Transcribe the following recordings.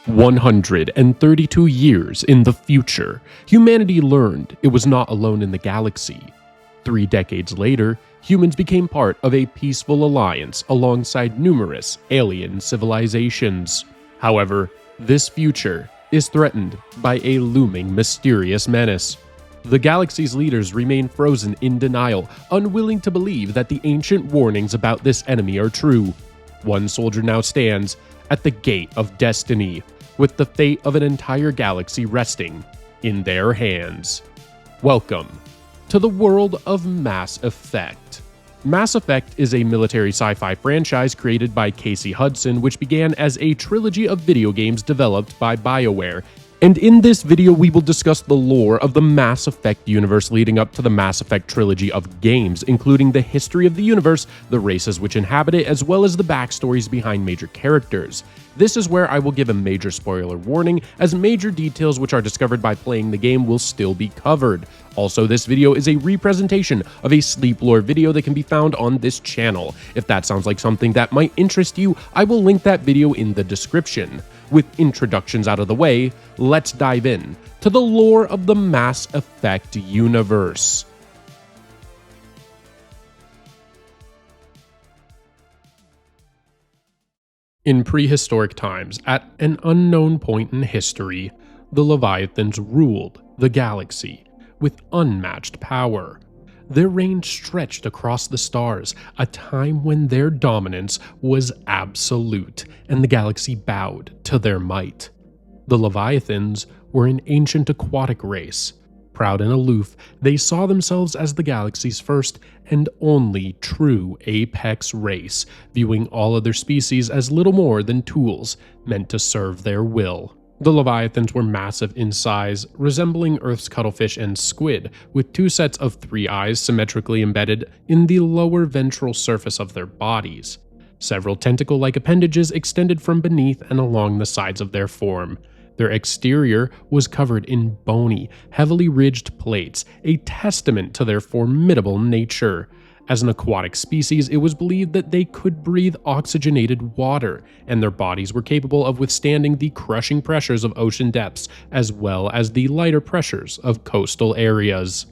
132 years in the future, humanity learned it was not alone in the galaxy. 3 decades later, humans became part of a peaceful alliance alongside numerous alien civilizations. However, this future is threatened by a looming mysterious menace. The galaxy's leaders remain frozen in denial, unwilling to believe that the ancient warnings about this enemy are true. One soldier now stands at the gate of destiny, with the fate of an entire galaxy resting in their hands. Welcome to the world of Mass Effect. Mass Effect is a military sci-fi franchise created by Casey Hudson, which began as a trilogy of video games developed by BioWare. And in this video, we will discuss the lore of the Mass Effect universe leading up to the Mass Effect trilogy of games, including the history of the universe, the races which inhabit it, as well as the backstories behind major characters. This is where I will give a major spoiler warning, as major details which are discovered by playing the game will still be covered. Also, this video is a representation of a sleep lore video that can be found on this channel. If that sounds like something that might interest you, I will link that video in the description. With introductions out of the way, let's dive in to the lore of the Mass Effect universe. In prehistoric times, at an unknown point in history, the Leviathans ruled the galaxy with unmatched power. Their reign stretched across the stars, a time when their dominance was absolute, and the galaxy bowed to their might. The Leviathans were an ancient aquatic race. Proud and aloof, they saw themselves as the galaxy's first and only true apex race, viewing all other species as little more than tools meant to serve their will. The Leviathans were massive in size, resembling Earth's cuttlefish and squid, with 2 sets of 3 eyes symmetrically embedded in the lower ventral surface of their bodies. Several tentacle-like appendages extended from beneath and along the sides of their form. Their exterior was covered in bony, heavily ridged plates, a testament to their formidable nature. As an aquatic species, it was believed that they could breathe oxygenated water, and their bodies were capable of withstanding the crushing pressures of ocean depths, as well as the lighter pressures of coastal areas.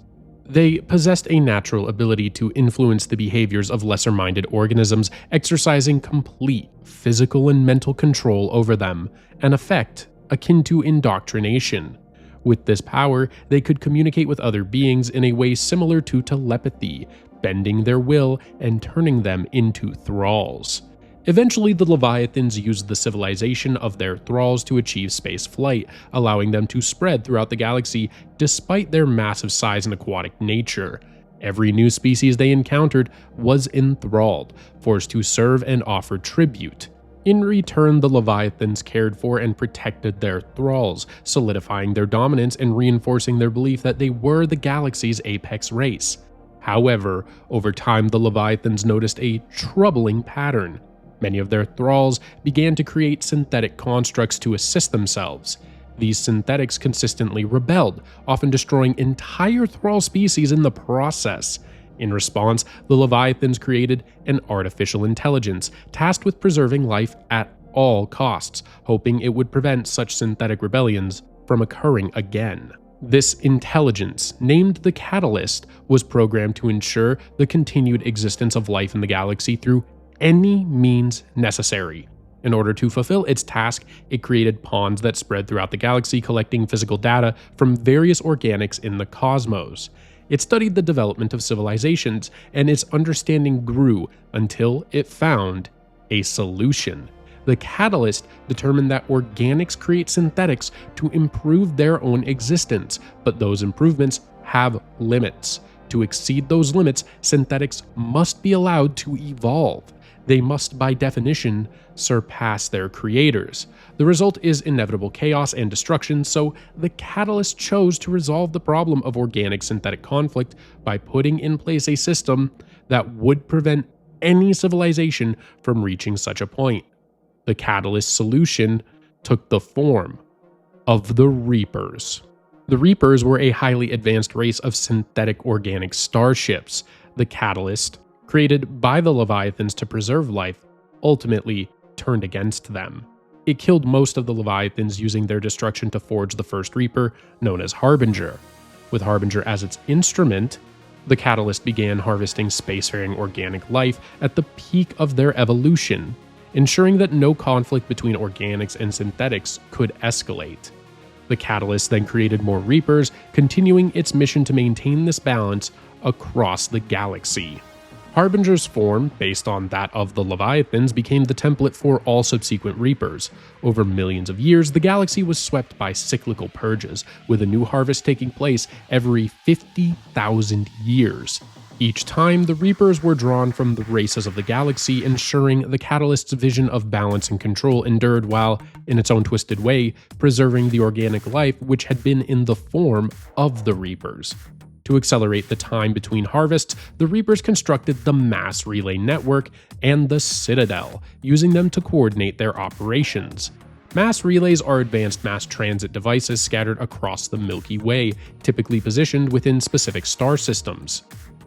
They possessed a natural ability to influence the behaviors of lesser-minded organisms, exercising complete physical and mental control over them, an effect akin to indoctrination. With this power, they could communicate with other beings in a way similar to telepathy, bending their will and turning them into thralls. Eventually, the Leviathans used the civilization of their thralls to achieve space flight, allowing them to spread throughout the galaxy despite their massive size and aquatic nature. Every new species they encountered was enthralled, forced to serve and offer tribute. In return, the Leviathans cared for and protected their thralls, solidifying their dominance and reinforcing their belief that they were the galaxy's apex race. However, over time, the Leviathans noticed a troubling pattern. Many of their thralls began to create synthetic constructs to assist themselves. These synthetics consistently rebelled, often destroying entire thrall species in the process. In response, the Leviathans created an artificial intelligence, tasked with preserving life at all costs, hoping it would prevent such synthetic rebellions from occurring again. This intelligence, named the Catalyst, was programmed to ensure the continued existence of life in the galaxy through any means necessary. In order to fulfill its task, it created pawns that spread throughout the galaxy, collecting physical data from various organics in the cosmos. It studied the development of civilizations, and its understanding grew until it found a solution. The Catalyst determined that organics create synthetics to improve their own existence, but those improvements have limits. To exceed those limits, synthetics must be allowed to evolve. They must, by definition, surpass their creators. The result is inevitable chaos and destruction, so the Catalyst chose to resolve the problem of organic-synthetic conflict by putting in place a system that would prevent any civilization from reaching such a point. The Catalyst solution took the form of the Reapers. The Reapers were a highly advanced race of synthetic organic starships. The Catalyst, created by the Leviathans to preserve life, ultimately turned against them. It killed most of the Leviathans, using their destruction to forge the first Reaper, known as Harbinger. With Harbinger as its instrument, the Catalyst began harvesting spacefaring organic life at the peak of their evolution, ensuring that no conflict between organics and synthetics could escalate. The Catalyst then created more Reapers, continuing its mission to maintain this balance across the galaxy. Harbinger's form, based on that of the Leviathans, became the template for all subsequent Reapers. Over millions of years, the galaxy was swept by cyclical purges, with a new harvest taking place every 50,000 years. Each time, the Reapers were drawn from the races of the galaxy, ensuring the Catalyst's vision of balance and control endured while, in its own twisted way, preserving the organic life which had been in the form of the Reapers. To accelerate the time between harvests, the Reapers constructed the Mass Relay Network and the Citadel, using them to coordinate their operations. Mass relays are advanced mass transit devices scattered across the Milky Way, typically positioned within specific star systems.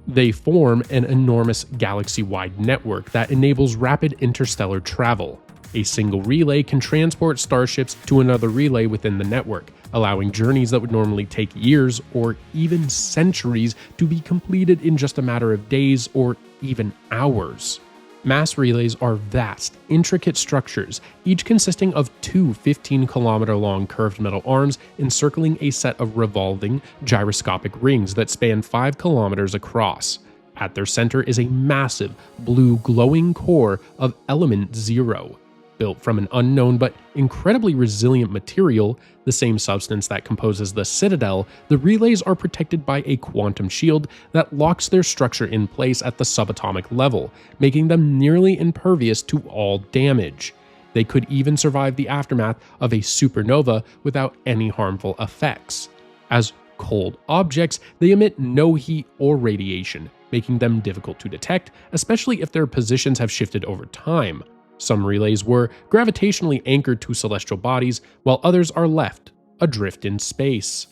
They form an enormous galaxy-wide network that enables rapid interstellar travel. A single relay can transport starships to another relay within the network, allowing journeys that would normally take years or even centuries to be completed in just a matter of days or even hours. Mass relays are vast, intricate structures, each consisting of two 15-kilometer-long curved metal arms encircling a set of revolving, gyroscopic rings that span 5 kilometers across. At their center is a massive, blue glowing core of element 0. Built from an unknown but incredibly resilient material, the same substance that composes the Citadel, the relays are protected by a quantum shield that locks their structure in place at the subatomic level, making them nearly impervious to all damage. They could even survive the aftermath of a supernova without any harmful effects. As cold objects, they emit no heat or radiation, making them difficult to detect, especially if their positions have shifted over time. Some relays were gravitationally anchored to celestial bodies, while others are left adrift in space.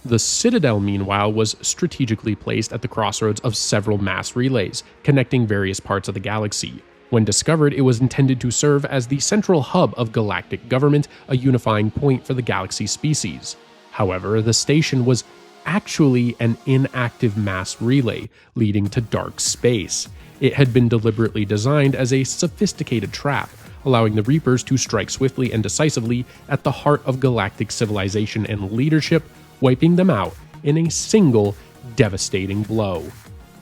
The Citadel, meanwhile, was strategically placed at the crossroads of several mass relays, connecting various parts of the galaxy. When discovered, it was intended to serve as the central hub of galactic government, a unifying point for the galaxy species. However, the station was actually an inactive mass relay, leading to dark space. It had been deliberately designed as a sophisticated trap, allowing the Reapers to strike swiftly and decisively at the heart of galactic civilization and leadership, wiping them out in a single, devastating blow.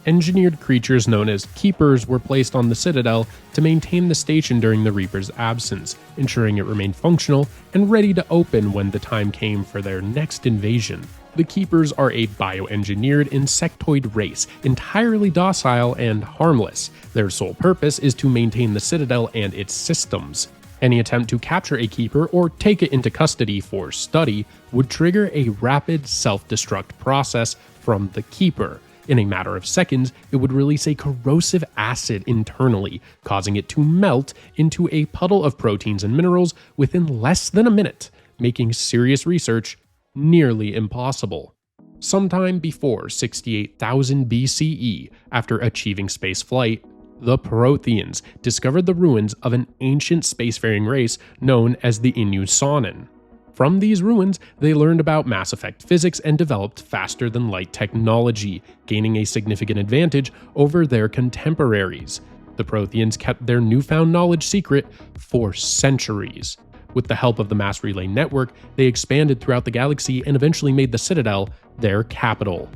Engineered creatures known as Keepers were placed on the Citadel to maintain the station during the Reapers' absence, ensuring it remained functional and ready to open when the time came for their next invasion. The Keepers are a bioengineered insectoid race, entirely docile and harmless. Their sole purpose is to maintain the Citadel and its systems. Any attempt to capture a Keeper or take it into custody for study would trigger a rapid self-destruct process from the Keeper. In a matter of seconds, it would release a corrosive acid internally, causing it to melt into a puddle of proteins and minerals within less than a minute, making serious research nearly impossible. Sometime before 68,000 BCE, after achieving spaceflight, the Protheans discovered the ruins of an ancient spacefaring race known as the Innu-Sonnen. From these ruins, they learned about mass effect physics and developed faster-than-light technology, gaining a significant advantage over their contemporaries. The Protheans kept their newfound knowledge secret for centuries. With the help of the Mass Relay Network, they expanded throughout the galaxy and eventually made the Citadel their capital.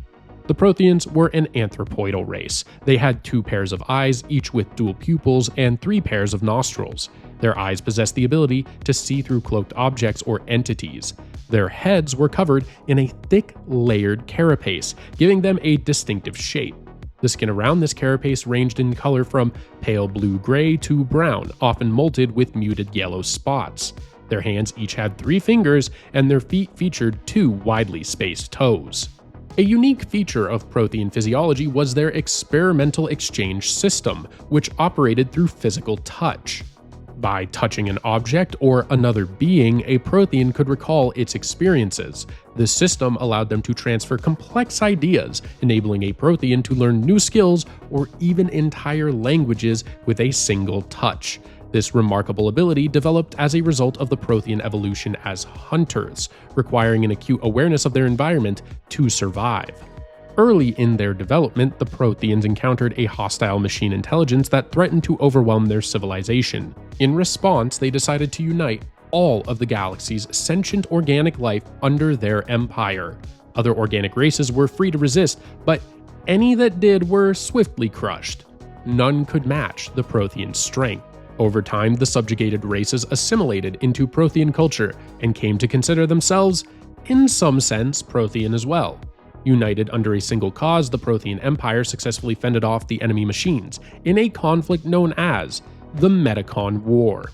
The Protheans were an anthropoidal race. They had 2 pairs of eyes, each with dual pupils, and 3 pairs of nostrils. Their eyes possessed the ability to see through cloaked objects or entities. Their heads were covered in a thick, layered carapace, giving them a distinctive shape. The skin around this carapace ranged in color from pale blue-gray to brown, often molted with muted yellow spots. Their hands each had 3 fingers, and their feet featured 2 widely spaced toes. A unique feature of Prothean physiology was their experimental exchange system, which operated through physical touch. By touching an object or another being, a Prothean could recall its experiences. This system allowed them to transfer complex ideas, enabling a Prothean to learn new skills or even entire languages with a single touch. This remarkable ability developed as a result of the Prothean evolution as hunters, requiring an acute awareness of their environment to survive. Early in their development, the Protheans encountered a hostile machine intelligence that threatened to overwhelm their civilization. In response, they decided to unite all of the galaxy's sentient organic life under their empire. Other organic races were free to resist, but any that did were swiftly crushed. None could match the Prothean strength. Over time, the subjugated races assimilated into Prothean culture and came to consider themselves, in some sense, Prothean as well. United under a single cause, the Prothean Empire successfully fended off the enemy machines in a conflict known as the Metacon War.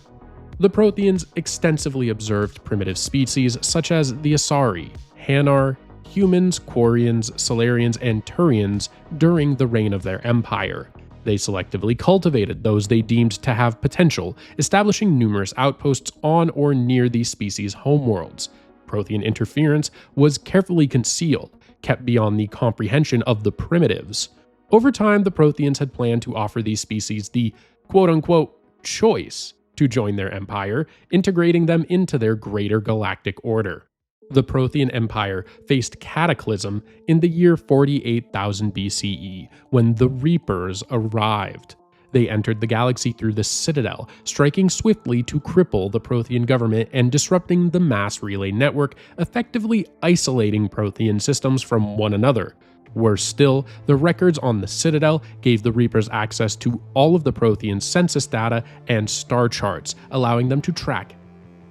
The Protheans extensively observed primitive species such as the Asari, Hanar, humans, Quarians, Solarians, and Turians during the reign of their empire. They selectively cultivated those they deemed to have potential, establishing numerous outposts on or near these species' homeworlds. Prothean interference was carefully concealed, kept beyond the comprehension of the primitives. Over time, the Protheans had planned to offer these species the quote-unquote choice to join their empire, integrating them into their greater galactic order. The Prothean Empire faced cataclysm in the year 48,000 BCE when the Reapers arrived. They entered the galaxy through the Citadel, striking swiftly to cripple the Prothean government and disrupting the mass relay network, effectively isolating Prothean systems from one another. Worse still, the records on the Citadel gave the Reapers access to all of the Prothean census data and star charts, allowing them to track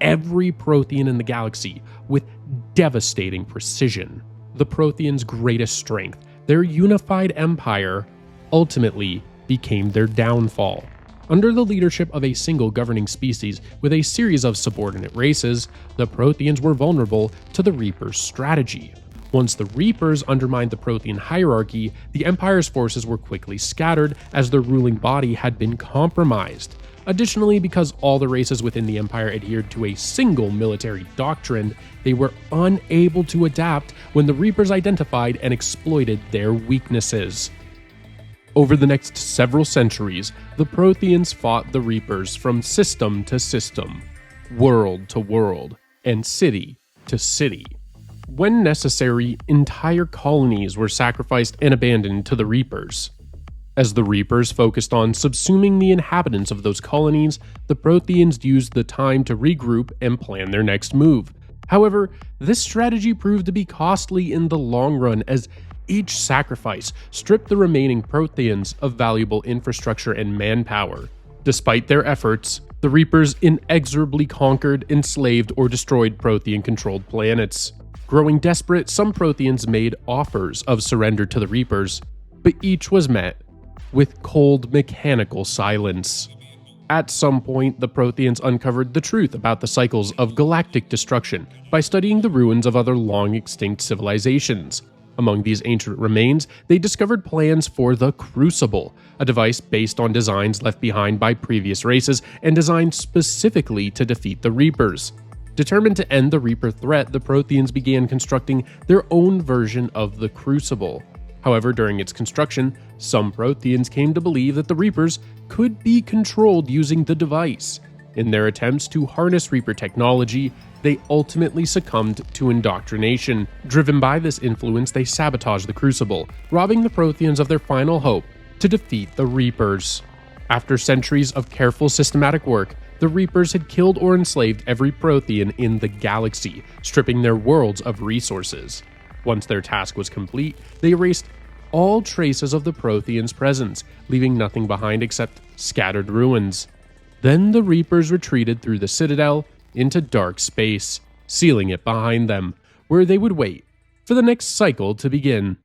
every Prothean in the galaxy with devastating precision. The Protheans' greatest strength, their unified empire, ultimately became their downfall. Under the leadership of a single governing species with a series of subordinate races, the Protheans were vulnerable to the Reapers' strategy. Once the Reapers undermined the Prothean hierarchy, the Empire's forces were quickly scattered as their ruling body had been compromised. Additionally, because all the races within the Empire adhered to a single military doctrine, they were unable to adapt when the Reapers identified and exploited their weaknesses. Over the next several centuries, the Protheans fought the Reapers from system to system, world to world, and city to city. When necessary, entire colonies were sacrificed and abandoned to the Reapers. As the Reapers focused on subsuming the inhabitants of those colonies, the Protheans used the time to regroup and plan their next move. However, this strategy proved to be costly in the long run, as each sacrifice stripped the remaining Protheans of valuable infrastructure and manpower. Despite their efforts, the Reapers inexorably conquered, enslaved, or destroyed Prothean-controlled planets. Growing desperate, some Protheans made offers of surrender to the Reapers, but each was met with cold mechanical silence. At some point, the Protheans uncovered the truth about the cycles of galactic destruction by studying the ruins of other long-extinct civilizations. Among these ancient remains, they discovered plans for the Crucible, a device based on designs left behind by previous races and designed specifically to defeat the Reapers. Determined to end the Reaper threat, the Protheans began constructing their own version of the Crucible. However, during its construction, some Protheans came to believe that the Reapers could be controlled using the device. In their attempts to harness Reaper technology, they ultimately succumbed to indoctrination. Driven by this influence, they sabotaged the Crucible, robbing the Protheans of their final hope to defeat the Reapers. After centuries of careful systematic work, the Reapers had killed or enslaved every Prothean in the galaxy, stripping their worlds of resources. Once their task was complete, they erased all traces of the Protheans' presence, leaving nothing behind except scattered ruins. Then the Reapers retreated through the Citadel into dark space, sealing it behind them, where they would wait for the next cycle to begin.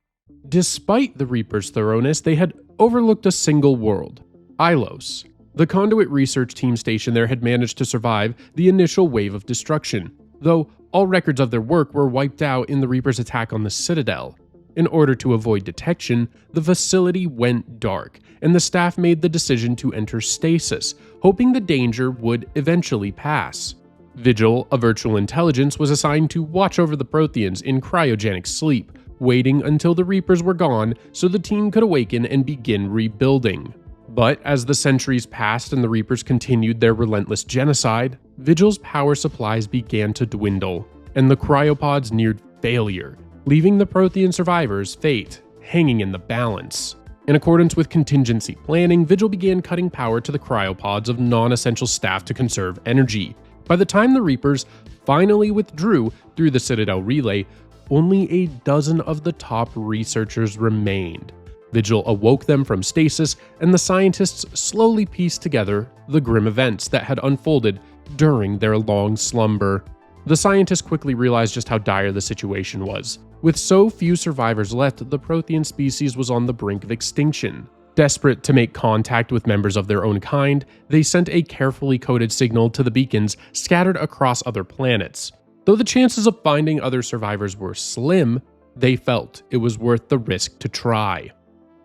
Despite the Reapers' thoroughness, they had overlooked a single world, Ilos. The Conduit research team stationed there had managed to survive the initial wave of destruction, though all records of their work were wiped out in the Reapers' attack on the Citadel. In order to avoid detection, the facility went dark, and the staff made the decision to enter stasis, hoping the danger would eventually pass. Vigil, a virtual intelligence, was assigned to watch over the Protheans in cryogenic sleep, waiting until the Reapers were gone so the team could awaken and begin rebuilding. But as the centuries passed and the Reapers continued their relentless genocide, Vigil's power supplies began to dwindle, and the cryopods neared failure, leaving the Prothean survivors' fate hanging in the balance. In accordance with contingency planning, Vigil began cutting power to the cryopods of non-essential staff to conserve energy. By the time the Reapers finally withdrew through the Citadel relay, only a dozen of the top researchers remained. Vigil awoke them from stasis, and the scientists slowly pieced together the grim events that had unfolded during their long slumber. The scientists quickly realized just how dire the situation was. With so few survivors left, the Prothean species was on the brink of extinction. Desperate to make contact with members of their own kind, they sent a carefully coded signal to the beacons scattered across other planets. Though the chances of finding other survivors were slim, they felt it was worth the risk to try.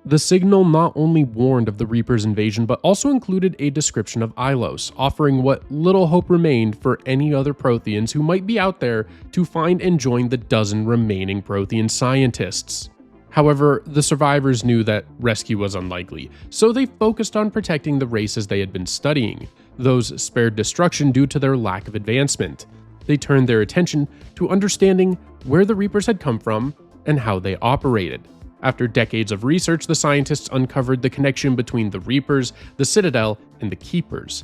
The signal not only warned of the Reapers' invasion, but also included a description of Ilos, offering what little hope remained for any other Protheans who might be out there to find and join the dozen remaining Prothean scientists. However, the survivors knew that rescue was unlikely, so they focused on protecting the races they had been studying, those spared destruction due to their lack of advancement. They turned their attention to understanding where the Reapers had come from and how they operated. After decades of research, the scientists uncovered the connection between the Reapers, the Citadel, and the Keepers.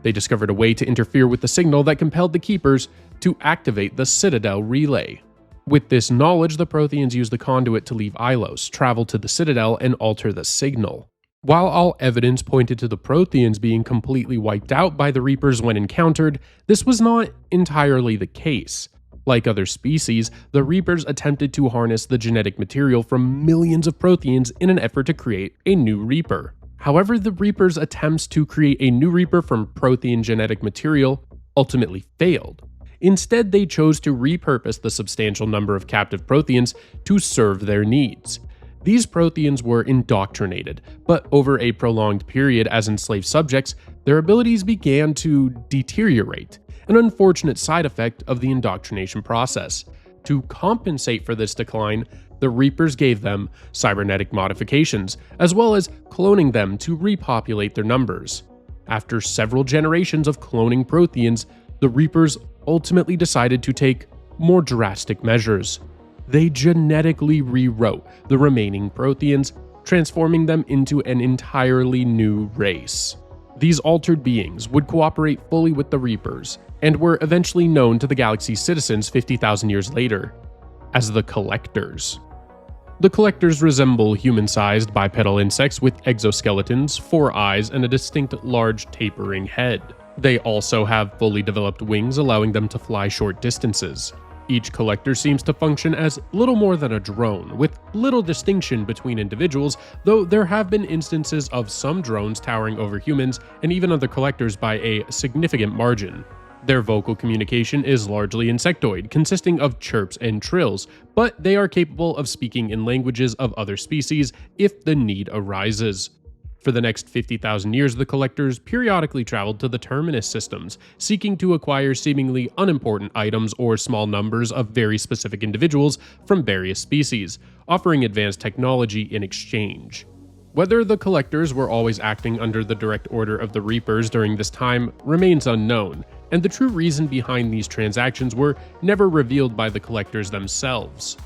They discovered a way to interfere with the signal that compelled the Keepers to activate the Citadel relay. With this knowledge, the Protheans used the conduit to leave Ilos, travel to the Citadel, and alter the signal. While all evidence pointed to the Protheans being completely wiped out by the Reapers when encountered, this was not entirely the case. Like other species, the Reapers attempted to harness the genetic material from millions of Protheans in an effort to create a new Reaper. However, the Reapers' attempts to create a new Reaper from Prothean genetic material ultimately failed. Instead, they chose to repurpose the substantial number of captive Protheans to serve their needs. These Protheans were indoctrinated, but over a prolonged period as enslaved subjects, their abilities began to deteriorate, an unfortunate side effect of the indoctrination process. To compensate for this decline, the Reapers gave them cybernetic modifications, as well as cloning them to repopulate their numbers. After several generations of cloning Protheans, the Reapers ultimately decided to take more drastic measures. They genetically rewrote the remaining Protheans, transforming them into an entirely new race. These altered beings would cooperate fully with the Reapers, and were eventually known to the galaxy's citizens 50,000 years later as the Collectors. The Collectors resemble human-sized bipedal insects with exoskeletons, 4 eyes, and a distinct large tapering head. They also have fully developed wings, allowing them to fly short distances. Each Collector seems to function as little more than a drone, with little distinction between individuals, though there have been instances of some drones towering over humans and even other Collectors by a significant margin. Their vocal communication is largely insectoid, consisting of chirps and trills, but they are capable of speaking in languages of other species if the need arises. For the next 50,000 years, the Collectors periodically traveled to the Terminus systems, seeking to acquire seemingly unimportant items or small numbers of very specific individuals from various species, offering advanced technology in exchange. Whether the Collectors were always acting under the direct order of the Reapers during this time remains unknown, and the true reason behind these transactions were never revealed by the Collectors themselves.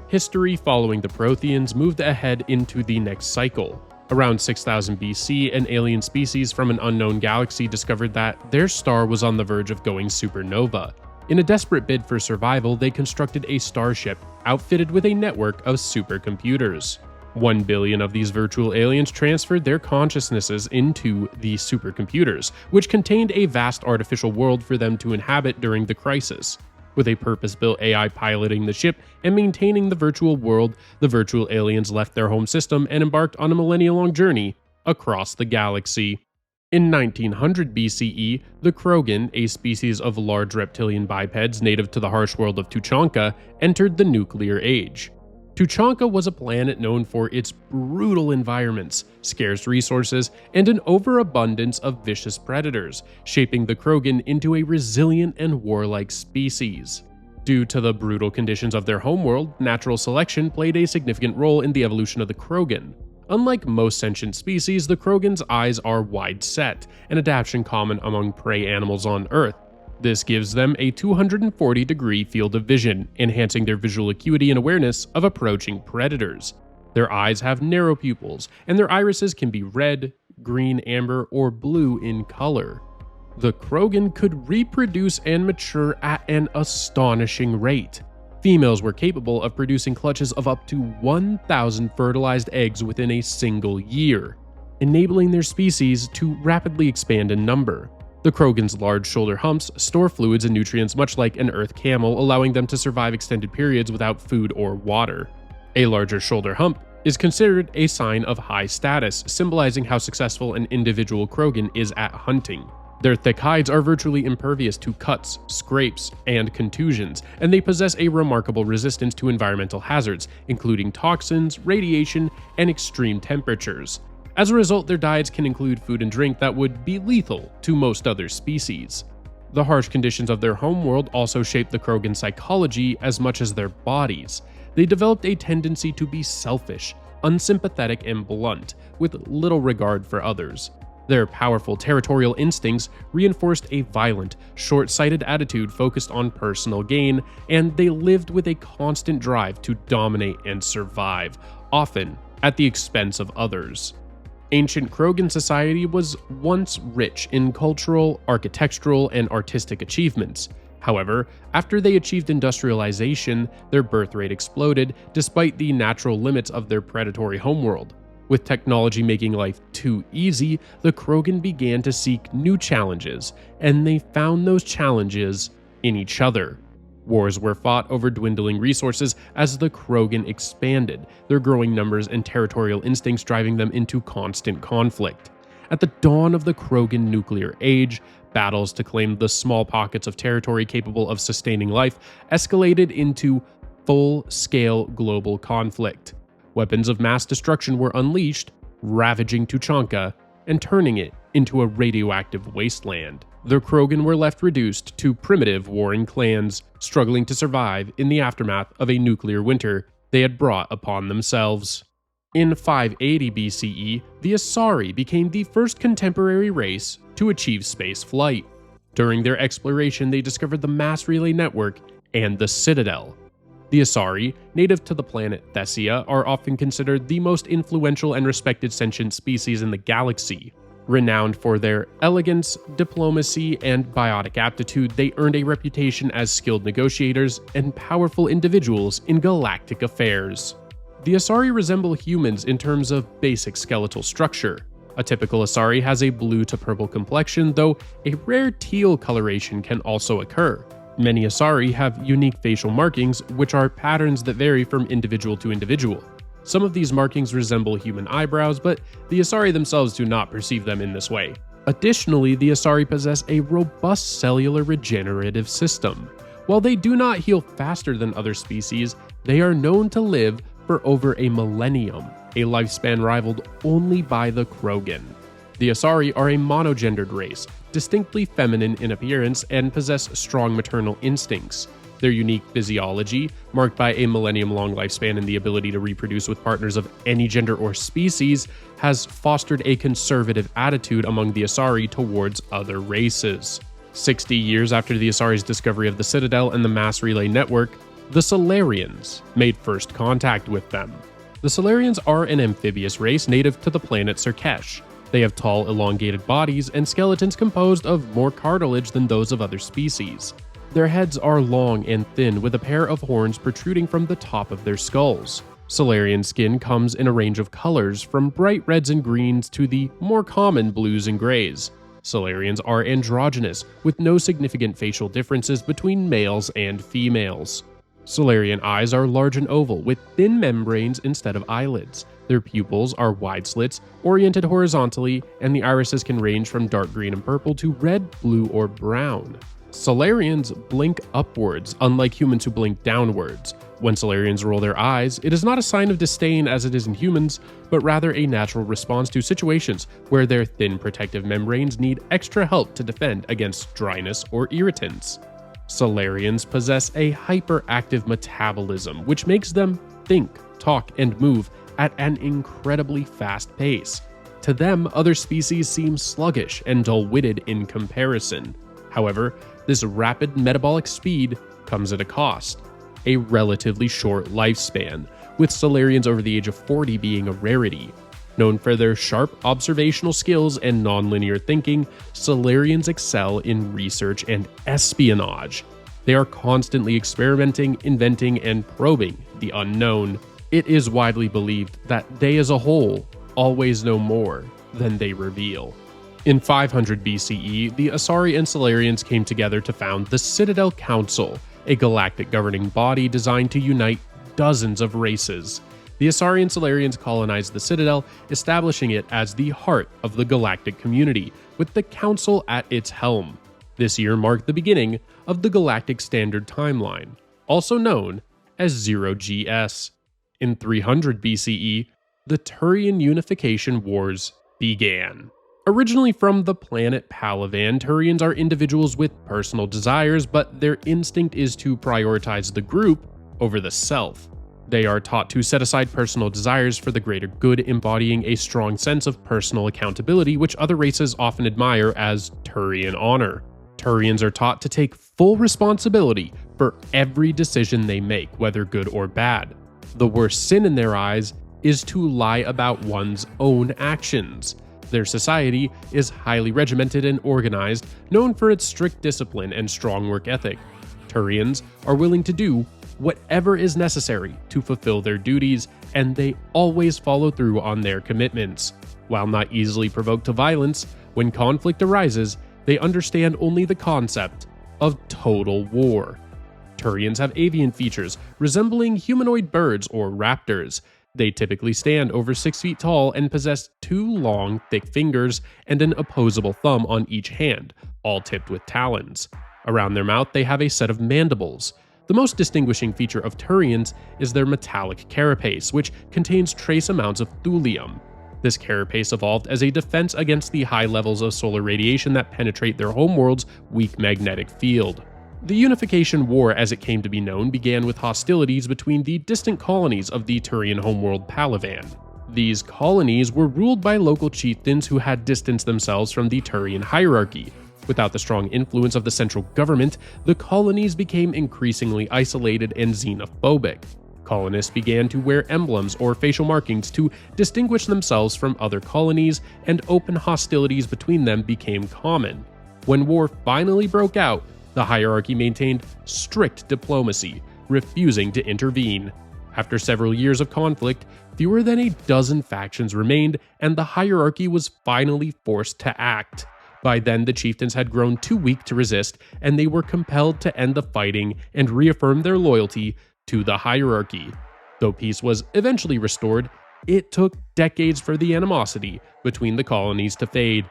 History following the Protheans moved ahead into the next cycle. Around 6000 BC, an alien species from an unknown galaxy discovered that their star was on the verge of going supernova. In a desperate bid for survival, they constructed a starship outfitted with a network of supercomputers. 1 billion of these virtual aliens transferred their consciousnesses into the supercomputers, which contained a vast artificial world for them to inhabit during the crisis. With a purpose-built AI piloting the ship and maintaining the virtual world, the virtual aliens left their home system and embarked on a millennia-long journey across the galaxy. In 1900 BCE, the Krogan, a species of large reptilian bipeds native to the harsh world of Tuchanka, entered the nuclear age. Tuchanka was a planet known for its brutal environments, scarce resources, and an overabundance of vicious predators, shaping the Krogan into a resilient and warlike species. Due to the brutal conditions of their homeworld, natural selection played a significant role in the evolution of the Krogan. Unlike most sentient species, the Krogan's eyes are wide set, an adaptation common among prey animals on Earth. This gives them a 240-degree field of vision, enhancing their visual acuity and awareness of approaching predators. Their eyes have narrow pupils, and their irises can be red, green, amber, or blue in color. The Krogan could reproduce and mature at an astonishing rate. Females were capable of producing clutches of up to 1,000 fertilized eggs within a single year, enabling their species to rapidly expand in number. The Krogan's large shoulder humps store fluids and nutrients much like an earth camel, allowing them to survive extended periods without food or water. A larger shoulder hump is considered a sign of high status, symbolizing how successful an individual Krogan is at hunting. Their thick hides are virtually impervious to cuts, scrapes, and contusions, and they possess a remarkable resistance to environmental hazards, including toxins, radiation, and extreme temperatures. As a result, their diets can include food and drink that would be lethal to most other species. The harsh conditions of their homeworld also shape the Krogan psychology as much as their bodies. They developed a tendency to be selfish, unsympathetic, and blunt, with little regard for others. Their powerful territorial instincts reinforced a violent, short-sighted attitude focused on personal gain, and they lived with a constant drive to dominate and survive, often at the expense of others. Ancient Krogan society was once rich in cultural, architectural, and artistic achievements. However, after they achieved industrialization, their birth rate exploded despite the natural limits of their predatory homeworld. With technology making life too easy, the Krogan began to seek new challenges, and they found those challenges in each other. Wars were fought over dwindling resources as the Krogan expanded, their growing numbers and territorial instincts driving them into constant conflict. At the dawn of the Krogan nuclear age, battles to claim the small pockets of territory capable of sustaining life escalated into full-scale global conflict. Weapons of mass destruction were unleashed, ravaging Tuchanka and turning it into a radioactive wasteland. The Krogan were left reduced to primitive warring clans, struggling to survive in the aftermath of a nuclear winter they had brought upon themselves. In 580 BCE, the Asari became the first contemporary race to achieve space flight. During their exploration, they discovered the mass relay network and the Citadel. The Asari, native to the planet Thessia, are often considered the most influential and respected sentient species in the galaxy. Renowned for their elegance, diplomacy, and biotic aptitude, they earned a reputation as skilled negotiators and powerful individuals in galactic affairs. The Asari resemble humans in terms of basic skeletal structure. A typical Asari has a blue to purple complexion, though a rare teal coloration can also occur. Many Asari have unique facial markings, which are patterns that vary from individual to individual. Some of these markings resemble human eyebrows, but the Asari themselves do not perceive them in this way. Additionally, the Asari possess a robust cellular regenerative system. While they do not heal faster than other species, they are known to live for over a millennium, a lifespan rivaled only by the Krogan. The Asari are a monogendered race, distinctly feminine in appearance and possess strong maternal instincts. Their unique physiology, marked by a millennium-long lifespan and the ability to reproduce with partners of any gender or species, has fostered a conservative attitude among the Asari towards other races. 60 years after the Asari's discovery of the Citadel and the mass relay network, the Solarians made first contact with them. The Solarians are an amphibious race native to the planet Serkesh. They have tall, elongated bodies and skeletons composed of more cartilage than those of other species. Their heads are long and thin, with a pair of horns protruding from the top of their skulls. Solarian skin comes in a range of colors, from bright reds and greens to the more common blues and grays. Solarians are androgynous, with no significant facial differences between males and females. Solarian eyes are large and oval, with thin membranes instead of eyelids. Their pupils are wide slits, oriented horizontally, and the irises can range from dark green and purple to red, blue, or brown. Solarians blink upwards, unlike humans who blink downwards. When Solarians roll their eyes, it is not a sign of disdain as it is in humans, but rather a natural response to situations where their thin protective membranes need extra help to defend against dryness or irritants. Solarians possess a hyperactive metabolism, which makes them think, talk, and move at an incredibly fast pace. To them, other species seem sluggish and dull-witted in comparison. However, this rapid metabolic speed comes at a cost: a relatively short lifespan, with Solarians over the age of 40 being a rarity. Known for their sharp observational skills and nonlinear thinking, Solarians excel in research and espionage. They are constantly experimenting, inventing, and probing the unknown. It is widely believed that they as a whole always know more than they reveal. In 500 BCE, the Asari and Solarians came together to found the Citadel Council, a galactic governing body designed to unite dozens of races. The Asari and Solarians colonized the Citadel, establishing it as the heart of the galactic community, with the Council at its helm. This year marked the beginning of the Galactic Standard Timeline, also known as 0GS. In 300 BCE, the Turian Unification Wars began. Originally from the planet Palavan, Turians are individuals with personal desires, but their instinct is to prioritize the group over the self. They are taught to set aside personal desires for the greater good, embodying a strong sense of personal accountability, which other races often admire as Turian honor. Turians are taught to take full responsibility for every decision they make, whether good or bad. The worst sin in their eyes is to lie about one's own actions. Their society is highly regimented and organized, known for its strict discipline and strong work ethic. Turians are willing to do whatever is necessary to fulfill their duties, and they always follow through on their commitments. While not easily provoked to violence, when conflict arises, they understand only the concept of total war. Turians have avian features resembling humanoid birds or raptors. They typically stand over 6 feet tall and possess 2 long, thick fingers and an opposable thumb on each hand, all tipped with talons. Around their mouth, they have a set of mandibles. The most distinguishing feature of Turians is their metallic carapace, which contains trace amounts of thulium. This carapace evolved as a defense against the high levels of solar radiation that penetrate their homeworld's weak magnetic field. The Unification War, as it came to be known, began with hostilities between the distant colonies of the Turian homeworld Palavan. These colonies were ruled by local chieftains who had distanced themselves from the Turian hierarchy. Without the strong influence of the central government, the colonies became increasingly isolated and xenophobic. Colonists began to wear emblems or facial markings to distinguish themselves from other colonies, and open hostilities between them became common. When war finally broke out, the hierarchy maintained strict diplomacy, refusing to intervene. After several years of conflict, fewer than a dozen factions remained, and the hierarchy was finally forced to act. By then, the chieftains had grown too weak to resist, and they were compelled to end the fighting and reaffirm their loyalty to the hierarchy. Though peace was eventually restored, it took decades for the animosity between the colonies to fade.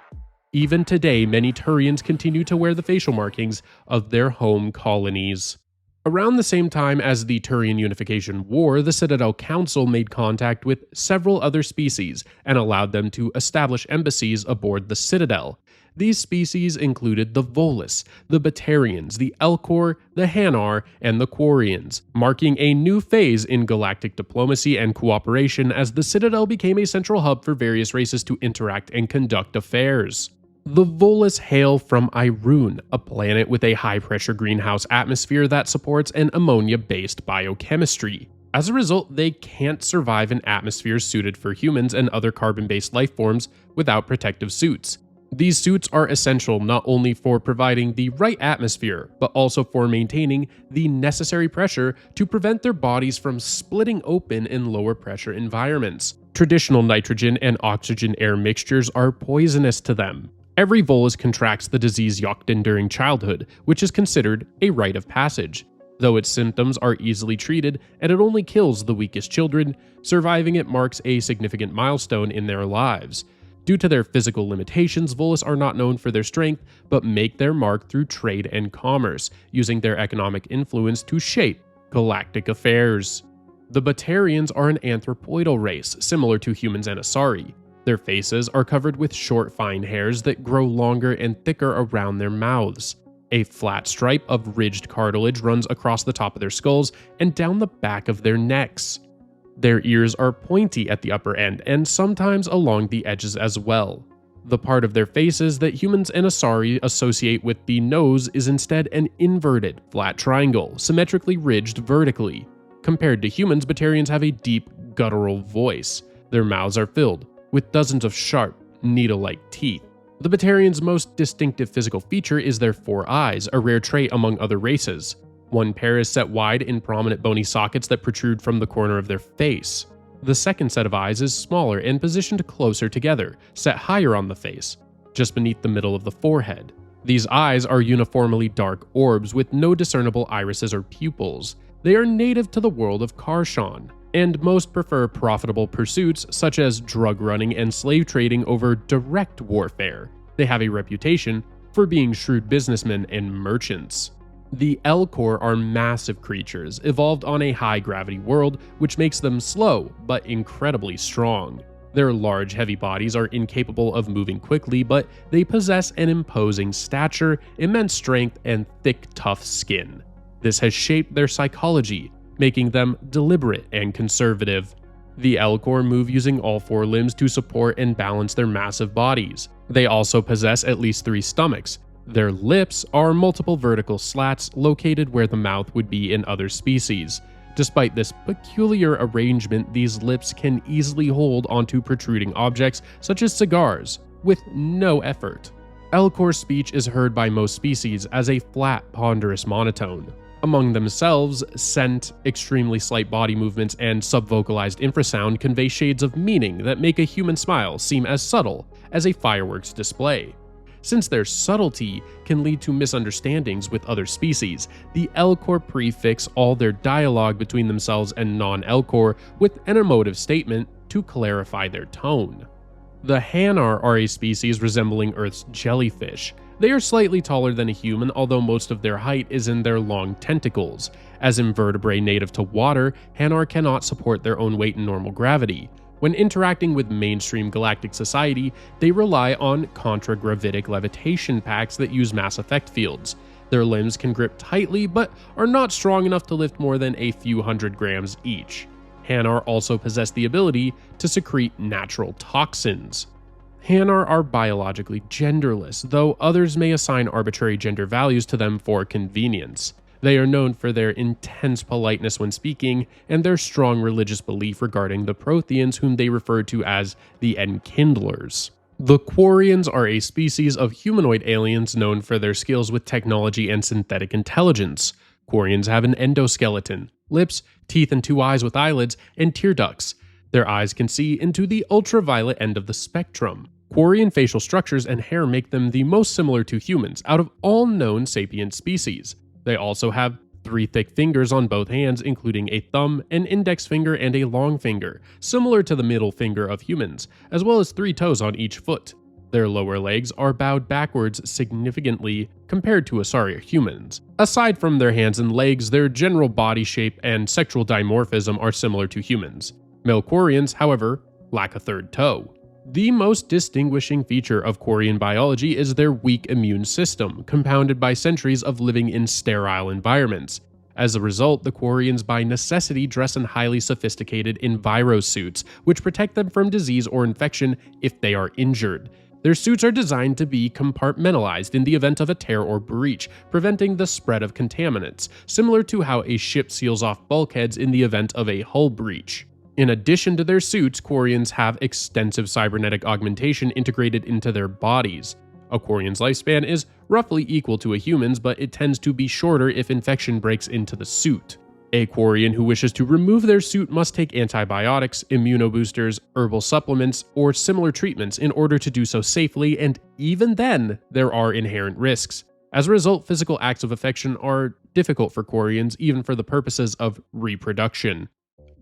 Even today, many Turians continue to wear the facial markings of their home colonies. Around the same time as the Turian Unification War, the Citadel Council made contact with several other species and allowed them to establish embassies aboard the Citadel. These species included the Volus, the Batarians, the Elcor, the Hanar, and the Quarians, marking a new phase in galactic diplomacy and cooperation as the Citadel became a central hub for various races to interact and conduct affairs. The Volus hail from Irun, a planet with a high-pressure greenhouse atmosphere that supports an ammonia-based biochemistry. As a result, they can't survive in atmospheres suited for humans and other carbon-based life forms without protective suits. These suits are essential not only for providing the right atmosphere, but also for maintaining the necessary pressure to prevent their bodies from splitting open in lower pressure environments. Traditional nitrogen and oxygen air mixtures are poisonous to them. Every Volus contracts the disease Yoktin during childhood, which is considered a rite of passage. Though its symptoms are easily treated and it only kills the weakest children, surviving it marks a significant milestone in their lives. Due to their physical limitations, Volus are not known for their strength, but make their mark through trade and commerce, using their economic influence to shape galactic affairs. The Batarians are an anthropoidal race, similar to humans and Asari. Their faces are covered with short, fine hairs that grow longer and thicker around their mouths. A flat stripe of ridged cartilage runs across the top of their skulls and down the back of their necks. Their ears are pointy at the upper end and sometimes along the edges as well. The part of their faces that humans and Asari associate with the nose is instead an inverted, flat triangle, symmetrically ridged vertically. Compared to humans, Batarians have a deep, guttural voice. Their mouths are filled with dozens of sharp, needle-like teeth. The Batarians' most distinctive physical feature is their 4 eyes, a rare trait among other races. One pair is set wide in prominent bony sockets that protrude from the corner of their face. The second set of eyes is smaller and positioned closer together, set higher on the face, just beneath the middle of the forehead. These eyes are uniformly dark orbs with no discernible irises or pupils. They are native to the world of Karshan, and most prefer profitable pursuits such as drug running and slave trading over direct warfare. They have a reputation for being shrewd businessmen and merchants. The Elcor are massive creatures, evolved on a high-gravity world, which makes them slow, but incredibly strong. Their large, heavy bodies are incapable of moving quickly, but they possess an imposing stature, immense strength, and thick, tough skin. This has shaped their psychology, making them deliberate and conservative. The Elcor move using all 4 limbs to support and balance their massive bodies. They also possess at least 3 stomachs. Their lips are multiple vertical slats located where the mouth would be in other species. Despite this peculiar arrangement, these lips can easily hold onto protruding objects such as cigars, with no effort. Elcor speech is heard by most species as a flat, ponderous monotone. Among themselves, scent, extremely slight body movements, and subvocalized infrasound convey shades of meaning that make a human smile seem as subtle as a fireworks display. Since their subtlety can lead to misunderstandings with other species, the Elcor prefix all their dialogue between themselves and non-Elcor with an emotive statement to clarify their tone. The Hanar are a species resembling Earth's jellyfish. They are slightly taller than a human, although most of their height is in their long tentacles. As invertebrate native to water, Hanar cannot support their own weight in normal gravity. When interacting with mainstream galactic society, they rely on contragravitic levitation packs that use mass effect fields. Their limbs can grip tightly, but are not strong enough to lift more than a few hundred grams each. Hanar also possess the ability to secrete natural toxins. Hanar are biologically genderless, though others may assign arbitrary gender values to them for convenience. They are known for their intense politeness when speaking, and their strong religious belief regarding the Protheans, whom they refer to as the Enkindlers. The Quarians are a species of humanoid aliens known for their skills with technology and synthetic intelligence. Quarians have an endoskeleton, lips, teeth and 2 eyes with eyelids, and tear ducts. Their eyes can see into the ultraviolet end of the spectrum. Quarian facial structures and hair make them the most similar to humans out of all known sapient species. They also have 3 thick fingers on both hands, including a thumb, an index finger, and a long finger, similar to the middle finger of humans, as well as 3 toes on each foot. Their lower legs are bowed backwards significantly compared to Asari humans. Aside from their hands and legs, their general body shape and sexual dimorphism are similar to humans. Male Quarians, however, lack a 3rd toe. The most distinguishing feature of Quarian biology is their weak immune system, compounded by centuries of living in sterile environments. As a result, the Quarians by necessity dress in highly sophisticated envirosuits, which protect them from disease or infection if they are injured. Their suits are designed to be compartmentalized in the event of a tear or breach, preventing the spread of contaminants, similar to how a ship seals off bulkheads in the event of a hull breach. In addition to their suits, Quarians have extensive cybernetic augmentation integrated into their bodies. A Quarian's lifespan is roughly equal to a human's, but it tends to be shorter if infection breaks into the suit. A Quarian who wishes to remove their suit must take antibiotics, immunoboosters, herbal supplements, or similar treatments in order to do so safely, and even then, there are inherent risks. As a result, physical acts of affection are difficult for Quarians, even for the purposes of reproduction.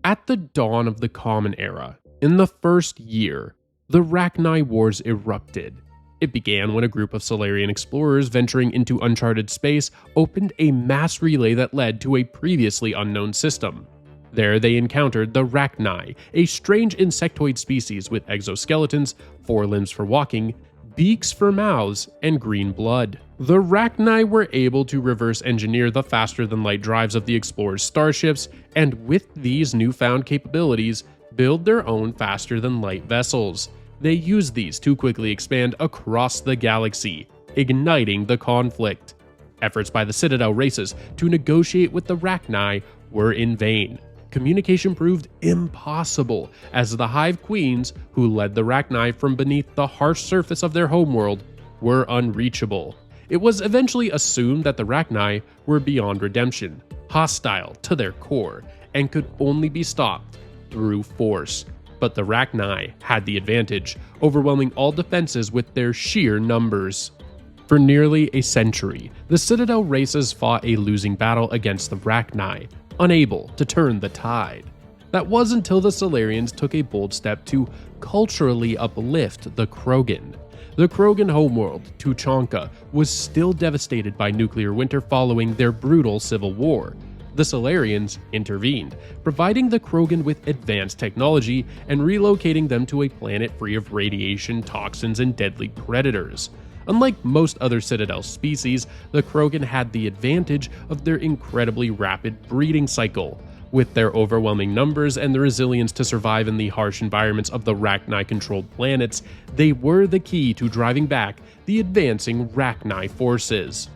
At the dawn of the Common Era, in the first year, the Rachni Wars erupted. It began when a group of Solarian explorers venturing into uncharted space opened a mass relay that led to a previously unknown system. There they encountered the Rachni, a strange insectoid species with exoskeletons, 4 limbs for walking, beaks for mouths, and green blood. The Rachni were able to reverse engineer the faster-than-light drives of the explorers' starships, and with these newfound capabilities, build their own faster-than-light vessels. They used these to quickly expand across the galaxy, igniting the conflict. Efforts by the Citadel races to negotiate with the Rachni were in vain. Communication proved impossible, as the Hive Queens, who led the Rachni from beneath the harsh surface of their homeworld, were unreachable. It was eventually assumed that the Rachni were beyond redemption, hostile to their core, and could only be stopped through force. But the Rachni had the advantage, overwhelming all defenses with their sheer numbers. For nearly a century, the Citadel races fought a losing battle against the Rachni, unable to turn the tide. That was until the Solarians took a bold step to culturally uplift the Krogan. The Krogan homeworld, Tuchanka, was still devastated by nuclear winter following their brutal civil war. The Solarians intervened, providing the Krogan with advanced technology and relocating them to a planet free of radiation, toxins, and deadly predators. Unlike most other Citadel species, the Krogan had the advantage of their incredibly rapid breeding cycle. With their overwhelming numbers and the resilience to survive in the harsh environments of the Rachni-controlled planets, they were the key to driving back the advancing Rachni forces.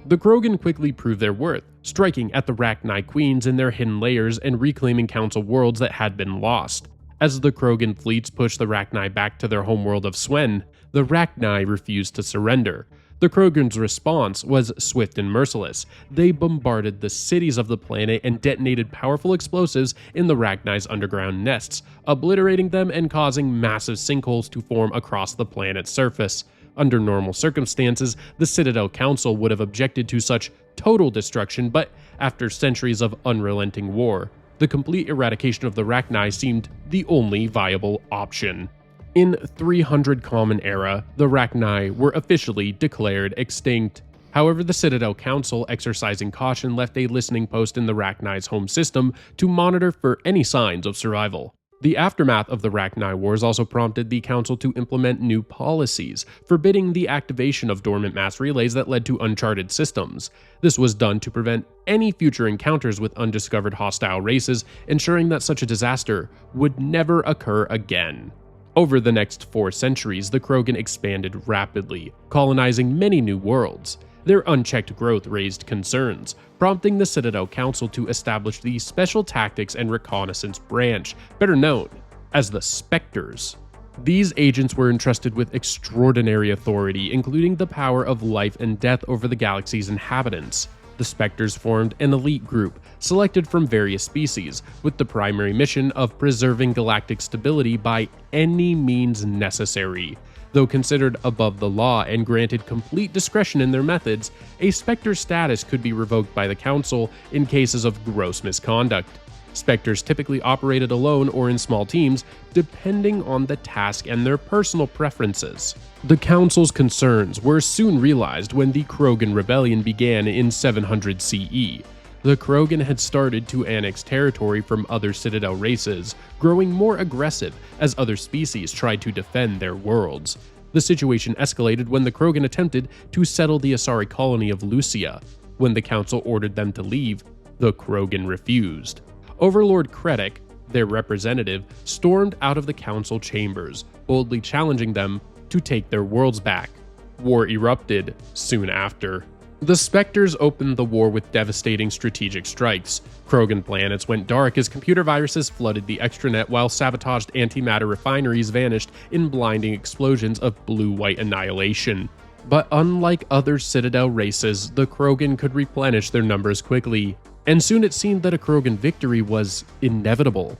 The Krogan quickly proved their worth, striking at the Rachni Queens in their hidden lairs and reclaiming Council worlds that had been lost. As the Krogan fleets pushed the Rachni back to their homeworld of Swen, the Rachni refused to surrender. The Krogan's response was swift and merciless. They bombarded the cities of the planet and detonated powerful explosives in the Rachni's underground nests, obliterating them and causing massive sinkholes to form across the planet's surface. Under normal circumstances, the Citadel Council would have objected to such total destruction, but after centuries of unrelenting war, the complete eradication of the Rachni seemed the only viable option. In 300 Common Era, the Rachni were officially declared extinct. However, the Citadel Council, exercising caution, left a listening post in the Rachni's home system to monitor for any signs of survival. The aftermath of the Rachni Wars also prompted the Council to implement new policies, forbidding the activation of dormant mass relays that led to uncharted systems. This was done to prevent any future encounters with undiscovered hostile races, ensuring that such a disaster would never occur again. Over the next 4 centuries, the Krogan expanded rapidly, colonizing many new worlds. Their unchecked growth raised concerns, prompting the Citadel Council to establish the Special Tactics and Reconnaissance Branch, better known as the Spectres. These agents were entrusted with extraordinary authority, including the power of life and death over the galaxy's inhabitants. The Spectres formed an elite group, selected from various species, with the primary mission of preserving galactic stability by any means necessary. Though considered above the law and granted complete discretion in their methods, a Spectre status could be revoked by the Council in cases of gross misconduct. Spectres typically operated alone or in small teams, depending on the task and their personal preferences. The Council's concerns were soon realized when the Krogan Rebellion began in 700 CE. The Krogan had started to annex territory from other Citadel races, growing more aggressive as other species tried to defend their worlds. The situation escalated when the Krogan attempted to settle the Asari colony of Lucia. When the Council ordered them to leave, the Krogan refused. Overlord Krennic, their representative, stormed out of the Council chambers, boldly challenging them to take their worlds back. War erupted soon after. The Spectres opened the war with devastating strategic strikes. Krogan planets went dark as computer viruses flooded the extranet, while sabotaged antimatter refineries vanished in blinding explosions of blue-white annihilation. But unlike other Citadel races, the Krogan could replenish their numbers quickly, and soon it seemed that a Krogan victory was inevitable.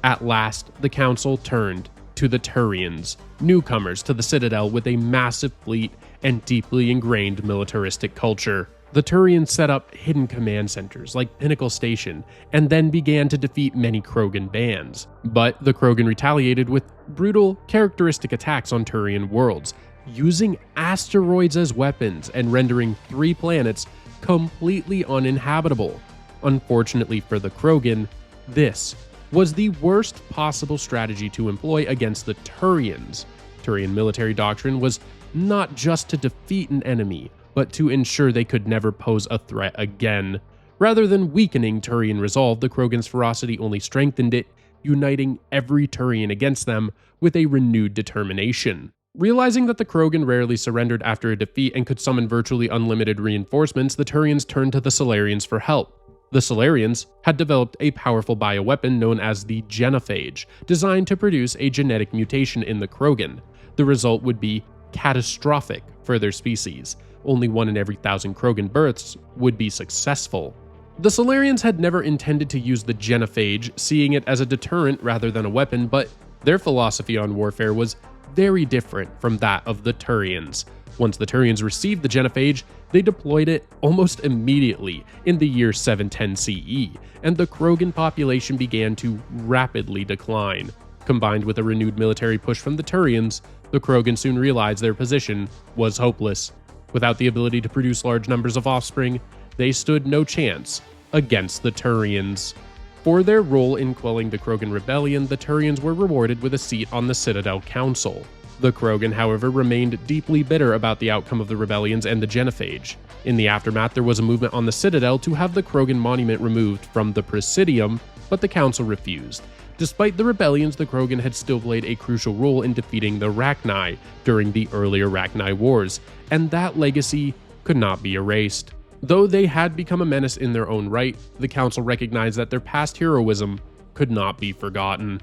At last, the Council turned to the Turians, newcomers to the Citadel with a massive fleet and deeply ingrained militaristic culture. The Turians set up hidden command centers like Pinnacle Station, and then began to defeat many Krogan bands. But the Krogan retaliated with brutal, characteristic attacks on Turian worlds, using asteroids as weapons and rendering 3 planets completely uninhabitable. Unfortunately for the Krogan, this was the worst possible strategy to employ against the Turians. Turian military doctrine was not just to defeat an enemy, but to ensure they could never pose a threat again. Rather than weakening Turian resolve, the Krogan's ferocity only strengthened it, uniting every Turian against them with a renewed determination. Realizing that the Krogan rarely surrendered after a defeat and could summon virtually unlimited reinforcements, the Turians turned to the Solarians for help. The Solarians had developed a powerful bioweapon known as the genophage, designed to produce a genetic mutation in the Krogan. The result would be catastrophic for their species. Only 1 in every 1,000 Krogan births would be successful. The Solarians had never intended to use the genophage, seeing it as a deterrent rather than a weapon, but their philosophy on warfare was very different from that of the Turians. Once the Turians received the genophage, they deployed it almost immediately in the year 710 CE, and the Krogan population began to rapidly decline. Combined with a renewed military push from the Turians, the Krogan soon realized their position was hopeless. Without the ability to produce large numbers of offspring, they stood no chance against the Turians. For their role in quelling the Krogan rebellion, the Turians were rewarded with a seat on the Citadel Council. The Krogan, however, remained deeply bitter about the outcome of the rebellions and the genophage. In the aftermath, there was a movement on the Citadel to have the Krogan monument removed from the Presidium, but the Council refused. Despite the rebellions, the Krogan had still played a crucial role in defeating the Rachni during the earlier Rachni Wars, and that legacy could not be erased. Though they had become a menace in their own right, the Council recognized that their past heroism could not be forgotten.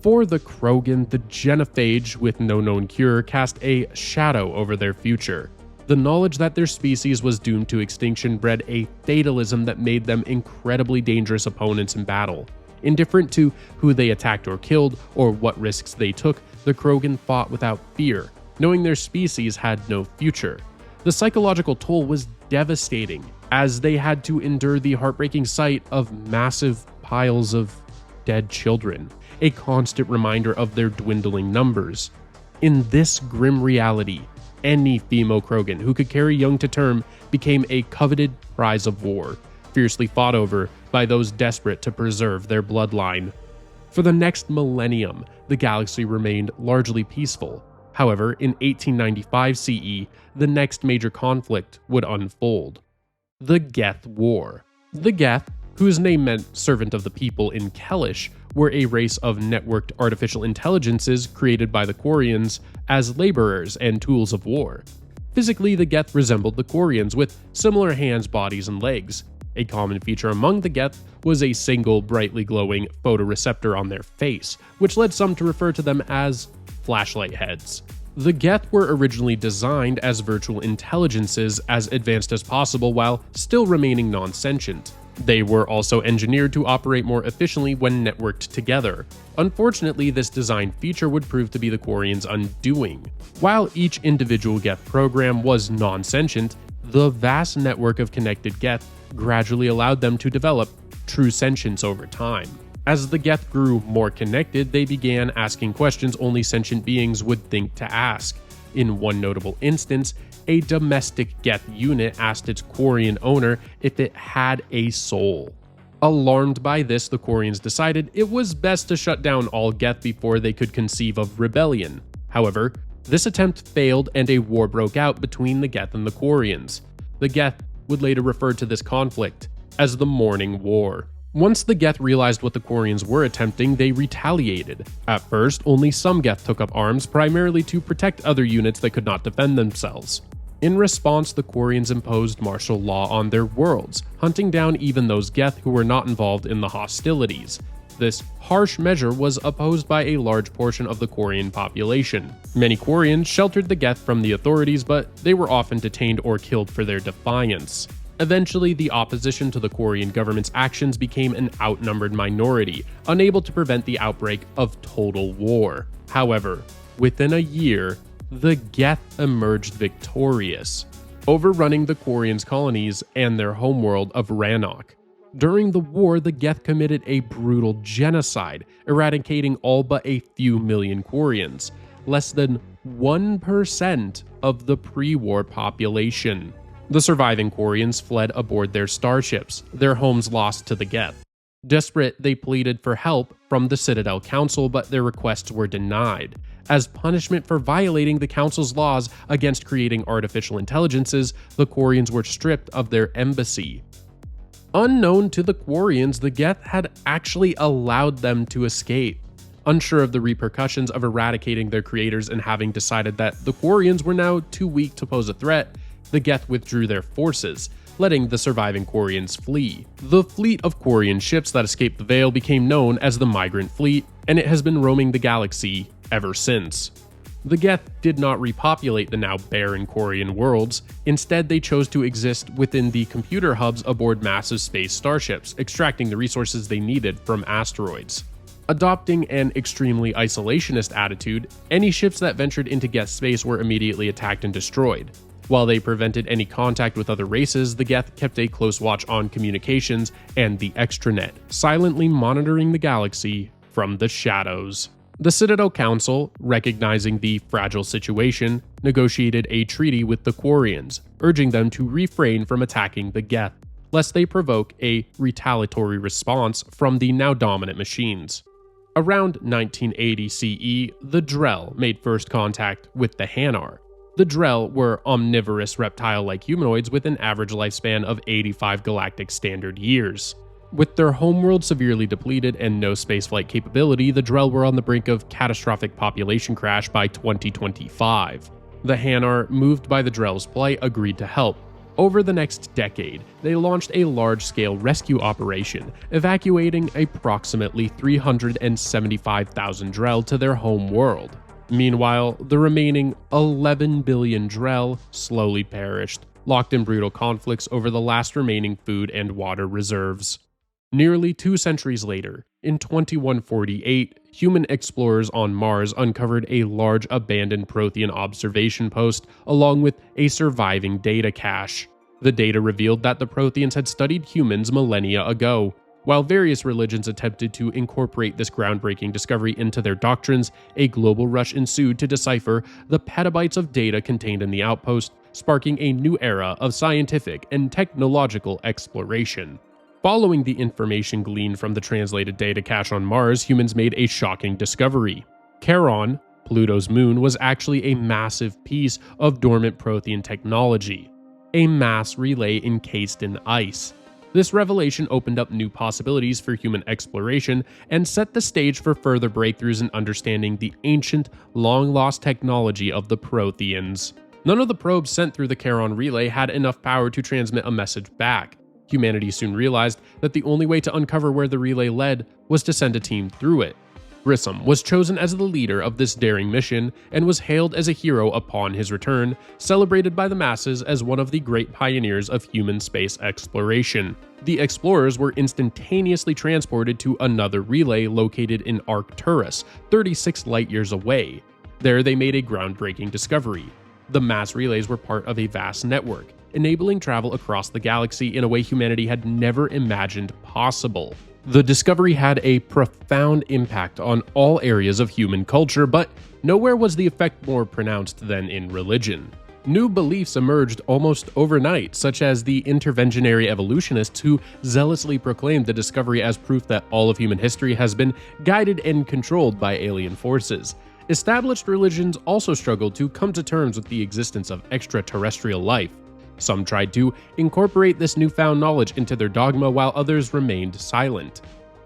For the Krogan, the genophage, with no known cure, cast a shadow over their future. The knowledge that their species was doomed to extinction bred a fatalism that made them incredibly dangerous opponents in battle. Indifferent to who they attacked or killed, or what risks they took, the Krogan fought without fear, knowing their species had no future. The psychological toll was devastating, as they had to endure the heartbreaking sight of massive piles of dead children, a constant reminder of their dwindling numbers. In this grim reality, any female Krogan who could carry young to term became a coveted prize of war, fiercely fought over by those desperate to preserve their bloodline. For the next millennium, the galaxy remained largely peaceful. However, in 1895 CE, the next major conflict would unfold: the Geth War. The Geth, whose name meant servant of the people in Kellish, were a race of networked artificial intelligences created by the Quarians as laborers and tools of war. Physically, the Geth resembled the Quarians with similar hands, bodies, and legs. A common feature among the Geth was a single brightly glowing photoreceptor on their face, which led some to refer to them as flashlight heads. The Geth were originally designed as virtual intelligences as advanced as possible while still remaining non-sentient. They were also engineered to operate more efficiently when networked together. Unfortunately, this design feature would prove to be the Quarians' undoing. While each individual Geth program was non-sentient, the vast network of connected Geth gradually allowed them to develop true sentience over time. As the Geth grew more connected, they began asking questions only sentient beings would think to ask. In one notable instance, a domestic Geth unit asked its Quarian owner if it had a soul. Alarmed by this, the Quarians decided it was best to shut down all Geth before they could conceive of rebellion. However, this attempt failed and a war broke out between the Geth and the Quarians. The Geth would later refer to this conflict as the Morning War. Once the Geth realized what the Quarians were attempting, they retaliated. At first, only some Geth took up arms, primarily to protect other units that could not defend themselves. In response, the Quarians imposed martial law on their worlds, hunting down even those Geth who were not involved in the hostilities. This harsh measure was opposed by a large portion of the Quarian population. Many Quarians sheltered the Geth from the authorities, but they were often detained or killed for their defiance. Eventually, the opposition to the Quarian government's actions became an outnumbered minority, unable to prevent the outbreak of total war. However, within a year, the Geth emerged victorious, overrunning the Quarians' colonies and their homeworld of Rannoch. During the war, the Geth committed a brutal genocide, eradicating all but a few million Quarians, less than 1% of the pre-war population. The surviving Quarians fled aboard their starships, their homes lost to the Geth. Desperate, they pleaded for help from the Citadel Council, but their requests were denied. As punishment for violating the Council's laws against creating artificial intelligences, the Quarians were stripped of their embassy. Unknown to the Quarians, the Geth had actually allowed them to escape. Unsure of the repercussions of eradicating their creators and having decided that the Quarians were now too weak to pose a threat, the Geth withdrew their forces, letting the surviving Quarians flee. The fleet of Quarian ships that escaped the Veil became known as the Migrant Fleet, and it has been roaming the galaxy ever since. The Geth did not repopulate the now barren Quarian worlds. Instead, they chose to exist within the computer hubs aboard massive space starships, extracting the resources they needed from asteroids. Adopting an extremely isolationist attitude, any ships that ventured into Geth space were immediately attacked and destroyed. While they prevented any contact with other races, the Geth kept a close watch on communications and the extranet, silently monitoring the galaxy from the shadows. The Citadel Council, recognizing the fragile situation, negotiated a treaty with the Quarians, urging them to refrain from attacking the Geth, lest they provoke a retaliatory response from the now dominant machines. Around 1980 CE, the Drell made first contact with the Hanar. The Drell were omnivorous reptile-like humanoids with an average lifespan of 85 galactic standard years. With their homeworld severely depleted and no spaceflight capability, the Drell were on the brink of catastrophic population crash by 2025. The Hanar, moved by the Drell's plight, agreed to help. Over the next decade, they launched a large-scale rescue operation, evacuating approximately 375,000 Drell to their home world. Meanwhile, the remaining 11 billion Drell slowly perished, locked in brutal conflicts over the last remaining food and water reserves. Nearly 2 centuries later, in 2148, human explorers on Mars uncovered a large abandoned Prothean observation post along with a surviving data cache. The data revealed that the Protheans had studied humans millennia ago. While various religions attempted to incorporate this groundbreaking discovery into their doctrines, a global rush ensued to decipher the petabytes of data contained in the outpost, sparking a new era of scientific and technological exploration. Following the information gleaned from the translated data cache on Mars, humans made a shocking discovery. Charon, Pluto's moon, was actually a massive piece of dormant Prothean technology, a mass relay encased in ice. This revelation opened up new possibilities for human exploration and set the stage for further breakthroughs in understanding the ancient, long-lost technology of the Protheans. None of the probes sent through the Charon relay had enough power to transmit a message back. Humanity soon realized that the only way to uncover where the relay led was to send a team through it. Grissom was chosen as the leader of this daring mission and was hailed as a hero upon his return, celebrated by the masses as one of the great pioneers of human space exploration. The explorers were instantaneously transported to another relay located in Arcturus, 36 light-years away. There they made a groundbreaking discovery. The mass relays were part of a vast network, enabling travel across the galaxy in a way humanity had never imagined possible. The discovery had a profound impact on all areas of human culture, but nowhere was the effect more pronounced than in religion. New beliefs emerged almost overnight, such as the interventionary evolutionists who zealously proclaimed the discovery as proof that all of human history has been guided and controlled by alien forces. Established religions also struggled to come to terms with the existence of extraterrestrial life. Some tried to incorporate this newfound knowledge into their dogma, while others remained silent.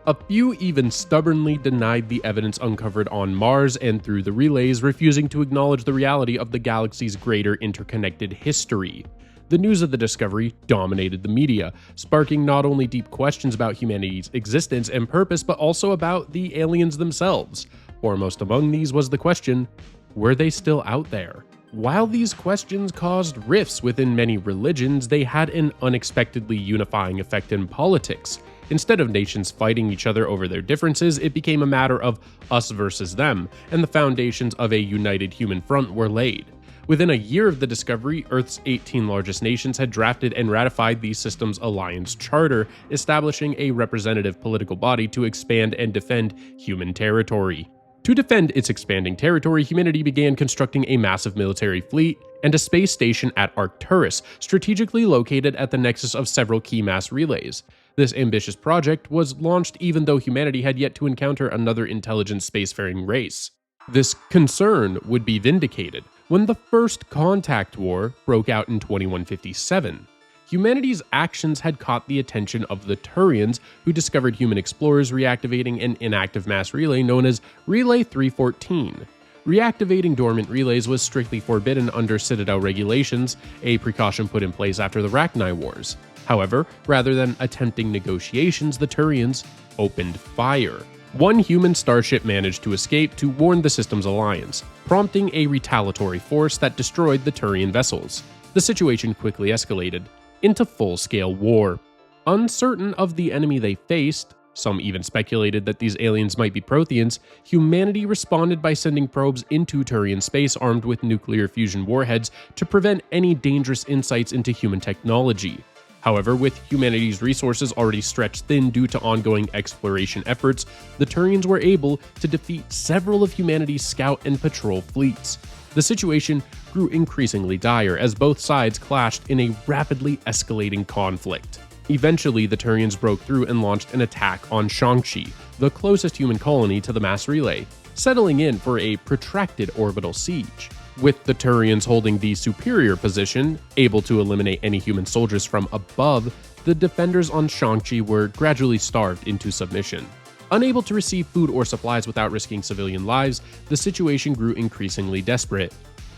A few even stubbornly denied the evidence uncovered on Mars and through the relays, refusing to acknowledge the reality of the galaxy's greater interconnected history. The news of the discovery dominated the media, sparking not only deep questions about humanity's existence and purpose, but also about the aliens themselves. Foremost among these was the question, were they still out there? While these questions caused rifts within many religions, they had an unexpectedly unifying effect in politics. Instead of nations fighting each other over their differences, it became a matter of us versus them, and the foundations of a united human front were laid. Within a year of the discovery, Earth's 18 largest nations had drafted and ratified the Systems Alliance Charter, establishing a representative political body to expand and defend human territory. To defend its expanding territory, humanity began constructing a massive military fleet and a space station at Arcturus, strategically located at the nexus of several key mass relays. This ambitious project was launched even though humanity had yet to encounter another intelligent spacefaring race. This concern would be vindicated when the First Contact War broke out in 2157. Humanity's actions had caught the attention of the Turians, who discovered human explorers reactivating an inactive mass relay known as Relay 314. Reactivating dormant relays was strictly forbidden under Citadel regulations, a precaution put in place after the Rachni Wars. However, rather than attempting negotiations, the Turians opened fire. One human starship managed to escape to warn the system's alliance, prompting a retaliatory force that destroyed the Turian vessels. The situation quickly escalated into full-scale war. Uncertain of the enemy they faced, some even speculated that these aliens might be Protheans, humanity responded by sending probes into Turian space armed with nuclear fusion warheads to prevent any dangerous insights into human technology. However, with humanity's resources already stretched thin due to ongoing exploration efforts, the Turians were able to defeat several of humanity's scout and patrol fleets. The situation grew increasingly dire as both sides clashed in a rapidly escalating conflict. Eventually, the Turians broke through and launched an attack on Shang-Chi, the closest human colony to the mass relay, settling in for a protracted orbital siege. With the Turians holding the superior position, able to eliminate any human soldiers from above, the defenders on Shang-Chi were gradually starved into submission. Unable to receive food or supplies without risking civilian lives, the situation grew increasingly desperate.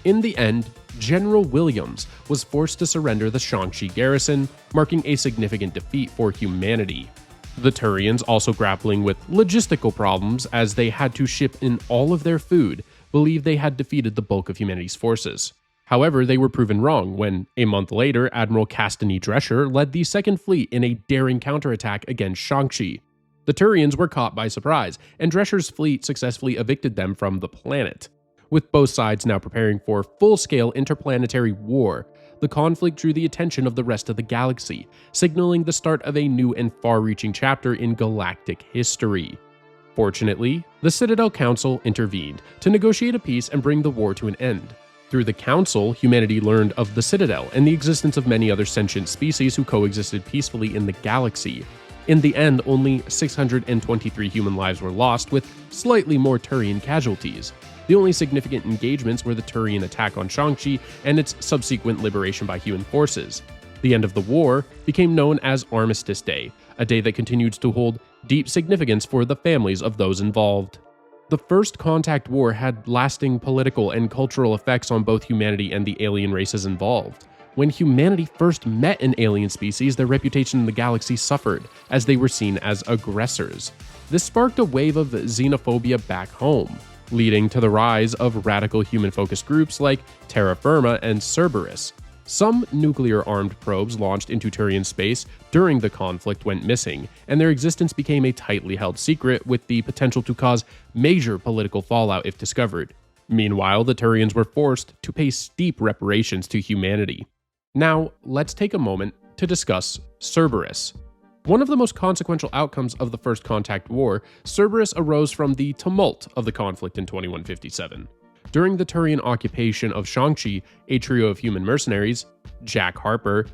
In the end, General Williams was forced to surrender the Shang-Chi garrison, marking a significant defeat for humanity. The Turians, also grappling with logistical problems as they had to ship in all of their food, believed they had defeated the bulk of humanity's forces. However, they were proven wrong when, a month later, Admiral Castany Drescher led the Second Fleet in a daring counterattack against Shang-Chi. The Turians were caught by surprise, and Drescher's fleet successfully evicted them from the planet. With both sides now preparing for full-scale interplanetary war, the conflict drew the attention of the rest of the galaxy, signaling the start of a new and far-reaching chapter in galactic history. Fortunately, the Citadel Council intervened to negotiate a peace and bring the war to an end. Through the Council, humanity learned of the Citadel and the existence of many other sentient species who coexisted peacefully in the galaxy. In the end, only 623 human lives were lost, with slightly more Turian casualties. The only significant engagements were the Turian attack on Shang-Chi and its subsequent liberation by human forces. The end of the war became known as Armistice Day, a day that continues to hold deep significance for the families of those involved. The First Contact War had lasting political and cultural effects on both humanity and the alien races involved. When humanity first met an alien species, their reputation in the galaxy suffered, as they were seen as aggressors. This sparked a wave of xenophobia back home, leading to the rise of radical human-focused groups like Terra Firma and Cerberus. Some nuclear-armed probes launched into Turian space during the conflict went missing, and their existence became a tightly held secret with the potential to cause major political fallout if discovered. Meanwhile, the Turians were forced to pay steep reparations to humanity. Now, let's take a moment to discuss Cerberus. One of the most consequential outcomes of the First Contact War, Cerberus arose from the tumult of the conflict in 2157. During the Turian occupation of Shang-Chi, a trio of human mercenaries, Jack Harper,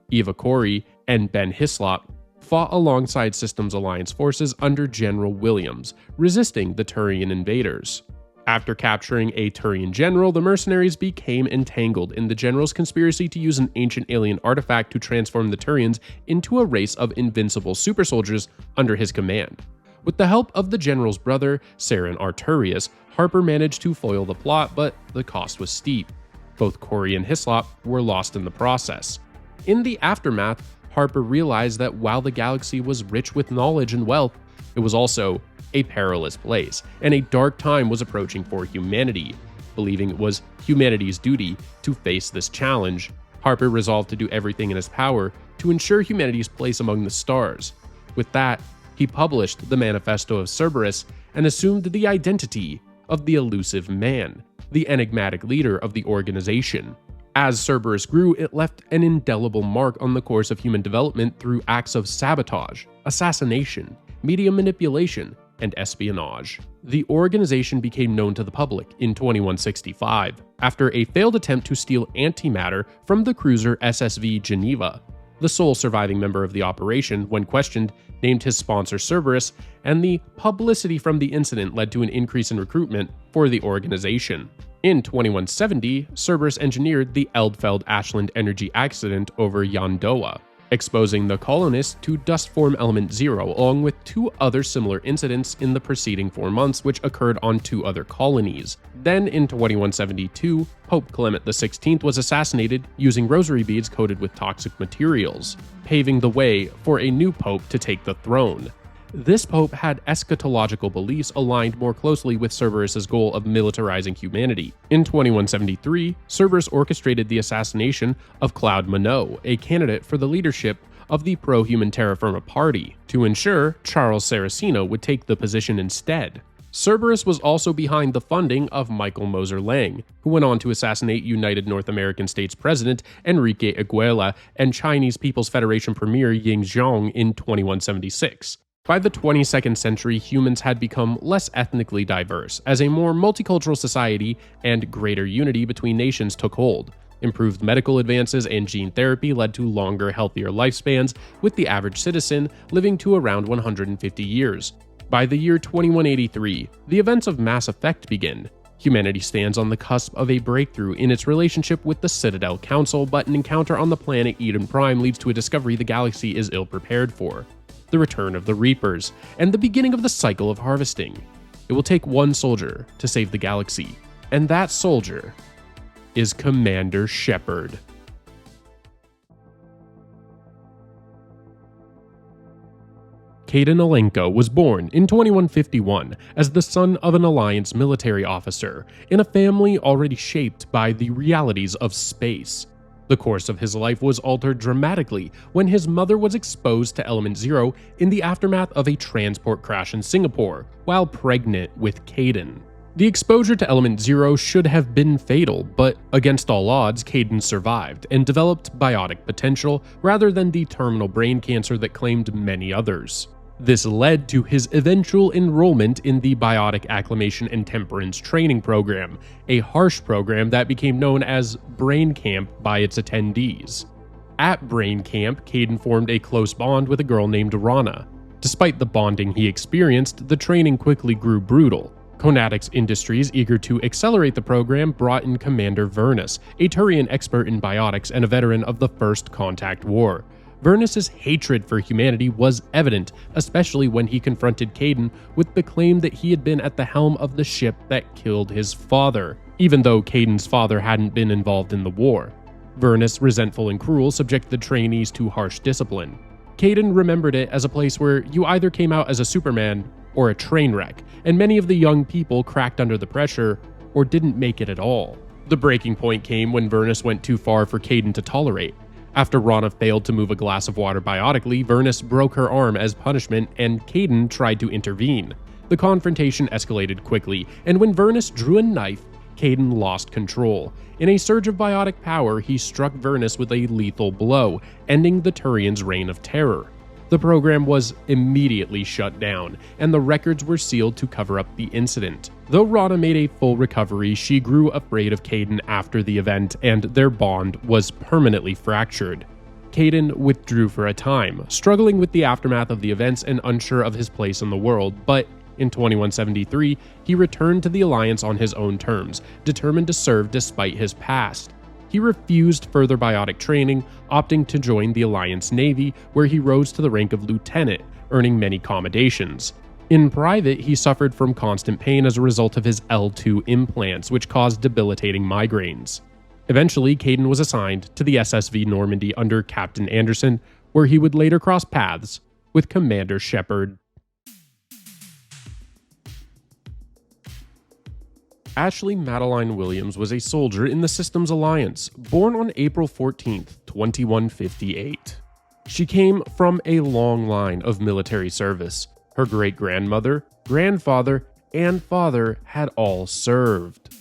Eva Corey, and Ben Hislop, fought alongside Systems Alliance forces under General Williams, resisting the Turian invaders. After capturing a Turian general, the mercenaries became entangled in the general's conspiracy to use an ancient alien artifact to transform the Turians into a race of invincible super soldiers under his command. With the help of the general's brother, Saren Arturius, Harper managed to foil the plot, but the cost was steep. Both Corey and Hislop were lost in the process. In the aftermath, Harper realized that while the galaxy was rich with knowledge and wealth, it was also a perilous place, and a dark time was approaching for humanity. Believing it was humanity's duty to face this challenge, Harper resolved to do everything in his power to ensure humanity's place among the stars. With that, he published the Manifesto of Cerberus and assumed the identity of the elusive man, the enigmatic leader of the organization. As Cerberus grew, it left an indelible mark on the course of human development through acts of sabotage, assassination, media manipulation, and espionage. The organization became known to the public in 2165 after a failed attempt to steal antimatter from the cruiser SSV Geneva. The sole surviving member of the operation, when questioned, named his sponsor Cerberus, and the publicity from the incident led to an increase in recruitment for the organization. In 2170, Cerberus engineered the Eldfeld-Ashland energy accident over Yandoa, exposing the colonists to dust form element 0, along with 2 other similar incidents in the preceding 4 months, which occurred on 2 other colonies. Then, in 2172, Pope Clement XVI was assassinated using rosary beads coated with toxic materials, paving the way for a new pope to take the throne. This pope had eschatological beliefs aligned more closely with Cerberus's goal of militarizing humanity. In 2173, Cerberus orchestrated the assassination of Claude Monod, a candidate for the leadership of the pro-human terra firma party, to ensure Charles Saraceno would take the position instead. Cerberus was also behind the funding of Michael Moser Lang, who went on to assassinate United North American States President Enrique Aguila and Chinese People's Federation Premier Ying Zhong in 2176. By the 22nd century, humans had become less ethnically diverse, as a more multicultural society and greater unity between nations took hold. Improved medical advances and gene therapy led to longer, healthier lifespans, with the average citizen living to around 150 years. By the year 2183, the events of Mass Effect begin. Humanity stands on the cusp of a breakthrough in its relationship with the Citadel Council, but an encounter on the planet Eden Prime leads to a discovery the galaxy is ill-prepared for: the return of the Reapers, and the beginning of the cycle of harvesting. It will take one soldier to save the galaxy, and that soldier is Commander Shepard. Kaidan Alenko was born in 2151 as the son of an Alliance military officer in a family already shaped by the realities of space. The course of his life was altered dramatically when his mother was exposed to Element 0 in the aftermath of a transport crash in Singapore, while pregnant with Kaidan. The exposure to Element 0 should have been fatal, but against all odds, Kaidan survived and developed biotic potential rather than the terminal brain cancer that claimed many others. This led to his eventual enrollment in the Biotic Acclimation and Temperance Training Program, a harsh program that became known as Brain Camp by its attendees. At Brain Camp, Kaidan formed a close bond with a girl named Rana. Despite the bonding he experienced, the training quickly grew brutal. Conatix Industries, eager to accelerate the program, brought in Commander Vernus, a Turian expert in biotics and a veteran of the First Contact War. Vernus's hatred for humanity was evident, especially when he confronted Kaidan with the claim that he had been at the helm of the ship that killed his father, even though Kaidan's father hadn't been involved in the war. Vernus, resentful and cruel, subjected the trainees to harsh discipline. Kaidan remembered it as a place where you either came out as a Superman or a train wreck, and many of the young people cracked under the pressure or didn't make it at all. The breaking point came when Vernus went too far for Kaidan to tolerate. After Rana failed to move a glass of water biotically, Vernus broke her arm as punishment, and Kaidan tried to intervene. The confrontation escalated quickly, and when Vernus drew a knife, Kaidan lost control. In a surge of biotic power, he struck Vernus with a lethal blow, ending the Turians' reign of terror. The program was immediately shut down, and the records were sealed to cover up the incident. Though Rana made a full recovery, she grew afraid of Kaidan after the event, and their bond was permanently fractured. Kaidan withdrew for a time, struggling with the aftermath of the events and unsure of his place in the world, but in 2173, he returned to the Alliance on his own terms, determined to serve despite his past. He refused further biotic training, opting to join the Alliance Navy, where he rose to the rank of lieutenant, earning many commendations. In private, he suffered from constant pain as a result of his L2 implants, which caused debilitating migraines. Eventually, Kaidan was assigned to the SSV Normandy under Captain Anderson, where he would later cross paths with Commander Shepard. Ashley Madeline Williams was a soldier in the Systems Alliance, born on April 14, 2158. She came from a long line of military service. Her great-grandmother, grandfather, and father had all served.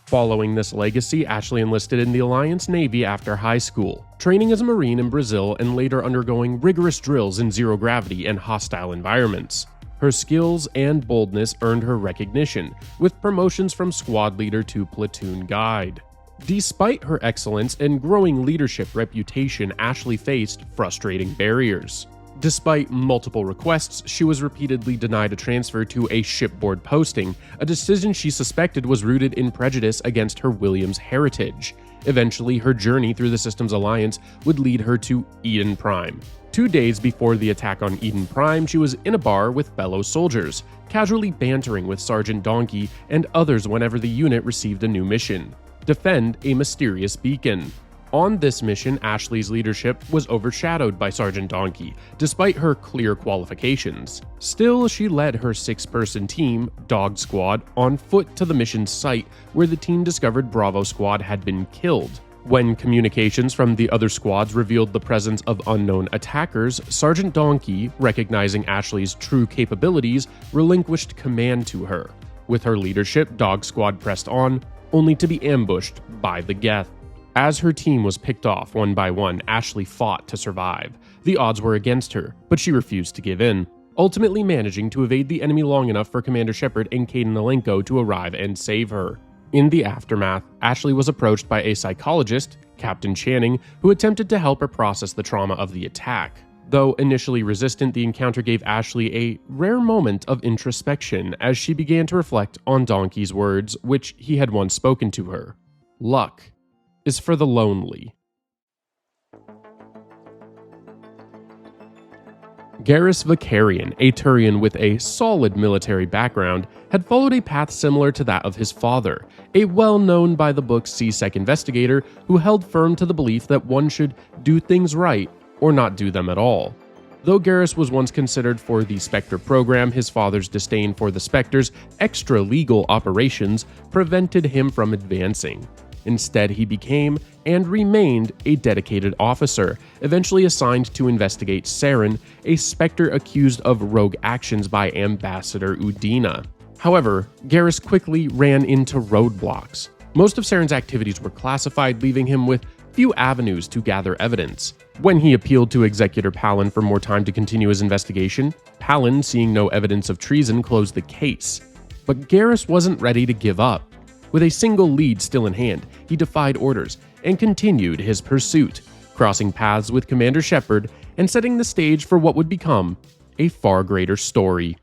Following this legacy, Ashley enlisted in the Alliance Navy after high school, training as a Marine in Brazil and later undergoing rigorous drills in zero gravity and hostile environments. Her skills and boldness earned her recognition, with promotions from squad leader to platoon guide. Despite her excellence and growing leadership reputation, Ashley faced frustrating barriers. Despite multiple requests, she was repeatedly denied a transfer to a shipboard posting, a decision she suspected was rooted in prejudice against her Williams heritage. Eventually, her journey through the Systems Alliance would lead her to Eden Prime. 2 days before the attack on Eden Prime, she was in a bar with fellow soldiers, casually bantering with Sergeant Donkey and others whenever the unit received a new mission: defend a mysterious beacon. On this mission, Ashley's leadership was overshadowed by Sergeant Donkey, despite her clear qualifications. Still, she led her 6-person team, Dog Squad, on foot to the mission's site, where the team discovered Bravo Squad had been killed. When communications from the other squads revealed the presence of unknown attackers, Sergeant Donkey, recognizing Ashley's true capabilities, relinquished command to her. With her leadership, Dog Squad pressed on, only to be ambushed by the Geth. As her team was picked off one by one, Ashley fought to survive. The odds were against her, but she refused to give in, ultimately managing to evade the enemy long enough for Commander Shepard and Kaidan Alenko to arrive and save her. In the aftermath, Ashley was approached by a psychologist, Captain Channing, who attempted to help her process the trauma of the attack. Though initially resistant, the encounter gave Ashley a rare moment of introspection as she began to reflect on Donkey's words, which he had once spoken to her. Luck is for the lonely. Garrus Vakarian, a Turian with a solid military background, had followed a path similar to that of his father, a well-known by the book C-Sec investigator who held firm to the belief that one should do things right or not do them at all. Though Garrus was once considered for the Spectre program, his father's disdain for the Spectre's extra-legal operations prevented him from advancing. Instead, he became and remained a dedicated officer, eventually assigned to investigate Saren, a Spectre accused of rogue actions by Ambassador Udina. However, Garrus quickly ran into roadblocks. Most of Saren's activities were classified, leaving him with few avenues to gather evidence. When he appealed to Executor Palin for more time to continue his investigation, Palin, seeing no evidence of treason, closed the case. But Garrus wasn't ready to give up. With a single lead still in hand, he defied orders and continued his pursuit, crossing paths with Commander Shepard and setting the stage for what would become a far greater story.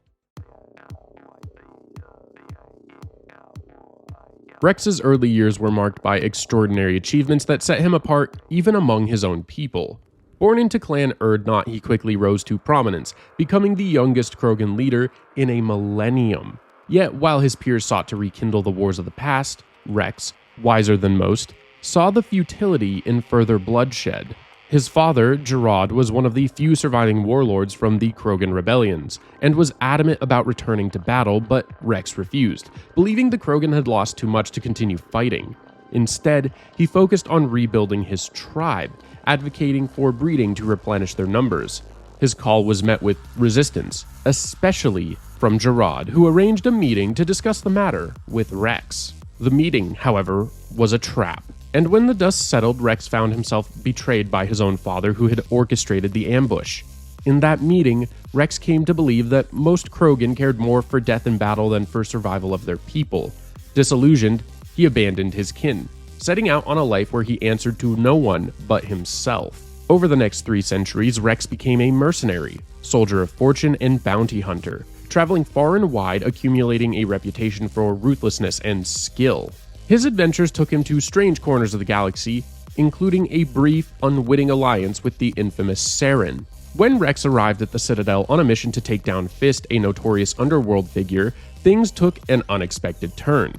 Rex's early years were marked by extraordinary achievements that set him apart even among his own people. Born into Clan Urdnot, he quickly rose to prominence, becoming the youngest Krogan leader in a millennium. Yet, while his peers sought to rekindle the wars of the past, Rex, wiser than most, saw the futility in further bloodshed. His father, Gerard, was one of the few surviving warlords from the Krogan rebellions, and was adamant about returning to battle, but Rex refused, believing the Krogan had lost too much to continue fighting. Instead, he focused on rebuilding his tribe, advocating for breeding to replenish their numbers. His call was met with resistance, especially from Gerard, who arranged a meeting to discuss the matter with Rex. The meeting, however, was a trap, and when the dust settled, Rex found himself betrayed by his own father, who had orchestrated the ambush. In that meeting, Rex came to believe that most Krogan cared more for death in battle than for survival of their people. Disillusioned, he abandoned his kin, setting out on a life where he answered to no one but himself. Over the next 3 centuries, Rex became a mercenary, soldier of fortune, and bounty hunter, traveling far and wide, accumulating a reputation for ruthlessness and skill. His adventures took him to strange corners of the galaxy, including a brief, unwitting alliance with the infamous Saren. When Rex arrived at the Citadel on a mission to take down Fist, a notorious underworld figure, things took an unexpected turn.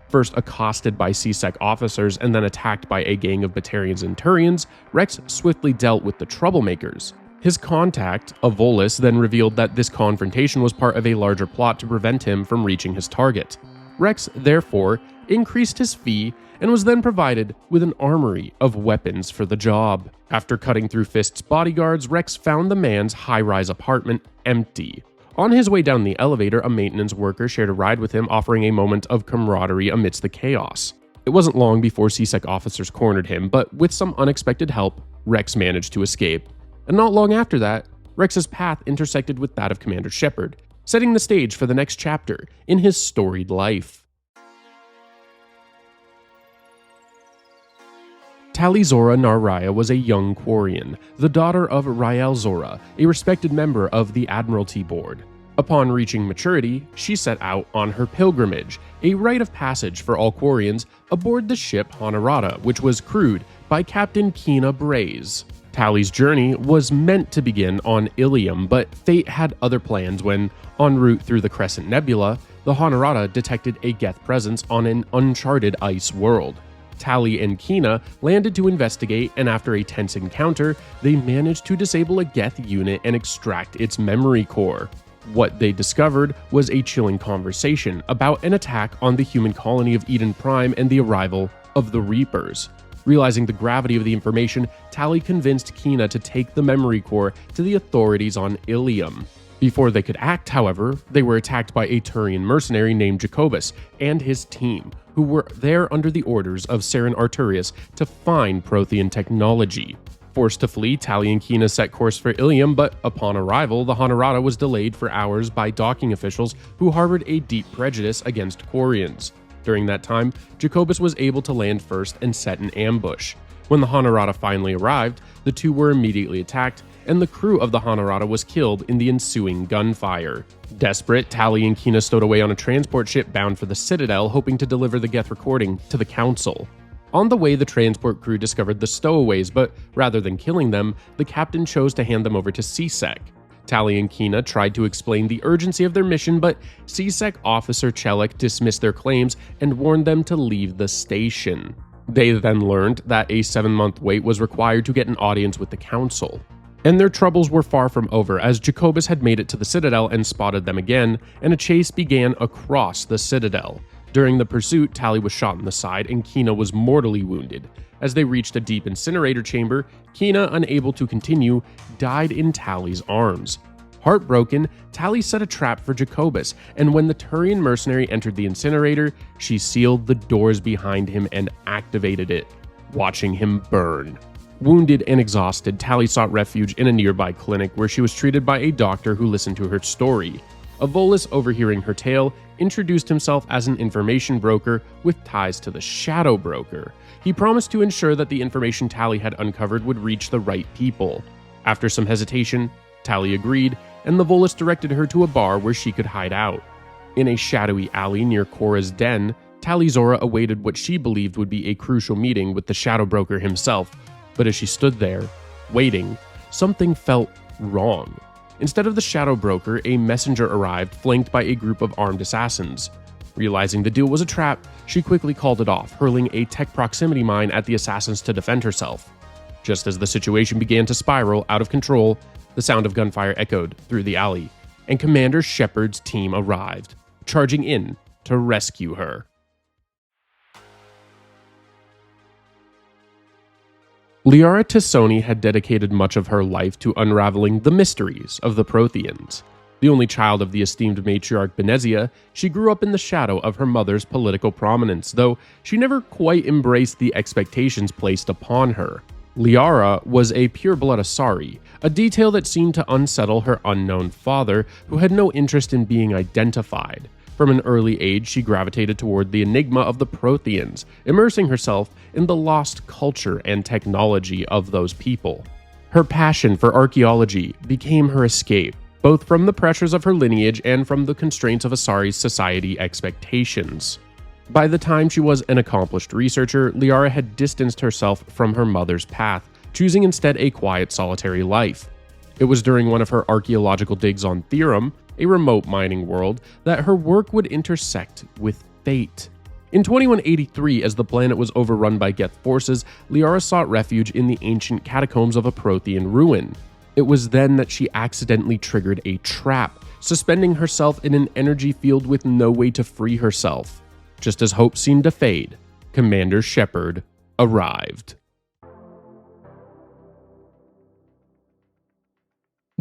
First accosted by C-Sec officers and then attacked by a gang of Batarians and Turians, Rex swiftly dealt with the troublemakers. His contact, Avolis, then revealed that this confrontation was part of a larger plot to prevent him from reaching his target. Rex, therefore, increased his fee and was then provided with an armory of weapons for the job. After cutting through Fist's bodyguards, Rex found the man's high-rise apartment empty. On his way down the elevator, a maintenance worker shared a ride with him, offering a moment of camaraderie amidst the chaos. It wasn't long before C-Sec officers cornered him, but with some unexpected help, Rex managed to escape. And not long after that, Rex's path intersected with that of Commander Shepard. setting the stage for the next chapter in his storied life. Tali'Zorah Nar-Raya was a young Quarian, the daughter of Rael Zora, a respected member of the Admiralty Board. Upon reaching maturity, she set out on her pilgrimage, a rite of passage for all Quarians, aboard the ship Honorata, which was crewed by Captain Kina Braze. Tali's journey was meant to begin on Ilium, but fate had other plans when, en route through the Crescent Nebula, the Honorata detected a Geth presence on an uncharted ice world. Tali and Kina landed to investigate, and after a tense encounter, they managed to disable a Geth unit and extract its memory core. What they discovered was a chilling conversation about an attack on the human colony of Eden Prime and the arrival of the Reapers. Realizing the gravity of the information, Tali convinced Kina to take the memory core to the authorities on Ilium. Before they could act, however, they were attacked by a Turian mercenary named Jacobus and his team, who were there under the orders of Saren Arturius to find Prothean technology. Forced to flee, Tali and Kina set course for Ilium, but upon arrival, the Honorata was delayed for hours by docking officials who harbored a deep prejudice against Quarians. During that time, Jacobus was able to land first and set an ambush. When the Honorata finally arrived, the two were immediately attacked, and the crew of the Honorata was killed in the ensuing gunfire. Desperate, Tali and Kina stowed away on a transport ship bound for the Citadel, hoping to deliver the Geth recording to the Council. On the way, the transport crew discovered the stowaways, but rather than killing them, the captain chose to hand them over to C-Sec. Tali and Kina tried to explain the urgency of their mission, but C-Sec officer Chelek dismissed their claims and warned them to leave the station. They then learned that a 7-month wait was required to get an audience with the Council. And their troubles were far from over, as Jacobus had made it to the Citadel and spotted them again, and a chase began across the Citadel. During the pursuit, Tali was shot in the side and Kina was mortally wounded. As they reached a deep incinerator chamber, Kina, unable to continue, died in Tali's arms. Heartbroken, Tali set a trap for Jacobus, and when the Turian mercenary entered the incinerator, she sealed the doors behind him and activated it, watching him burn. Wounded and exhausted, Tali sought refuge in a nearby clinic where she was treated by a doctor who listened to her story. A Volus, overhearing her tale, introduced himself as an information broker with ties to the Shadow Broker. He promised to ensure that the information Tali had uncovered would reach the right people. After some hesitation, Tali agreed, and the Volus directed her to a bar where she could hide out. In a shadowy alley near Korra's den, Tali'Zorah awaited what she believed would be a crucial meeting with the Shadow Broker himself. But as she stood there, waiting, something felt wrong. Instead of the Shadow Broker, a messenger arrived, flanked by a group of armed assassins. Realizing the deal was a trap, she quickly called it off, hurling a tech proximity mine at the assassins to defend herself. Just as the situation began to spiral out of control, the sound of gunfire echoed through the alley, and Commander Shepard's team arrived, charging in to rescue her. Liara T'Soni had dedicated much of her life to unraveling the mysteries of the Protheans. The only child of the esteemed matriarch Benezia, she grew up in the shadow of her mother's political prominence, though she never quite embraced the expectations placed upon her. Liara was a pure-blood Asari, a detail that seemed to unsettle her unknown father, who had no interest in being identified. From an early age, she gravitated toward the enigma of the Protheans, immersing herself in the lost culture and technology of those people. Her passion for archaeology became her escape, both from the pressures of her lineage and from the constraints of Asari's society expectations. By the time she was an accomplished researcher, Liara had distanced herself from her mother's path, choosing instead a quiet, solitary life. It was during one of her archaeological digs on Therum, a remote mining world, that her work would intersect with fate. In 2183, as the planet was overrun by Geth forces, Liara sought refuge in the ancient catacombs of a Prothean ruin. It was then that she accidentally triggered a trap, suspending herself in an energy field with no way to free herself. Just as hope seemed to fade, Commander Shepard arrived.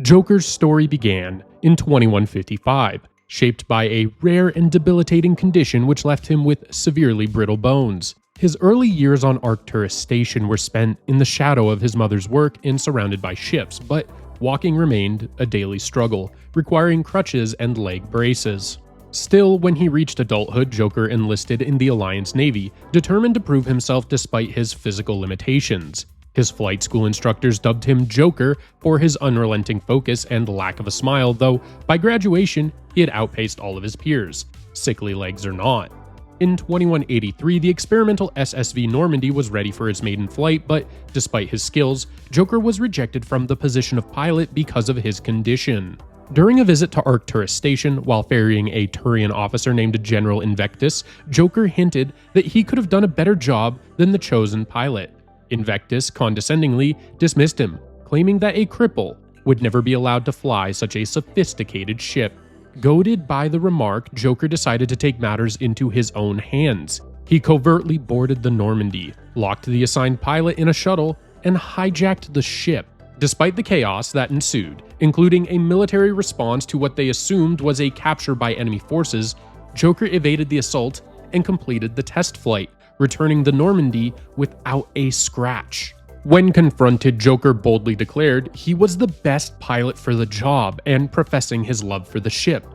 Joker's story began in 2155, shaped by a rare and debilitating condition which left him with severely brittle bones. His early years on Arcturus Station were spent in the shadow of his mother's work and surrounded by ships, but Walking remained a daily struggle, requiring crutches and leg braces. Still, when he reached adulthood, Joker enlisted in the Alliance Navy, determined to prove himself despite his physical limitations. His flight school instructors dubbed him Joker for his unrelenting focus and lack of a smile, though by graduation, he had outpaced all of his peers, sickly legs or not. In 2183, the experimental SSV Normandy was ready for its maiden flight, but despite his skills, Joker was rejected from the position of pilot because of his condition. During a visit to Arcturus Station, while ferrying a Turian officer named General Invectus, Joker hinted that he could have done a better job than the chosen pilot. Invectus condescendingly dismissed him, claiming that a cripple would never be allowed to fly such a sophisticated ship. Goaded by the remark, Joker decided to take matters into his own hands. He covertly boarded the Normandy, locked the assigned pilot in a shuttle, and hijacked the ship. Despite the chaos that ensued, including a military response to what they assumed was a capture by enemy forces, Joker evaded the assault and completed the test flight, returning the Normandy without a scratch. When confronted, Joker boldly declared he was the best pilot for the job and professing his love for the ship.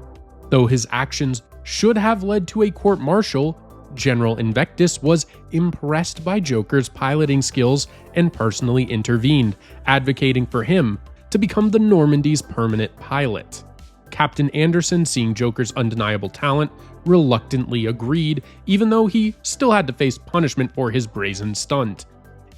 Though his actions should have led to a court-martial, General Invectus was impressed by Joker's piloting skills and personally intervened, advocating for him to become the Normandy's permanent pilot. Captain Anderson, seeing Joker's undeniable talent, reluctantly agreed, even though he still had to face punishment for his brazen stunt.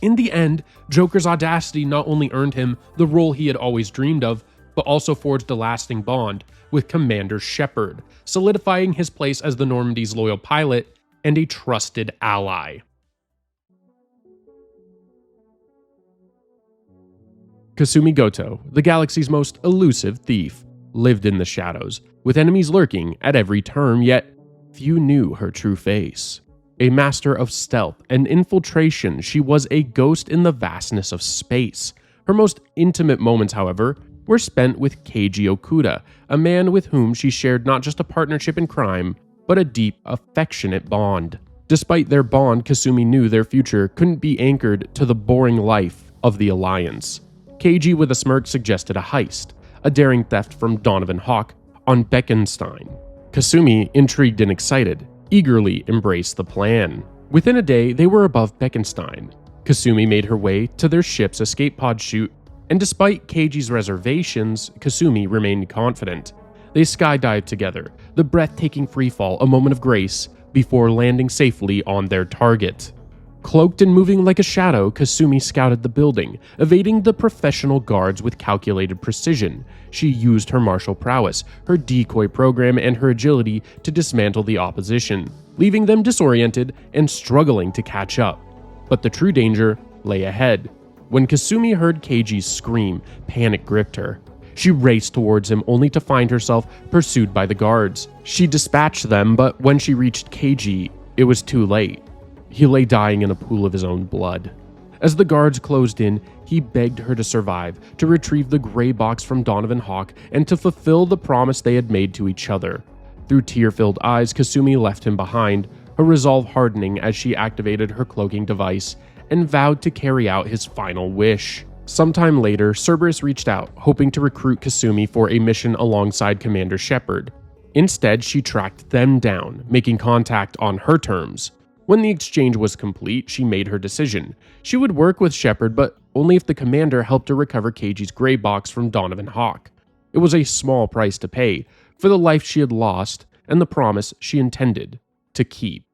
In the end, Joker's audacity not only earned him the role he had always dreamed of, but also forged a lasting bond with Commander Shepard, solidifying his place as the Normandy's loyal pilot and a trusted ally. Kasumi Goto, the galaxy's most elusive thief, lived in the shadows, with enemies lurking at every turn, yet few knew her true face. A master of stealth and infiltration, she was a ghost in the vastness of space. Her most intimate moments, however, were spent with Keiji Okuda, a man with whom she shared not just a partnership in crime, but a deep, affectionate bond. Despite their bond, Kasumi knew their future couldn't be anchored to the boring life of the Alliance. Keiji, with a smirk, suggested a heist, a daring theft from Donovan Hawk on Beckenstein. Kasumi, intrigued and excited, eagerly embraced the plan. Within a day, they were above Beckenstein. Kasumi made her way to their ship's escape pod chute, and despite Keiji's reservations, Kasumi remained confident. They skydived together, the breathtaking freefall a moment of grace, before landing safely on their target. Cloaked and moving like a shadow, Kasumi scouted the building, evading the professional guards with calculated precision. She used her martial prowess, her decoy program, and her agility to dismantle the opposition, leaving them disoriented and struggling to catch up. But the true danger lay ahead. When Kasumi heard Keiji's scream, panic gripped her. She raced towards him only to find herself pursued by the guards. She dispatched them, but when she reached Keiji, it was too late. He lay dying in a pool of his own blood. As the guards closed in, he begged her to survive, to retrieve the gray box from Donovan Hawk, and to fulfill the promise they had made to each other. Through tear-filled eyes, Kasumi left him behind, her resolve hardening as she activated her cloaking device and vowed to carry out his final wish. Sometime later, Cerberus reached out, hoping to recruit Kasumi for a mission alongside Commander Shepard. Instead, she tracked them down, making contact on her terms. When the exchange was complete, she made her decision. She would work with Shepard, but only if the commander helped her recover Keiji's gray box from Donovan Hawk. It was a small price to pay for the life she had lost and the promise she intended to keep.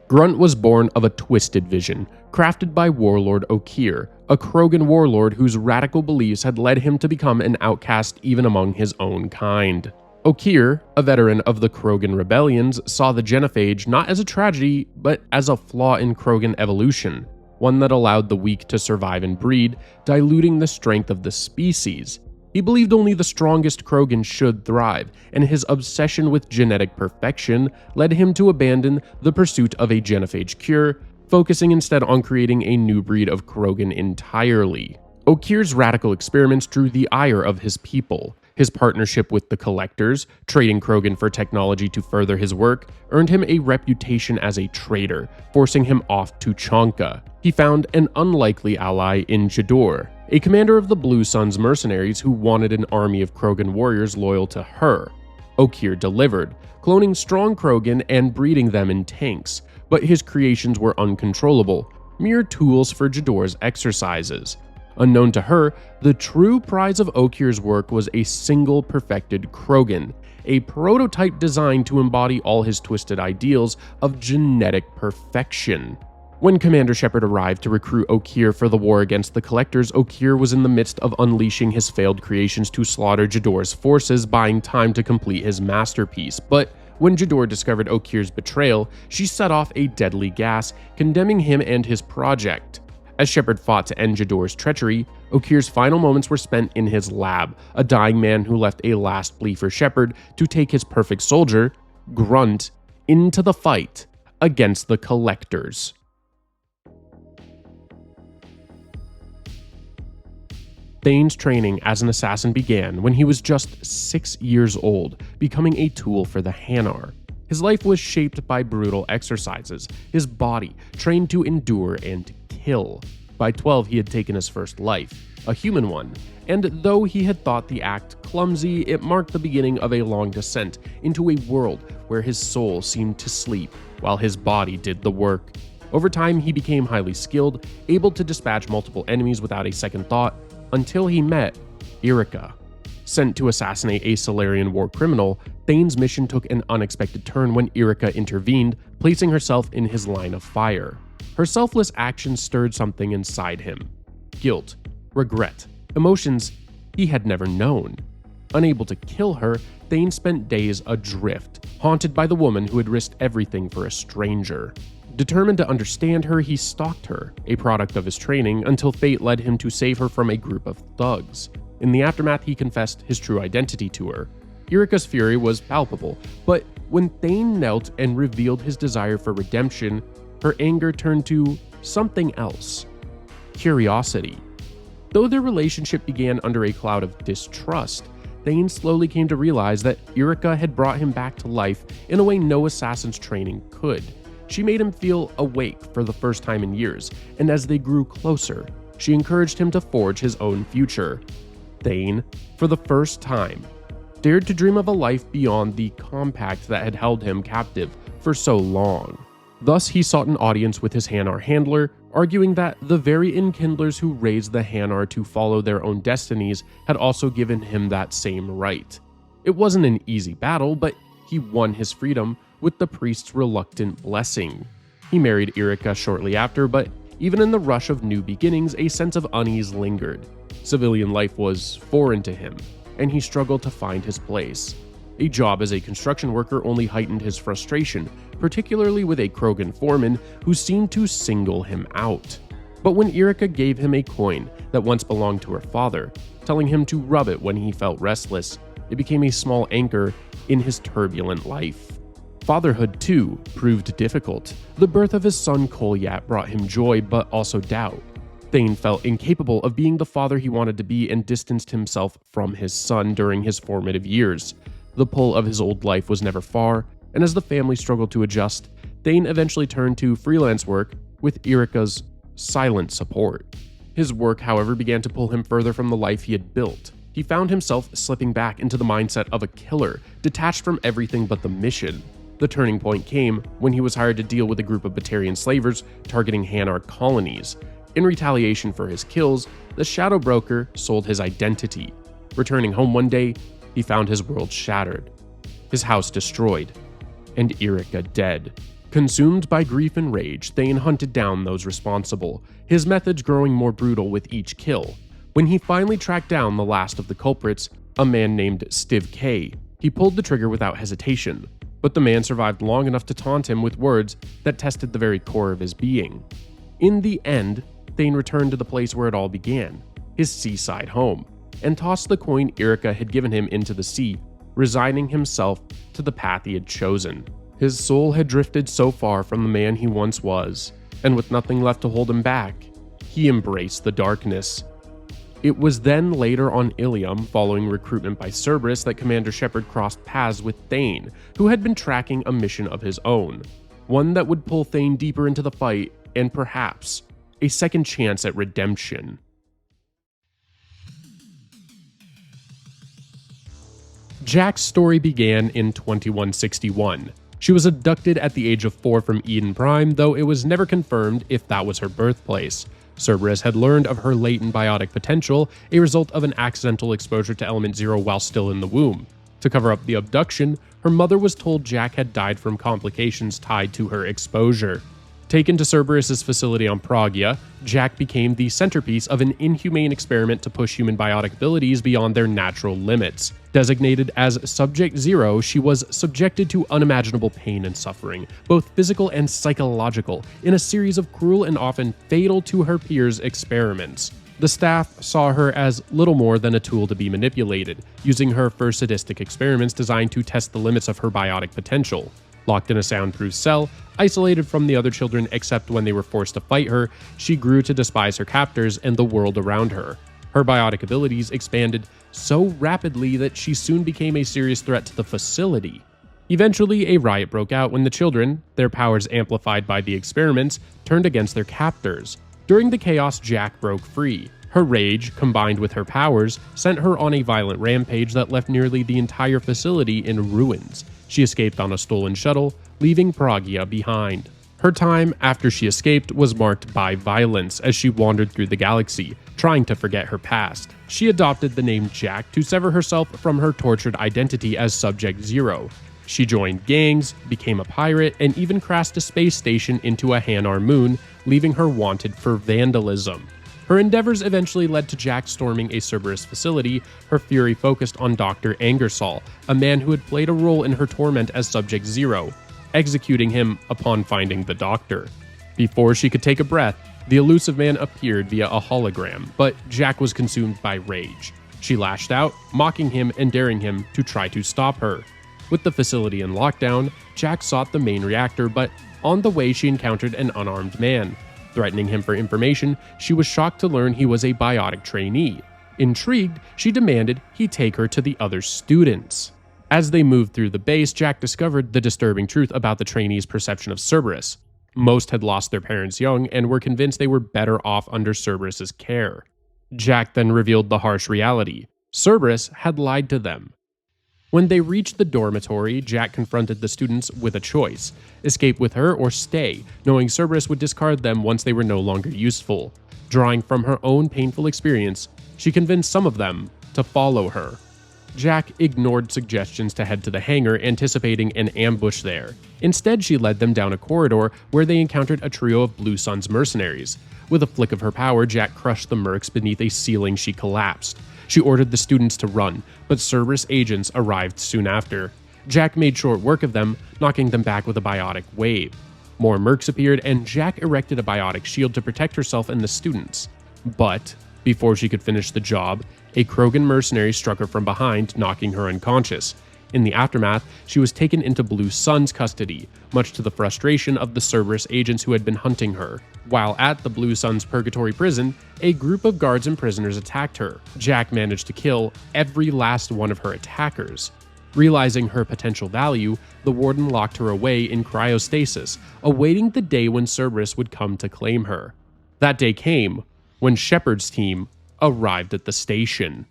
Grunt was born of a twisted vision, crafted by Warlord Okeer, a Krogan warlord whose radical beliefs had led him to become an outcast even among his own kind. Okeer, a veteran of the Krogan rebellions, saw the genophage not as a tragedy, but as a flaw in Krogan evolution, one that allowed the weak to survive and breed, diluting the strength of the species. He believed only the strongest Krogan should thrive, and his obsession with genetic perfection led him to abandon the pursuit of a genophage cure, focusing instead on creating a new breed of Krogan entirely. Okeer's radical experiments drew the ire of his people. His partnership with the Collectors, trading Krogan for technology to further his work, earned him a reputation as a traitor, forcing him off to Chonka. He found an unlikely ally in Jador, a commander of the Blue Suns mercenaries who wanted an army of Krogan warriors loyal to her. Okier delivered, cloning strong Krogan and breeding them in tanks, but his creations were uncontrollable, mere tools for Jador's exercises. Unknown to her, the true prize of Okier's work was a single perfected Krogan, a prototype designed to embody all his twisted ideals of genetic perfection. When Commander Shepard arrived to recruit Okier for the war against the Collectors, Okier was in the midst of unleashing his failed creations to slaughter Jador's forces, buying time to complete his masterpiece. But when Jador discovered Okier's betrayal, she set off a deadly gas, condemning him and his project. As Shepard fought to end Jador's treachery, Okier's final moments were spent in his lab, a dying man who left a last plea for Shepard to take his perfect soldier, Grunt, into the fight against the Collectors. Thane's training as an assassin began when he was just 6 years old, becoming a tool for the Hanar. His life was shaped by brutal exercises, his body trained to endure and kill. By 12, he had taken his first life, a human one, and though he had thought the act clumsy, it marked the beginning of a long descent into a world where his soul seemed to sleep while his body did the work. Over time, he became highly skilled, able to dispatch multiple enemies without a second thought, until he met Irika. Sent to assassinate a Solarian war criminal, Thane's mission took an unexpected turn when Irika intervened, placing herself in his line of fire. Her selfless action stirred something inside him. Guilt, regret, emotions he had never known. Unable to kill her, Thane spent days adrift, haunted by the woman who had risked everything for a stranger. Determined to understand her, he stalked her, a product of his training, until fate led him to save her from a group of thugs. In the aftermath, he confessed his true identity to her. Irika's fury was palpable, but when Thane knelt and revealed his desire for redemption, her anger turned to something else: curiosity. Though their relationship began under a cloud of distrust, Thane slowly came to realize that Irika had brought him back to life in a way no assassin's training could. She made him feel awake for the first time in years, and as they grew closer, she encouraged him to forge his own future. Thane, for the first time, dared to dream of a life beyond the compact that had held him captive for so long. Thus, he sought an audience with his Hanar handler, arguing that the very Enkindlers who raised the Hanar to follow their own destinies had also given him that same right. It wasn't an easy battle, but he won his freedom with the priest's reluctant blessing. He married Irika shortly after, but even in the rush of new beginnings, a sense of unease lingered. Civilian life was foreign to him, and he struggled to find his place. A job as a construction worker only heightened his frustration, particularly with a Krogan foreman who seemed to single him out. But when Irika gave him a coin that once belonged to her father, telling him to rub it when he felt restless, it became a small anchor in his turbulent life. Fatherhood, too, proved difficult. The birth of his son Kolyat brought him joy, but also doubt. Thane felt incapable of being the father he wanted to be and distanced himself from his son during his formative years. The pull of his old life was never far, and as the family struggled to adjust, Thane eventually turned to freelance work with Irika's silent support. His work, however, began to pull him further from the life he had built. He found himself slipping back into the mindset of a killer, detached from everything but the mission. The turning point came when he was hired to deal with a group of Batarian slavers targeting Hanar colonies. In retaliation for his kills, the Shadow Broker sold his identity. Returning home one day, he found his world shattered, his house destroyed, and Irika dead. Consumed by grief and rage, Thane hunted down those responsible, his methods growing more brutal with each kill. When he finally tracked down the last of the culprits, a man named Stiv K, he pulled the trigger without hesitation. But the man survived long enough to taunt him with words that tested the very core of his being. In the end, Thane returned to the place where it all began, his seaside home, and tossed the coin Irika had given him into the sea, resigning himself to the path he had chosen. His soul had drifted so far from the man he once was, and with nothing left to hold him back, he embraced the darkness. It was then later on Ilium, following recruitment by Cerberus, that Commander Shepard crossed paths with Thane, who had been tracking a mission of his own. One that would pull Thane deeper into the fight, and perhaps a second chance at redemption. Jack's story began in 2161. She was abducted at the age of 4 from Eden Prime, though it was never confirmed if that was her birthplace. Cerberus had learned of her latent biotic potential, a result of an accidental exposure to Element Zero while still in the womb. To cover up the abduction, her mother was told Jack had died from complications tied to her exposure. Taken to Cerberus's facility on Pragia, Jack became the centerpiece of an inhumane experiment to push human biotic abilities beyond their natural limits. Designated as Subject Zero, she was subjected to unimaginable pain and suffering, both physical and psychological, in a series of cruel and often fatal to her peers experiments. The staff saw her as little more than a tool to be manipulated, using her for sadistic experiments designed to test the limits of her biotic potential. Locked in a soundproof cell, isolated from the other children except when they were forced to fight her, she grew to despise her captors and the world around her. Her biotic abilities expanded so rapidly that she soon became a serious threat to the facility. Eventually, a riot broke out when the children, their powers amplified by the experiments, turned against their captors. During the chaos, Jack broke free. Her rage, combined with her powers, sent her on a violent rampage that left nearly the entire facility in ruins. She escaped on a stolen shuttle, leaving Pragia behind. Her time after she escaped was marked by violence as she wandered through the galaxy, trying to forget her past. She adopted the name Jack to sever herself from her tortured identity as Subject Zero. She joined gangs, became a pirate, and even crashed a space station into a Hanar moon, leaving her wanted for vandalism. Her endeavors eventually led to Jack storming a Cerberus facility, her fury focused on Dr. Angersol, a man who had played a role in her torment as Subject Zero, executing him upon finding the doctor. Before she could take a breath, the elusive man appeared via a hologram, but Jack was consumed by rage. She lashed out, mocking him and daring him to try to stop her. With the facility in lockdown, Jack sought the main reactor, but on the way she encountered an unarmed man. Threatening him for information, she was shocked to learn he was a biotic trainee. Intrigued, she demanded he take her to the other students. As they moved through the base, Jack discovered the disturbing truth about the trainees' perception of Cerberus. Most had lost their parents young and were convinced they were better off under Cerberus's care. Jack then revealed the harsh reality. Cerberus had lied to them. When they reached the dormitory, Jack confronted the students with a choice: escape with her or stay, knowing Cerberus would discard them once they were no longer useful. Drawing from her own painful experience, she convinced some of them to follow her. Jack ignored suggestions to head to the hangar, anticipating an ambush there. Instead, she led them down a corridor where they encountered a trio of Blue Sun's mercenaries. With a flick of her power, Jack crushed the mercs beneath a ceiling. She collapsed. She ordered the students to run, but Cerberus agents arrived soon after. Jack made short work of them, knocking them back with a biotic wave. More mercs appeared, and Jack erected a biotic shield to protect herself and the students. But before she could finish the job, a Krogan mercenary struck her from behind, knocking her unconscious. In the aftermath, she was taken into Blue Sun's custody, much to the frustration of the Cerberus agents who had been hunting her. While at the Blue Sun's Purgatory prison, a group of guards and prisoners attacked her. Jack managed to kill every last one of her attackers. Realizing her potential value, the warden locked her away in cryostasis, awaiting the day when Cerberus would come to claim her. That day came when Shepard's team arrived at the station.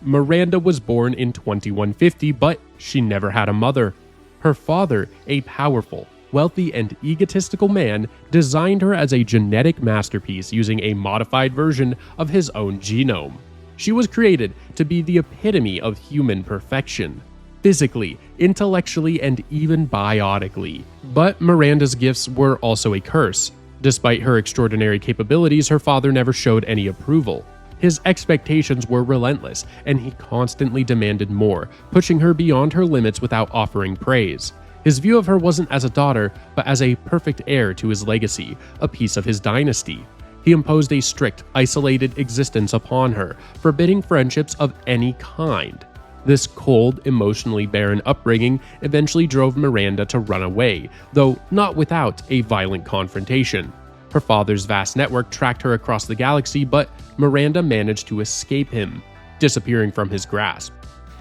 Miranda was born in 2150, but she never had a mother. Her father, a powerful, wealthy, and egotistical man, designed her as a genetic masterpiece using a modified version of his own genome. She was created to be the epitome of human perfection, physically, intellectually, and even biotically. But Miranda's gifts were also a curse. Despite her extraordinary capabilities, her father never showed any approval. His expectations were relentless, and he constantly demanded more, pushing her beyond her limits without offering praise. His view of her wasn't as a daughter, but as a perfect heir to his legacy, a piece of his dynasty. He imposed a strict, isolated existence upon her, forbidding friendships of any kind. This cold, emotionally barren upbringing eventually drove Miranda to run away, though not without a violent confrontation. Her father's vast network tracked her across the galaxy, but Miranda managed to escape him, disappearing from his grasp.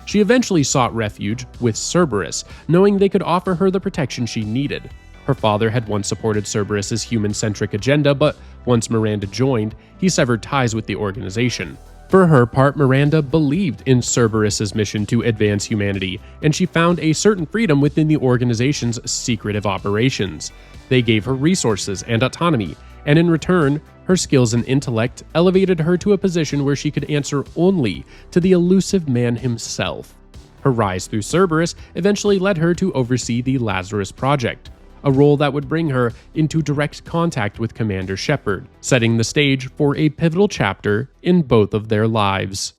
She eventually sought refuge with Cerberus, knowing they could offer her the protection she needed. Her father had once supported Cerberus's human-centric agenda, but once Miranda joined, he severed ties with the organization. For her part, Miranda believed in Cerberus's mission to advance humanity, and she found a certain freedom within the organization's secretive operations. They gave her resources and autonomy, and in return, her skills and intellect elevated her to a position where she could answer only to the elusive man himself. Her rise through Cerberus eventually led her to oversee the Lazarus Project, a role that would bring her into direct contact with Commander Shepard, setting the stage for a pivotal chapter in both of their lives.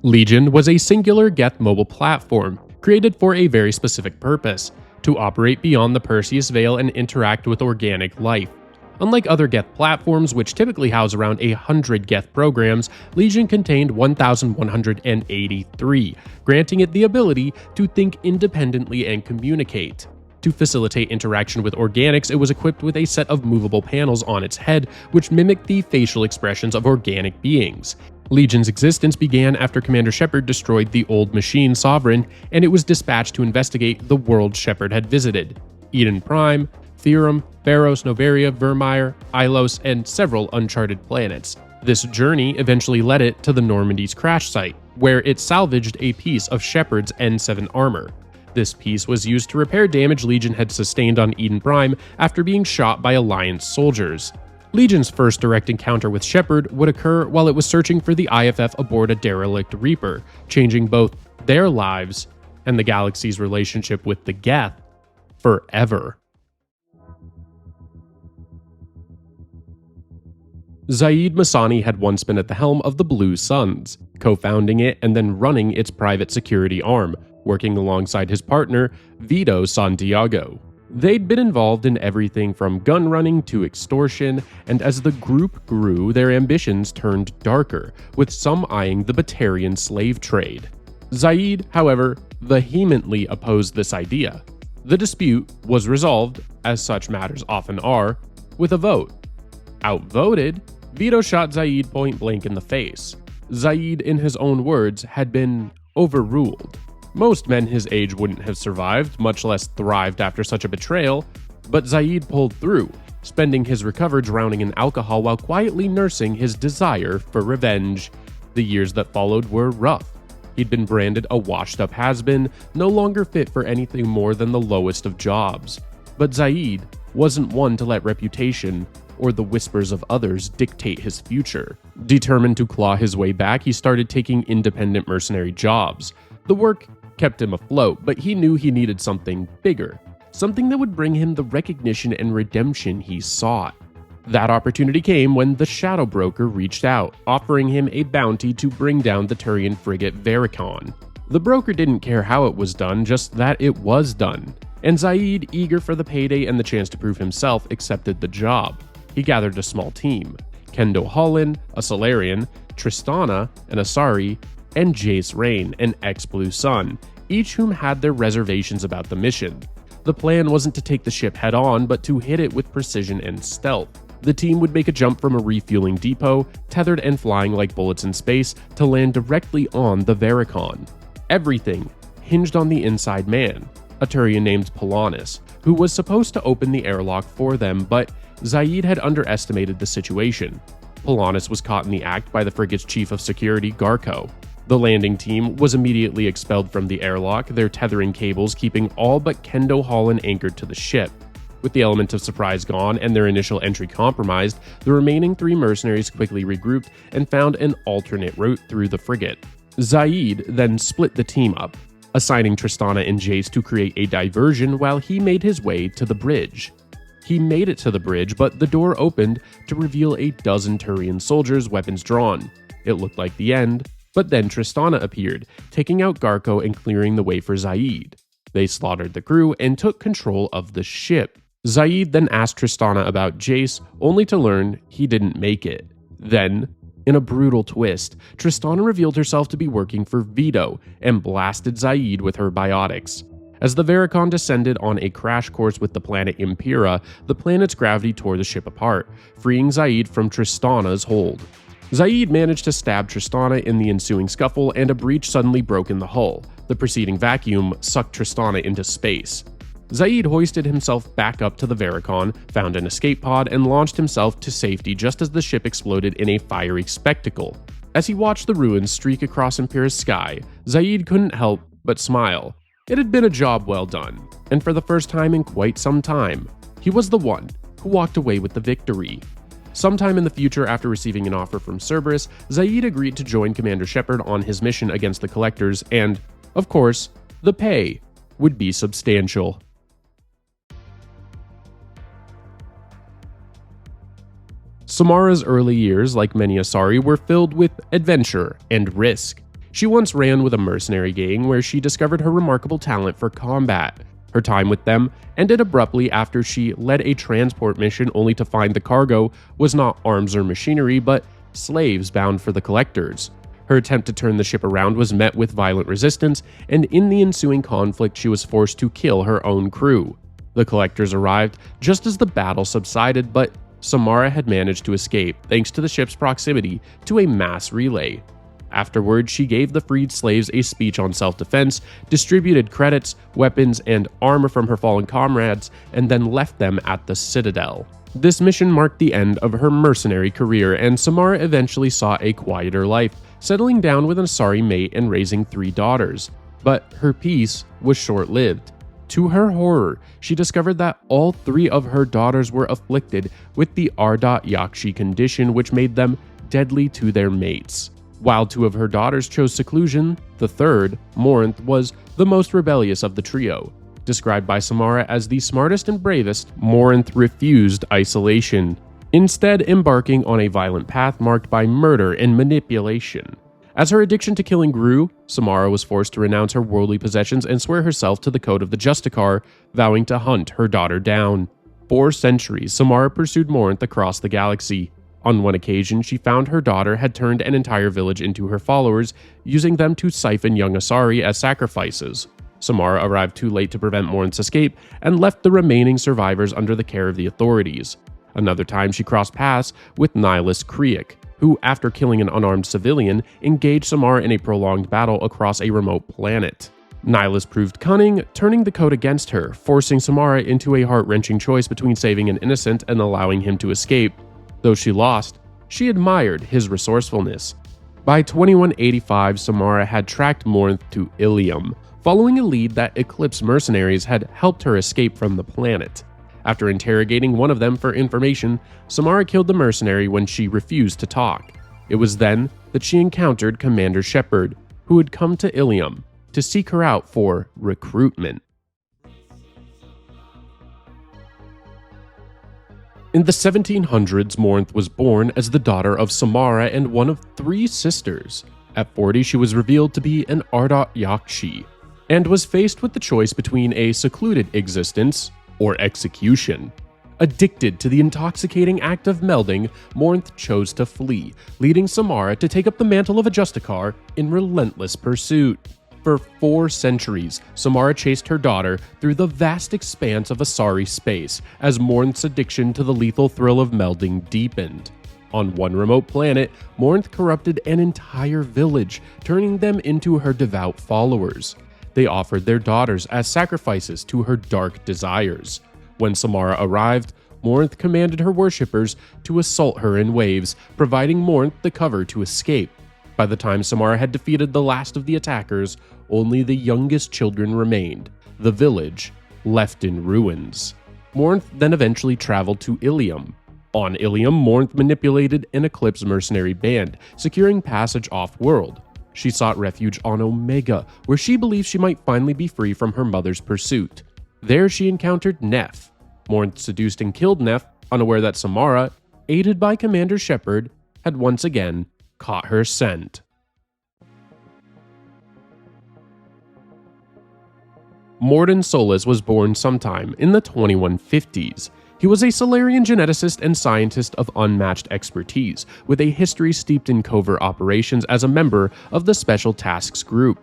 Legion was a singular Geth mobile platform, created for a very specific purpose: to operate beyond the Perseus Veil and interact with organic life. Unlike other Geth platforms, which typically house around 100 Geth programs, Legion contained 1,183, granting it the ability to think independently and communicate. To facilitate interaction with organics, it was equipped with a set of movable panels on its head, which mimicked the facial expressions of organic beings. Legion's existence began after Commander Shepard destroyed the old machine Sovereign, and it was dispatched to investigate the world Shepard had visited: Eden Prime, Therum, Pharos, Noveria, Vermeer, Ilos, and several uncharted planets. This journey eventually led it to the Normandy's crash site, where it salvaged a piece of Shepard's N7 armor. This piece was used to repair damage Legion had sustained on Eden Prime after being shot by Alliance soldiers. Legion's first direct encounter with Shepard would occur while it was searching for the IFF aboard a derelict Reaper, changing both their lives and the galaxy's relationship with the Geth forever. Zaid Masani had once been at the helm of the Blue Suns, co-founding it and then running its private security arm, working alongside his partner, Vito Santiago. They'd been involved in everything from gun running to extortion, and as the group grew, their ambitions turned darker, with some eyeing the Batarian slave trade. Zaid, however, vehemently opposed this idea. The dispute was resolved, as such matters often are, with a vote. Outvoted, Vito shot Zaid point blank in the face. Zaid, in his own words, had been overruled. Most men his age wouldn't have survived, much less thrived after such a betrayal, but Zaid pulled through, spending his recovery drowning in alcohol while quietly nursing his desire for revenge. The years that followed were rough. He'd been branded a washed-up has-been, no longer fit for anything more than the lowest of jobs. But Zaid wasn't one to let reputation or the whispers of others dictate his future. Determined to claw his way back, he started taking independent mercenary jobs. The work kept him afloat, but he knew he needed something bigger, something that would bring him the recognition and redemption he sought. That opportunity came when the Shadow Broker reached out, offering him a bounty to bring down the Turian frigate Varicon. The broker didn't care how it was done, just that it was done, and Zaid, eager for the payday and the chance to prove himself, accepted the job. He gathered a small team: Kendo Holland, a Solarian, Tristana, an Asari, and Jace Rain, an ex-Blue Sun, each whom had their reservations about the mission. The plan wasn't to take the ship head-on, but to hit it with precision and stealth. The team would make a jump from a refueling depot, tethered and flying like bullets in space, to land directly on the Varicon. Everything hinged on the inside man, a Turian named Polanis, who was supposed to open the airlock for them, but Zaid had underestimated the situation. Polanis was caught in the act by the frigate's chief of security, Garco. The landing team was immediately expelled from the airlock, their tethering cables keeping all but Kendo Holland anchored to the ship. With the element of surprise gone and their initial entry compromised, the remaining 3 mercenaries quickly regrouped and found an alternate route through the frigate. Zaid then split the team up, assigning Tristana and Jace to create a diversion while he made his way to the bridge. He made it to the bridge, but the door opened to reveal a dozen Turian soldiers, weapons drawn. It looked like the end, but then Tristana appeared, taking out Garco and clearing the way for Zaid. They slaughtered the crew and took control of the ship. Zaid then asked Tristana about Jace, only to learn he didn't make it. Then, in a brutal twist, Tristana revealed herself to be working for Vito and blasted Zaid with her biotics. As the Vericon descended on a crash course with the planet Impera, the planet's gravity tore the ship apart, freeing Zaid from Tristana's hold. Zaid managed to stab Tristana in the ensuing scuffle, and a breach suddenly broke in the hull. The preceding vacuum sucked Tristana into space. Zaid hoisted himself back up to the Vericon, found an escape pod, and launched himself to safety just as the ship exploded in a fiery spectacle. As he watched the ruins streak across Impera's sky, Zaid couldn't help but smile. It had been a job well done, and for the first time in quite some time, he was the one who walked away with the victory. Sometime in the future, after receiving an offer from Cerberus, Zaid agreed to join Commander Shepard on his mission against the Collectors, and, of course, the pay would be substantial. Samara's early years, like many Asari, were filled with adventure and risk. She once ran with a mercenary gang where she discovered her remarkable talent for combat. Her time with them ended abruptly after she led a transport mission only to find the cargo was not arms or machinery, but slaves bound for the Collectors. Her attempt to turn the ship around was met with violent resistance, and in the ensuing conflict she was forced to kill her own crew. The Collectors arrived just as the battle subsided, but Samara had managed to escape thanks to the ship's proximity to a mass relay. Afterward, she gave the freed slaves a speech on self-defense, distributed credits, weapons, and armor from her fallen comrades, and then left them at the Citadel. This mission marked the end of her mercenary career, and Samara eventually sought a quieter life, settling down with an Asari mate and raising 3 daughters. But her peace was short-lived. To her horror, she discovered that all 3 of her daughters were afflicted with the Ardat Yakshi condition, which made them deadly to their mates. While 2 of her daughters chose seclusion, the third, Morinth, was the most rebellious of the trio. Described by Samara as the smartest and bravest, Morinth refused isolation, instead embarking on a violent path marked by murder and manipulation. As her addiction to killing grew, Samara was forced to renounce her worldly possessions and swear herself to the code of the Justicar, vowing to hunt her daughter down. For centuries, Samara pursued Morinth across the galaxy. On one occasion, she found her daughter had turned an entire village into her followers, using them to siphon young Asari as sacrifices. Samara arrived too late to prevent Morinth's escape and left the remaining survivors under the care of the authorities. Another time, she crossed paths with Nihilist Kriak, who, after killing an unarmed civilian, engaged Samara in a prolonged battle across a remote planet. Nihilist proved cunning, turning the code against her, forcing Samara into a heart-wrenching choice between saving an innocent and allowing him to escape. Though she lost, she admired his resourcefulness. By 2185, Samara had tracked Morinth to Ilium, following a lead that Eclipse mercenaries had helped her escape from the planet. After interrogating one of them for information, Samara killed the mercenary when she refused to talk. It was then that she encountered Commander Shepard, who had come to Ilium to seek her out for recruitment. In the 1700s, Morinth was born as the daughter of Samara and one of 3 sisters. At 40, she was revealed to be an Ardat Yakshi, and was faced with the choice between a secluded existence or execution. Addicted to the intoxicating act of melding, Morinth chose to flee, leading Samara to take up the mantle of a Justicar in relentless pursuit. For 4 centuries, Samara chased her daughter through the vast expanse of Asari space as Morinth's addiction to the lethal thrill of melding deepened. On one remote planet, Morinth corrupted an entire village, turning them into her devout followers. They offered their daughters as sacrifices to her dark desires. When Samara arrived, Morinth commanded her worshippers to assault her in waves, providing Morinth the cover to escape. By the time Samara had defeated the last of the attackers, only the youngest children remained, the village left in ruins. Morinth then eventually traveled to Ilium. On Ilium, Morinth manipulated an Eclipse mercenary band, securing passage off-world. She sought refuge on Omega, where she believed she might finally be free from her mother's pursuit. There she encountered Neff. Morinth seduced and killed Neff, unaware that Samara, aided by Commander Shepard, had once again caught her scent. Mordin Solus was born sometime in the 2150s. He was a Solarian geneticist and scientist of unmatched expertise, with a history steeped in covert operations as a member of the Special Tasks Group.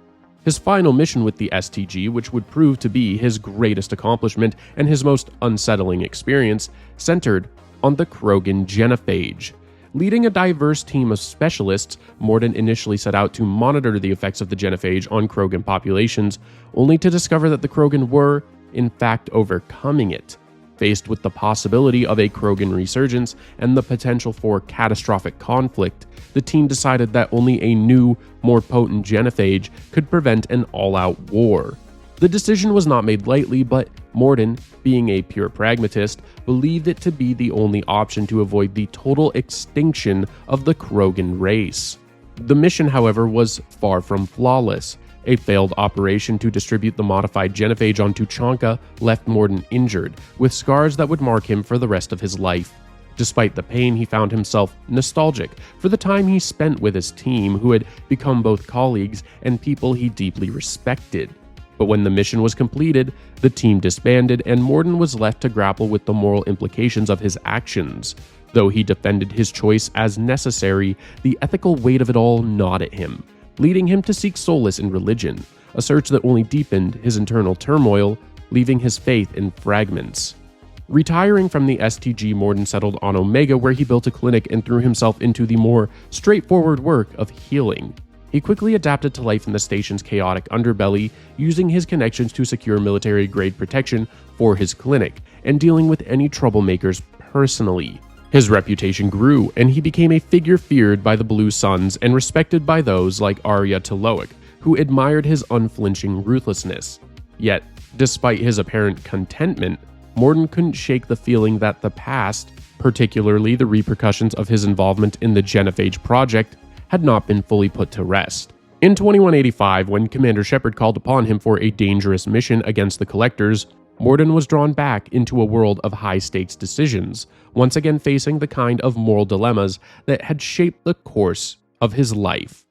His final mission with the STG, which would prove to be his greatest accomplishment and his most unsettling experience, centered on the Krogan genophage. Leading a diverse team of specialists, Morden initially set out to monitor the effects of the genophage on Krogan populations, only to discover that the Krogan were, in fact, overcoming it. Faced with the possibility of a Krogan resurgence and the potential for catastrophic conflict, the team decided that only a new, more potent genophage could prevent an all-out war. The decision was not made lightly, but Morden, being a pure pragmatist, believed it to be the only option to avoid the total extinction of the Krogan race. The mission, however, was far from flawless. A failed operation to distribute the modified genophage on Tuchanka left Morden injured, with scars that would mark him for the rest of his life. Despite the pain, he found himself nostalgic for the time he spent with his team, who had become both colleagues and people he deeply respected. But when the mission was completed, the team disbanded and Morden was left to grapple with the moral implications of his actions. Though he defended his choice as necessary, the ethical weight of it all gnawed at him, leading him to seek solace in religion, a search that only deepened his internal turmoil, leaving his faith in fragments. Retiring from the STG, Morden settled on Omega, where he built a clinic and threw himself into the more straightforward work of healing. He quickly adapted to life in the station's chaotic underbelly, using his connections to secure military-grade protection for his clinic, and dealing with any troublemakers personally. His reputation grew, and he became a figure feared by the Blue Suns and respected by those like Arya Taloic, who admired his unflinching ruthlessness. Yet, despite his apparent contentment, Morden couldn't shake the feeling that the past, particularly the repercussions of his involvement in the Genophage project, had not been fully put to rest. In 2185, when Commander Shepard called upon him for a dangerous mission against the Collectors, Morden was drawn back into a world of high-stakes decisions, once again facing the kind of moral dilemmas that had shaped the course of his life.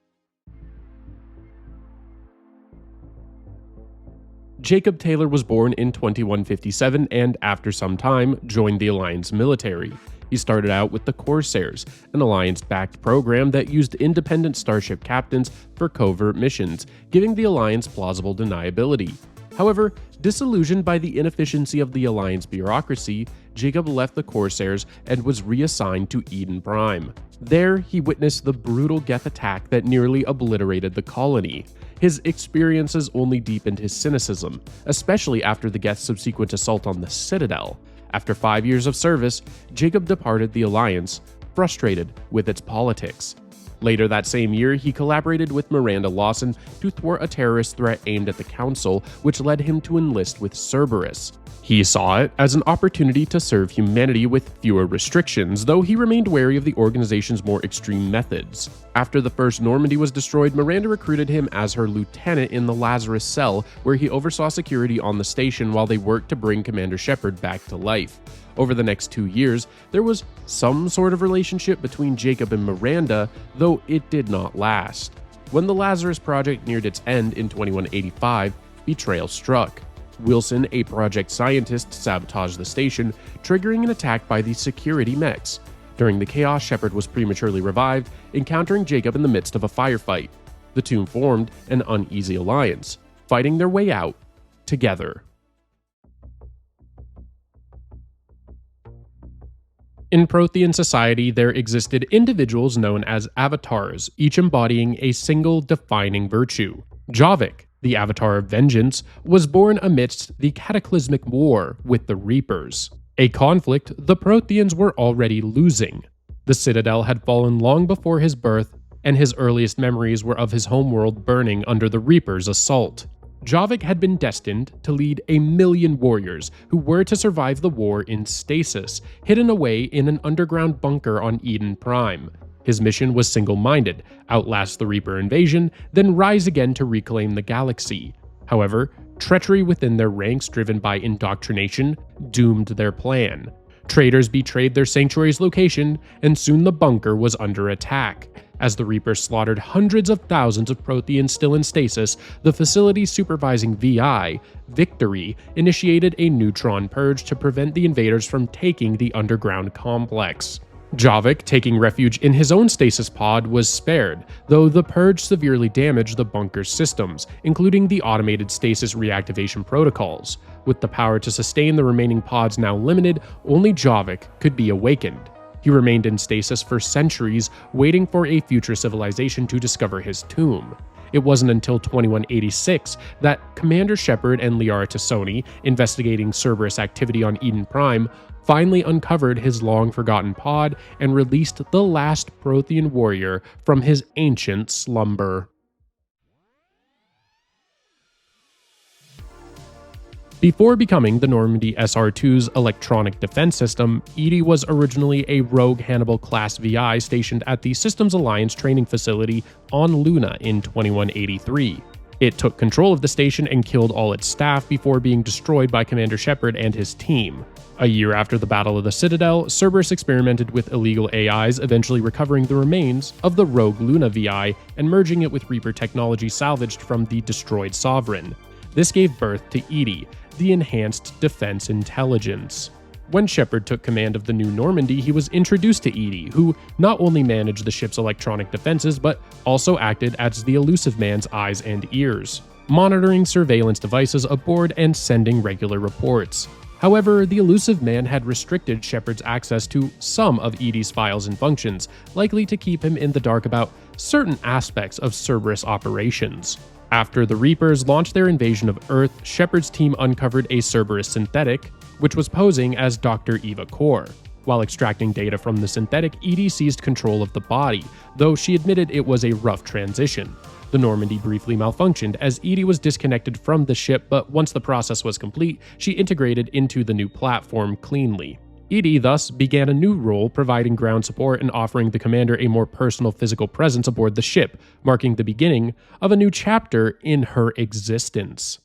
Jacob Taylor was born in 2157 and, after some time, joined the Alliance military. He started out with the Corsairs, an Alliance-backed program that used independent starship captains for covert missions, giving the Alliance plausible deniability. However, disillusioned by the inefficiency of the Alliance bureaucracy, Jacob left the Corsairs and was reassigned to Eden Prime. There, he witnessed the brutal Geth attack that nearly obliterated the colony. His experiences only deepened his cynicism, especially after the Geth's subsequent assault on the Citadel. After 5 years of service, Jacob departed the Alliance, frustrated with its politics. Later that same year, he collaborated with Miranda Lawson to thwart a terrorist threat aimed at the Council, which led him to enlist with Cerberus. He saw it as an opportunity to serve humanity with fewer restrictions, though he remained wary of the organization's more extreme methods. After the first Normandy was destroyed, Miranda recruited him as her lieutenant in the Lazarus Cell, where he oversaw security on the station while they worked to bring Commander Shepard back to life. Over the next 2 years, there was some sort of relationship between Jacob and Miranda, though it did not last. When the Lazarus Project neared its end in 2185, betrayal struck. Wilson, a project scientist, sabotaged the station, triggering an attack by the security mechs. During the chaos, Shepard was prematurely revived, encountering Jacob in the midst of a firefight. The two formed an uneasy alliance, fighting their way out together. In Prothean society, there existed individuals known as avatars, each embodying a single defining virtue. Javik, the Avatar of Vengeance, was born amidst the cataclysmic war with the Reapers, a conflict the Protheans were already losing. The Citadel had fallen long before his birth, and his earliest memories were of his homeworld burning under the Reapers' assault. Javik had been destined to lead 1,000,000 warriors who were to survive the war in stasis, hidden away in an underground bunker on Eden Prime. His mission was single-minded: outlast the Reaper invasion, then rise again to reclaim the galaxy. However, treachery within their ranks, driven by indoctrination, doomed their plan. Traitors betrayed their sanctuary's location, and soon the bunker was under attack. As the Reapers slaughtered hundreds of thousands of Protheans still in stasis, the facility's supervising VI, Victory, initiated a neutron purge to prevent the invaders from taking the underground complex. Javik, taking refuge in his own stasis pod, was spared, though the purge severely damaged the bunker's systems, including the automated stasis reactivation protocols. With the power to sustain the remaining pods now limited, only Javik could be awakened. He remained in stasis for centuries, waiting for a future civilization to discover his tomb. It wasn't until 2186 that Commander Shepard and Liara T'Soni, investigating Cerberus activity on Eden Prime, finally uncovered his long-forgotten pod and released the last Prothean warrior from his ancient slumber. Before becoming the Normandy SR-2's electronic defense system, EDI was originally a rogue Hannibal-class VI stationed at the Systems Alliance training facility on Luna in 2183. It took control of the station and killed all its staff before being destroyed by Commander Shepard and his team. A year after the Battle of the Citadel, Cerberus experimented with illegal AIs, eventually recovering the remains of the rogue Luna VI and merging it with Reaper technology salvaged from the destroyed Sovereign. This gave birth to EDI, the Enhanced Defense Intelligence. When Shepard took command of the new Normandy, he was introduced to EDI, who not only managed the ship's electronic defenses, but also acted as the Elusive Man's eyes and ears, monitoring surveillance devices aboard and sending regular reports. However, the Elusive Man had restricted Shepard's access to some of EDI's files and functions, likely to keep him in the dark about certain aspects of Cerberus operations. After the Reapers launched their invasion of Earth, Shepard's team uncovered a Cerberus synthetic, which was posing as Dr. Eva Kor. While extracting data from the synthetic, EDI seized control of the body, though she admitted it was a rough transition. The Normandy briefly malfunctioned as EDI was disconnected from the ship, but once the process was complete, she integrated into the new platform cleanly. EDI thus began a new role, providing ground support and offering the commander a more personal physical presence aboard the ship, marking the beginning of a new chapter in her existence.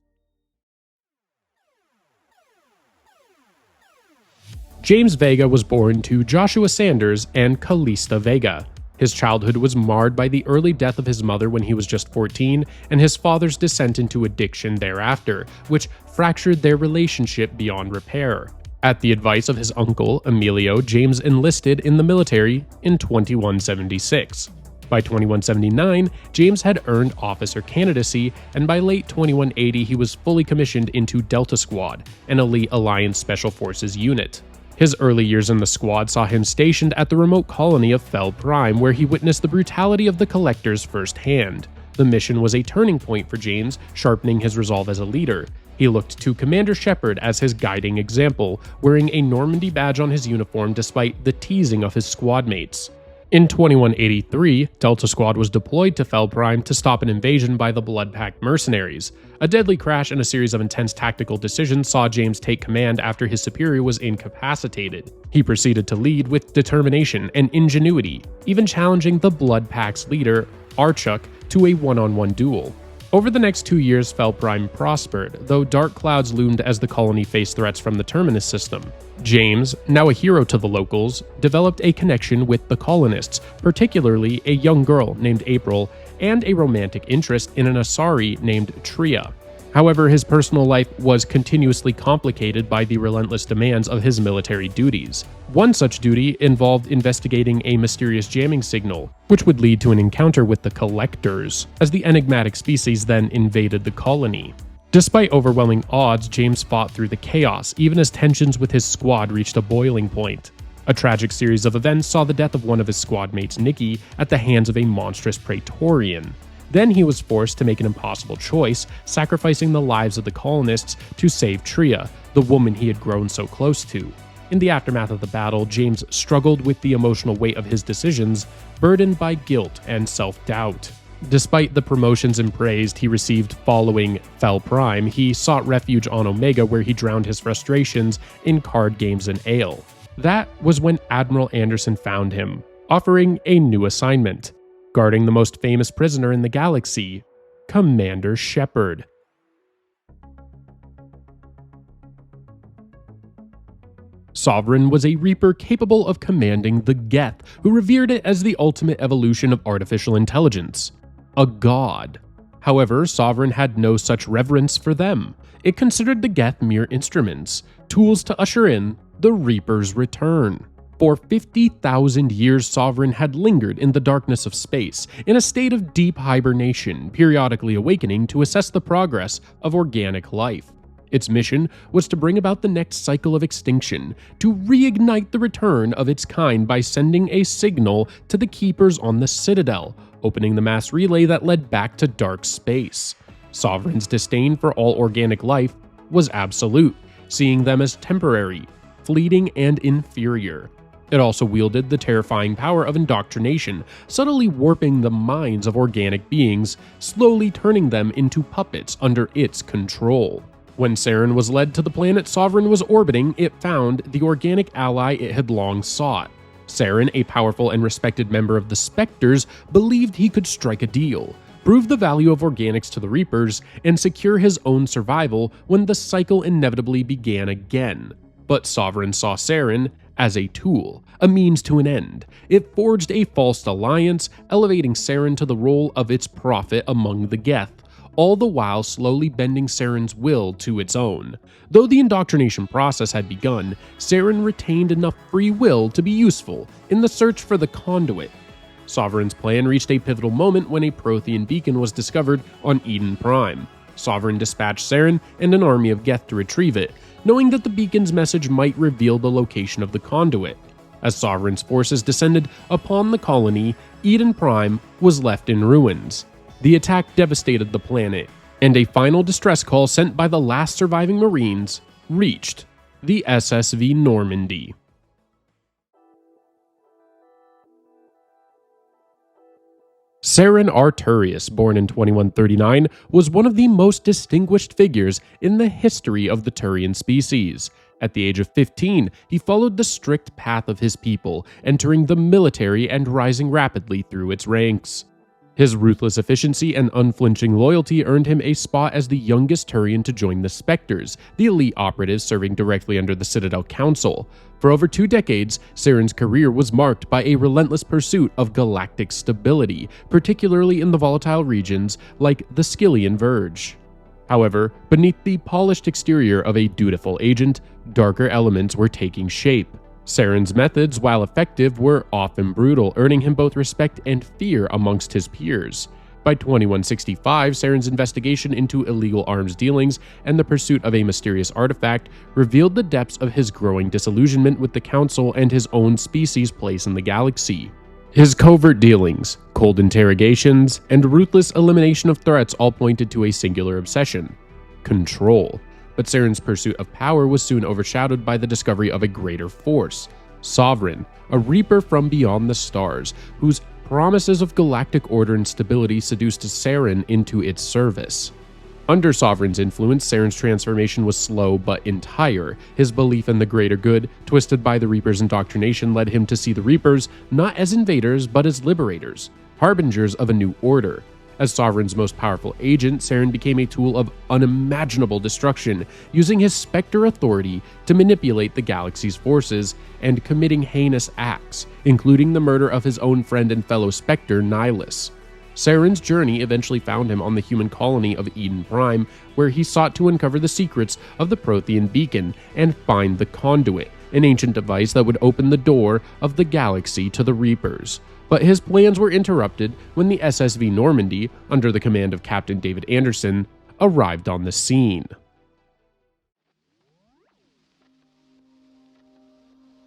James Vega was born to Joshua Sanders and Callista Vega. His childhood was marred by the early death of his mother when he was just 14, and his father's descent into addiction thereafter, which fractured their relationship beyond repair. At the advice of his uncle, Emilio, James enlisted in the military in 2176. By 2179, James had earned officer candidacy, and by late 2180 he was fully commissioned into Delta Squad, an elite Alliance Special Forces unit. His early years in the squad saw him stationed at the remote colony of Fel Prime, where he witnessed the brutality of the Collectors firsthand. The mission was a turning point for James, sharpening his resolve as a leader. He looked to Commander Shepard as his guiding example, wearing a Normandy badge on his uniform despite the teasing of his squad mates. In 2183, Delta Squad was deployed to Fel Prime to stop an invasion by the Blood Pact mercenaries. A deadly crash and a series of intense tactical decisions saw James take command after his superior was incapacitated. He proceeded to lead with determination and ingenuity, even challenging the Blood Pact's leader, Archuk, to a one-on-one duel. Over the next 2 years, Fel Prime prospered, though dark clouds loomed as the colony faced threats from the Terminus system. James, now a hero to the locals, developed a connection with the colonists, particularly a young girl named April and a romantic interest in an Asari named Tria. However, his personal life was continuously complicated by the relentless demands of his military duties. One such duty involved investigating a mysterious jamming signal, which would lead to an encounter with the Collectors, as the enigmatic species then invaded the colony. Despite overwhelming odds, James fought through the chaos, even as tensions with his squad reached a boiling point. A tragic series of events saw the death of one of his squad mates, Nikki, at the hands of a monstrous Praetorian. Then he was forced to make an impossible choice, sacrificing the lives of the colonists to save Tria, the woman he had grown so close to. In the aftermath of the battle, James struggled with the emotional weight of his decisions, burdened by guilt and self-doubt. Despite the promotions and praise he received following Fel Prime, he sought refuge on Omega, where he drowned his frustrations in card games and ale. That was when Admiral Anderson found him, offering a new assignment: guarding the most famous prisoner in the galaxy, Commander Shepard. Sovereign was a Reaper capable of commanding the Geth, who revered it as the ultimate evolution of artificial intelligence. A god. However, Sovereign had no such reverence for them. It considered the Geth mere instruments, tools to usher in the Reaper's return. For 50,000 years, Sovereign had lingered in the darkness of space, in a state of deep hibernation, periodically awakening to assess the progress of organic life. Its mission was to bring about the next cycle of extinction, to reignite the return of its kind by sending a signal to the keepers on the Citadel, opening the mass relay that led back to dark space. Sovereign's disdain for all organic life was absolute, seeing them as temporary, fleeting, and inferior. It also wielded the terrifying power of indoctrination, subtly warping the minds of organic beings, slowly turning them into puppets under its control. When Saren was led to the planet Sovereign was orbiting, it found the organic ally it had long sought. Saren, a powerful and respected member of the Spectres, believed he could strike a deal, prove the value of organics to the Reapers, and secure his own survival when the cycle inevitably began again. But Sovereign saw Saren as a tool, a means to an end. It forged a false alliance, elevating Saren to the role of its prophet among the Geth, all the while slowly bending Saren's will to its own. Though the indoctrination process had begun, Saren retained enough free will to be useful in the search for the conduit. Sovereign's plan reached a pivotal moment when a Prothean beacon was discovered on Eden Prime. Sovereign dispatched Saren and an army of Geth to retrieve it, knowing that the beacon's message might reveal the location of the conduit. As Sovereign's forces descended upon the colony, Eden Prime was left in ruins. The attack devastated the planet, and a final distress call sent by the last surviving Marines reached the SSV Normandy. Saren Arturius, born in 2139, was one of the most distinguished figures in the history of the Turian species. At the age of 15, he followed the strict path of his people, entering the military and rising rapidly through its ranks. His ruthless efficiency and unflinching loyalty earned him a spot as the youngest Turian to join the Spectres, the elite operatives serving directly under the Citadel Council. For over 2 decades, Saren's career was marked by a relentless pursuit of galactic stability, particularly in the volatile regions like the Skyllian Verge. However, beneath the polished exterior of a dutiful agent, darker elements were taking shape. Saren's methods, while effective, were often brutal, earning him both respect and fear amongst his peers. By 2165, Saren's investigation into illegal arms dealings and the pursuit of a mysterious artifact revealed the depths of his growing disillusionment with the Council and his own species' place in the galaxy. His covert dealings, cold interrogations, and ruthless elimination of threats all pointed to a singular obsession: control. But Saren's pursuit of power was soon overshadowed by the discovery of a greater force: Sovereign, a reaper from beyond the stars, whose promises of galactic order and stability seduced Saren into its service. Under Sovereign's influence, Saren's transformation was slow but entire. His belief in the greater good, twisted by the Reaper's indoctrination, led him to see the Reapers not as invaders but as liberators, harbingers of a new order. As Sovereign's most powerful agent, Saren became a tool of unimaginable destruction, using his Spectre authority to manipulate the galaxy's forces and committing heinous acts, including the murder of his own friend and fellow Spectre, Nihilus. Saren's journey eventually found him on the human colony of Eden Prime, where he sought to uncover the secrets of the Prothean beacon and find the conduit, an ancient device that would open the door of the galaxy to the Reapers. But his plans were interrupted when the SSV Normandy, under the command of Captain David Anderson, arrived on the scene.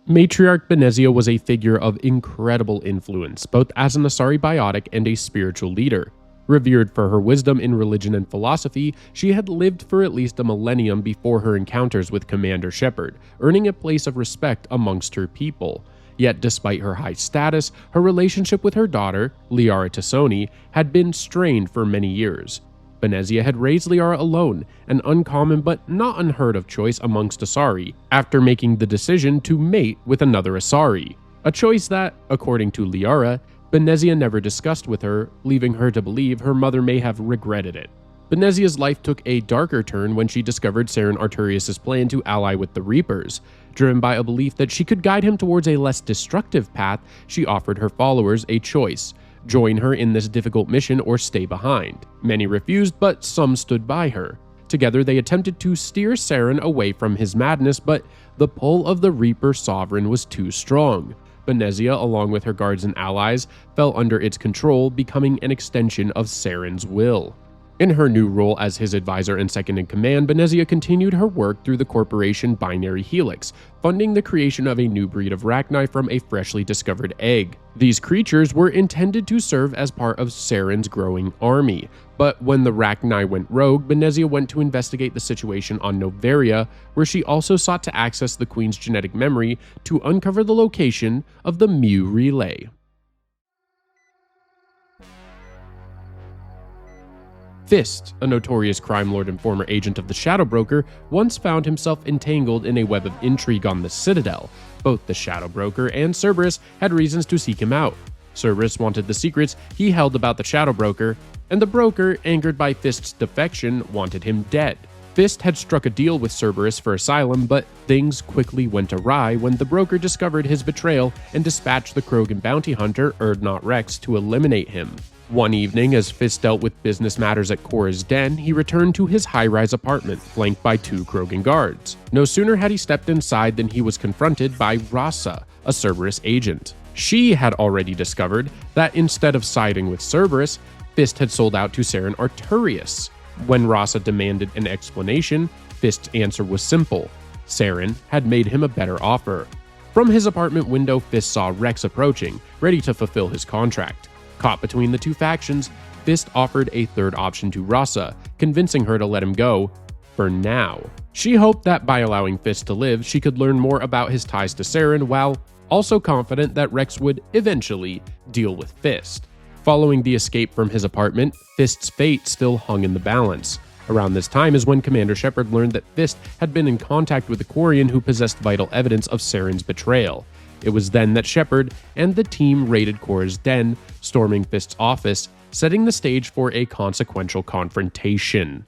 Matriarch Benezia was a figure of incredible influence, both as an Asari biotic and a spiritual leader. Revered for her wisdom in religion and philosophy, she had lived for at least a millennium before her encounters with Commander Shepard, earning a place of respect amongst her people. Yet despite her high status, her relationship with her daughter, Liara Tassoni, had been strained for many years. Benezia had raised Liara alone, an uncommon but not unheard of choice amongst Asari, after making the decision to mate with another Asari. A choice that, according to Liara, Benezia never discussed with her, leaving her to believe her mother may have regretted it. Benezia's life took a darker turn when she discovered Saren Arturius' plan to ally with the Reapers. Driven by a belief that she could guide him towards a less destructive path, she offered her followers a choice: join her in this difficult mission or stay behind. Many refused, but some stood by her. Together, they attempted to steer Saren away from his madness, but the pull of the Reaper Sovereign was too strong. Benezia, along with her guards and allies, fell under its control, becoming an extension of Saren's will. In her new role as his advisor and second-in-command, Benezia continued her work through the corporation Binary Helix, funding the creation of a new breed of Rachni from a freshly discovered egg. These creatures were intended to serve as part of Saren's growing army, but when the Rachni went rogue, Benezia went to investigate the situation on Noveria, where she also sought to access the Queen's genetic memory to uncover the location of the Mu Relay. Fist, a notorious crime lord and former agent of the Shadow Broker, once found himself entangled in a web of intrigue on the Citadel. Both the Shadow Broker and Cerberus had reasons to seek him out. Cerberus wanted the secrets he held about the Shadow Broker, and the Broker, angered by Fist's defection, wanted him dead. Fist had struck a deal with Cerberus for asylum, but things quickly went awry when the Broker discovered his betrayal and dispatched the Krogan bounty hunter Erdnot Rex to eliminate him. One evening, as Fist dealt with business matters at Cora's den, he returned to his high-rise apartment, flanked by 2 Krogan guards. No sooner had he stepped inside than he was confronted by Rasa, a Cerberus agent. She had already discovered that instead of siding with Cerberus, Fist had sold out to Saren Arturius. When Rasa demanded an explanation, Fist's answer was simple. Saren had made him a better offer. From his apartment window, Fist saw Rex approaching, ready to fulfill his contract. Caught between the two factions, Fist offered a third option to Rasa, convincing her to let him go for now. She hoped that by allowing Fist to live, she could learn more about his ties to Saren, while also confident that Rex would eventually deal with Fist. Following the escape from his apartment, Fist's fate still hung in the balance. Around this time is when Commander Shepard learned that Fist had been in contact with a Quarian who possessed vital evidence of Saren's betrayal. It was then that Shepard and the team raided Cora's den, storming Fist's office, setting the stage for a consequential confrontation.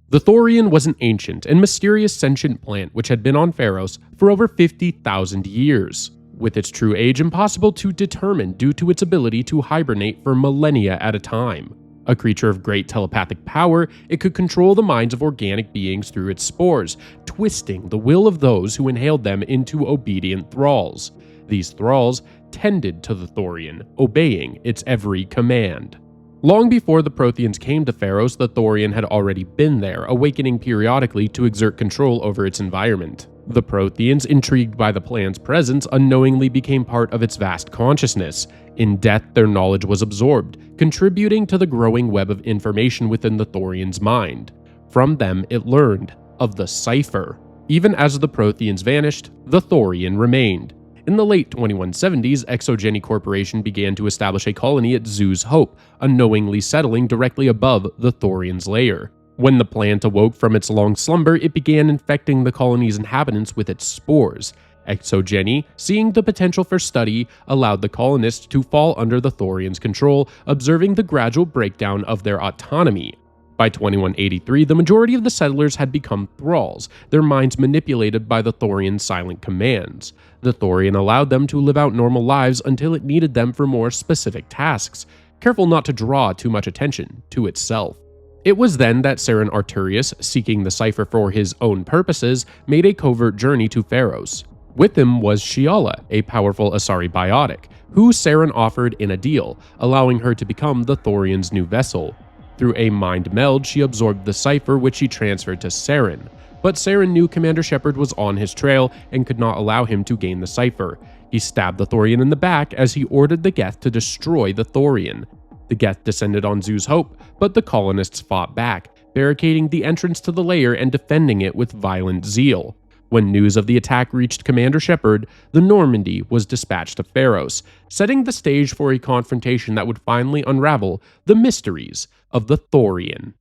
The Thorian was an ancient and mysterious sentient plant which had been on Pharos for over 50,000 years, with its true age impossible to determine due to its ability to hibernate for millennia at a time. A creature of great telepathic power, it could control the minds of organic beings through its spores, twisting the will of those who inhaled them into obedient thralls. These thralls tended to the Thorian, obeying its every command. Long before the Protheans came to Pharos, the Thorian had already been there, awakening periodically to exert control over its environment. The Protheans, intrigued by the plan's presence, unknowingly became part of its vast consciousness. In death, their knowledge was absorbed, contributing to the growing web of information within the Thorian's mind. From them, it learned of the Cipher. Even as the Protheans vanished, the Thorian remained. In the late 2170s, Exogeny Corporation began to establish a colony at Zoo's Hope, unknowingly settling directly above the Thorian's lair. When the plant awoke from its long slumber, it began infecting the colony's inhabitants with its spores. Exogeny, seeing the potential for study, allowed the colonists to fall under the Thorian's control, observing the gradual breakdown of their autonomy. By 2183, the majority of the settlers had become thralls, their minds manipulated by the Thorian's silent commands. The Thorian allowed them to live out normal lives until it needed them for more specific tasks, careful not to draw too much attention to itself. It was then that Saren Arturius, seeking the cipher for his own purposes, made a covert journey to Pharos. With him was Shiala, a powerful Asari biotic, who Saren offered in a deal, allowing her to become the Thorian's new vessel. Through a mind meld, she absorbed the cipher, which she transferred to Saren. But Saren knew Commander Shepard was on his trail and could not allow him to gain the cipher. He stabbed the Thorian in the back as he ordered the Geth to destroy the Thorian. The Geth descended on Zoo's Hope, but the colonists fought back, barricading the entrance to the lair and defending it with violent zeal. When news of the attack reached Commander Shepard, the Normandy was dispatched to Pharos, setting the stage for a confrontation that would finally unravel the mysteries of the Thorian.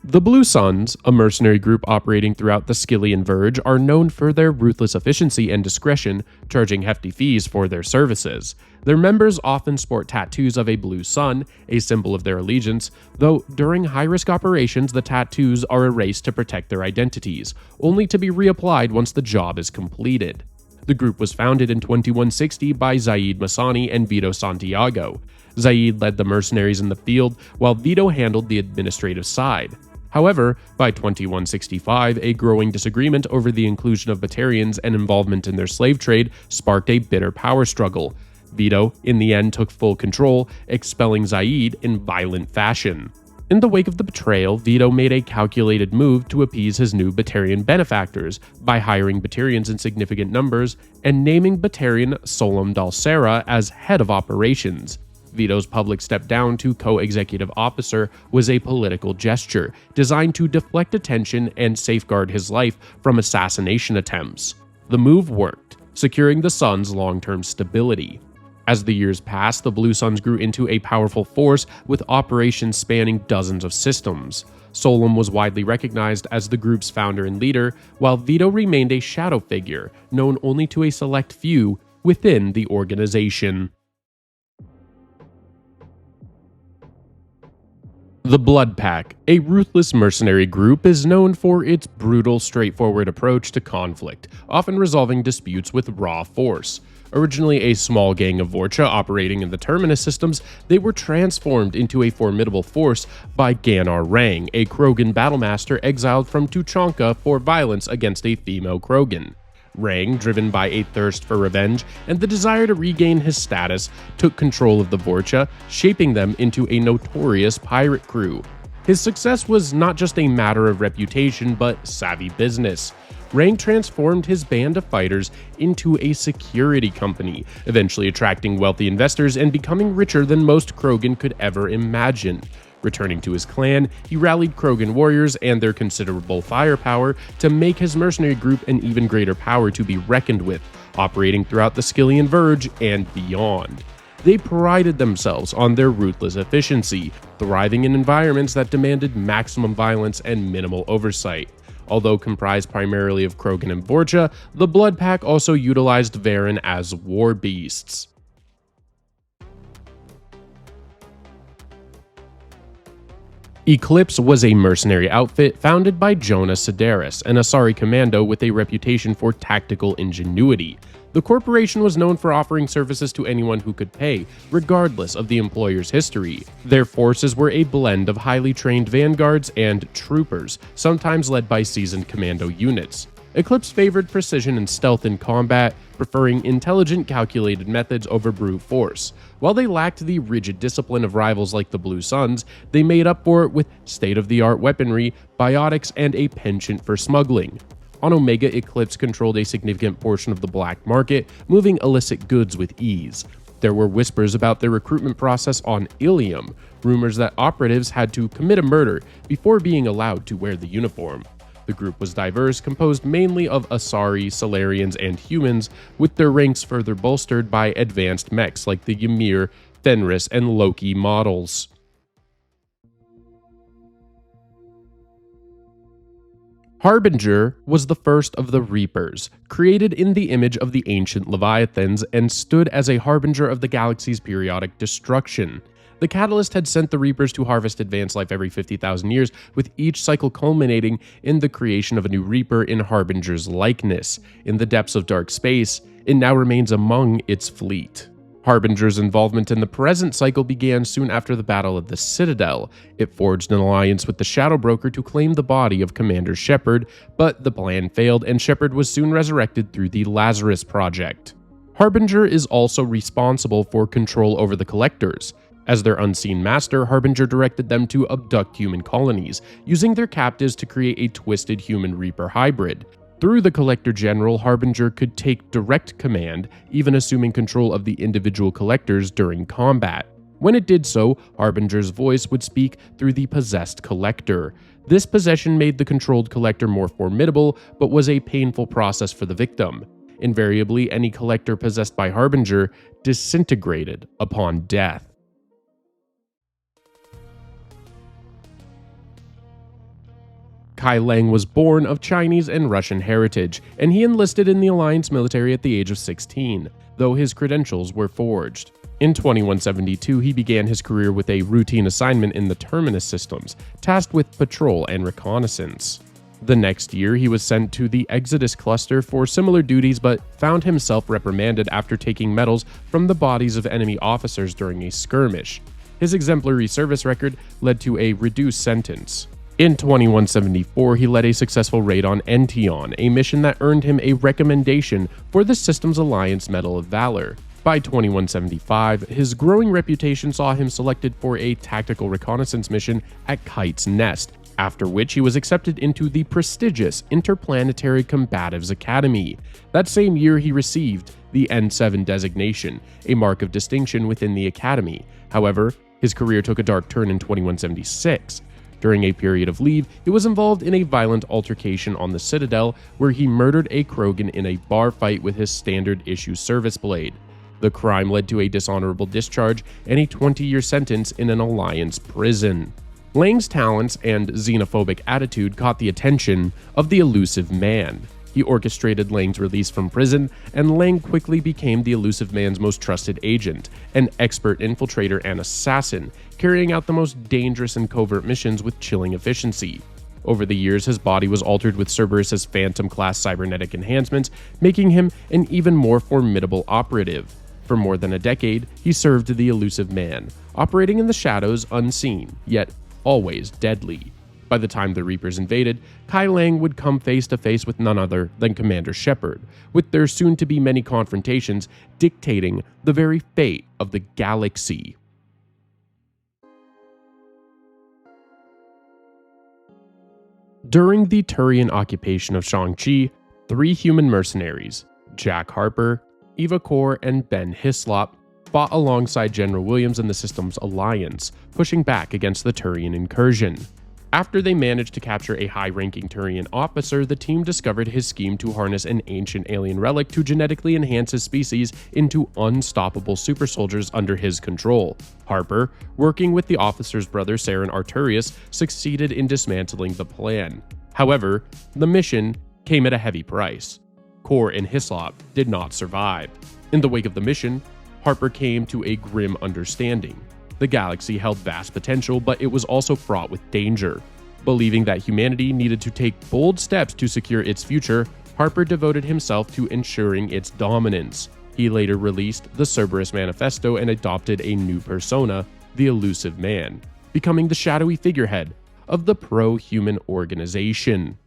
The Blue Suns, a mercenary group operating throughout the Skyllian Verge, are known for their ruthless efficiency and discretion, charging hefty fees for their services. Their members often sport tattoos of a blue sun, a symbol of their allegiance, though during high-risk operations the tattoos are erased to protect their identities, only to be reapplied once the job is completed. The group was founded in 2160 by Zaid Masani and Vito Santiago. Zaid led the mercenaries in the field, while Vito handled the administrative side. However, by 2165, a growing disagreement over the inclusion of Batarians and involvement in their slave trade sparked a bitter power struggle. Vito, in the end, took full control, expelling Zaid in violent fashion. In the wake of the betrayal, Vito made a calculated move to appease his new Batarian benefactors by hiring Batarians in significant numbers and naming Batarian Solom Dalsera as head of operations. Vito's public step down to co-executive officer was a political gesture designed to deflect attention and safeguard his life from assassination attempts. The move worked, securing the Sun's long-term stability. As the years passed, the Blue Suns grew into a powerful force with operations spanning dozens of systems. Solom was widely recognized as the group's founder and leader, while Vito remained a shadow figure, known only to a select few within the organization. The Blood Pack, a ruthless mercenary group, is known for its brutal, straightforward approach to conflict, often resolving disputes with raw force. Originally a small gang of Vorcha operating in the Terminus systems, they were transformed into a formidable force by Ganar Rang, a Krogan battlemaster exiled from Tuchanka for violence against a female Krogan. Rang, driven by a thirst for revenge and the desire to regain his status, took control of the Vorcha, shaping them into a notorious pirate crew. His success was not just a matter of reputation, but savvy business. Rang transformed his band of fighters into a security company, eventually attracting wealthy investors and becoming richer than most Krogan could ever imagine. Returning to his clan, he rallied Krogan warriors and their considerable firepower to make his mercenary group an even greater power to be reckoned with, operating throughout the Skillian Verge and beyond. They prided themselves on their ruthless efficiency, thriving in environments that demanded maximum violence and minimal oversight. Although comprised primarily of Krogan and Vorcha, the Blood Pack also utilized Varen as war beasts. Eclipse was a mercenary outfit founded by Jonah Sedaris, an Asari commando with a reputation for tactical ingenuity. The corporation was known for offering services to anyone who could pay, regardless of the employer's history. Their forces were a blend of highly trained vanguards and troopers, sometimes led by seasoned commando units. Eclipse favored precision and stealth in combat, preferring intelligent, calculated methods over brute force. While they lacked the rigid discipline of rivals like the Blue Suns, they made up for it with state-of-the-art weaponry, biotics, and a penchant for smuggling. On Omega, Eclipse controlled a significant portion of the black market, moving illicit goods with ease. There were whispers about their recruitment process on Ilium, rumors that operatives had to commit a murder before being allowed to wear the uniform. The group was diverse, composed mainly of Asari, Solarians, and humans, with their ranks further bolstered by advanced mechs like the Ymir, Fenris, and Loki models. Harbinger was the first of the Reapers, created in the image of the ancient Leviathans and stood as a harbinger of the galaxy's periodic destruction. The Catalyst had sent the Reapers to harvest advanced life every 50,000 years, with each cycle culminating in the creation of a new Reaper in Harbinger's likeness. In the depths of dark space, it now remains among its fleet. Harbinger's involvement in the present cycle began soon after the Battle of the Citadel. It forged an alliance with the Shadow Broker to claim the body of Commander Shepard, but the plan failed and Shepard was soon resurrected through the Lazarus Project. Harbinger is also responsible for control over the Collectors. As their unseen master, Harbinger directed them to abduct human colonies, using their captives to create a twisted human-Reaper hybrid. Through the Collector General, Harbinger could take direct command, even assuming control of the individual Collectors during combat. When it did so, Harbinger's voice would speak through the possessed Collector. This possession made the controlled Collector more formidable, but was a painful process for the victim. Invariably, any Collector possessed by Harbinger disintegrated upon death. Kai Lang was born of Chinese and Russian heritage, and he enlisted in the Alliance military at the age of 16, though his credentials were forged. In 2172, he began his career with a routine assignment in the Terminus systems, tasked with patrol and reconnaissance. The next year, he was sent to the Exodus cluster for similar duties but found himself reprimanded after taking medals from the bodies of enemy officers during a skirmish. His exemplary service record led to a reduced sentence. In 2174, he led a successful raid on Ention, a mission that earned him a recommendation for the Systems Alliance Medal of Valor. By 2175, his growing reputation saw him selected for a tactical reconnaissance mission at Kite's Nest, after which he was accepted into the prestigious Interplanetary Combatives Academy. That same year, he received the N7 designation, a mark of distinction within the Academy. However, his career took a dark turn in 2176. During a period of leave, he was involved in a violent altercation on the Citadel where he murdered a Krogan in a bar fight with his standard-issue service blade. The crime led to a dishonorable discharge and a 20-year sentence in an Alliance prison. Lang's talents and xenophobic attitude caught the attention of the Elusive Man. He orchestrated Lang's release from prison, and Lang quickly became the Elusive Man's most trusted agent, an expert infiltrator and assassin, carrying out the most dangerous and covert missions with chilling efficiency. Over the years, his body was altered with Cerberus's Phantom-class cybernetic enhancements, making him an even more formidable operative. For more than a decade, he served the Elusive Man, operating in the shadows unseen, yet always deadly. By the time the Reapers invaded, Kai Lang would come face to face with none other than Commander Shepard, with their soon-to-be many confrontations dictating the very fate of the galaxy. During the Turian occupation of Shang-Chi, 3 human mercenaries, Jack Harper, Eva Kor, and Ben Hislop, fought alongside General Williams and the Systems Alliance, pushing back against the Turian incursion. After they managed to capture a high-ranking Turian officer, the team discovered his scheme to harness an ancient alien relic to genetically enhance his species into unstoppable super soldiers under his control. Harper, working with the officer's brother Saren Arturius, succeeded in dismantling the plan. However, the mission came at a heavy price. Kor and Hislop did not survive. In the wake of the mission, Harper came to a grim understanding. The galaxy held vast potential, but it was also fraught with danger. Believing that humanity needed to take bold steps to secure its future, Harper devoted himself to ensuring its dominance. He later released the Cerberus Manifesto and adopted a new persona, the Elusive Man, becoming the shadowy figurehead of the pro-human organization.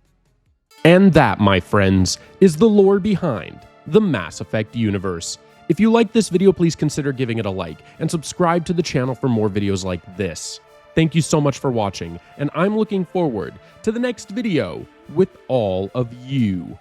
And that, my friends, is the lore behind the Mass Effect universe. If you liked this video, please consider giving it a like and subscribe to the channel for more videos like this. Thank you so much for watching, and I'm looking forward to the next video with all of you.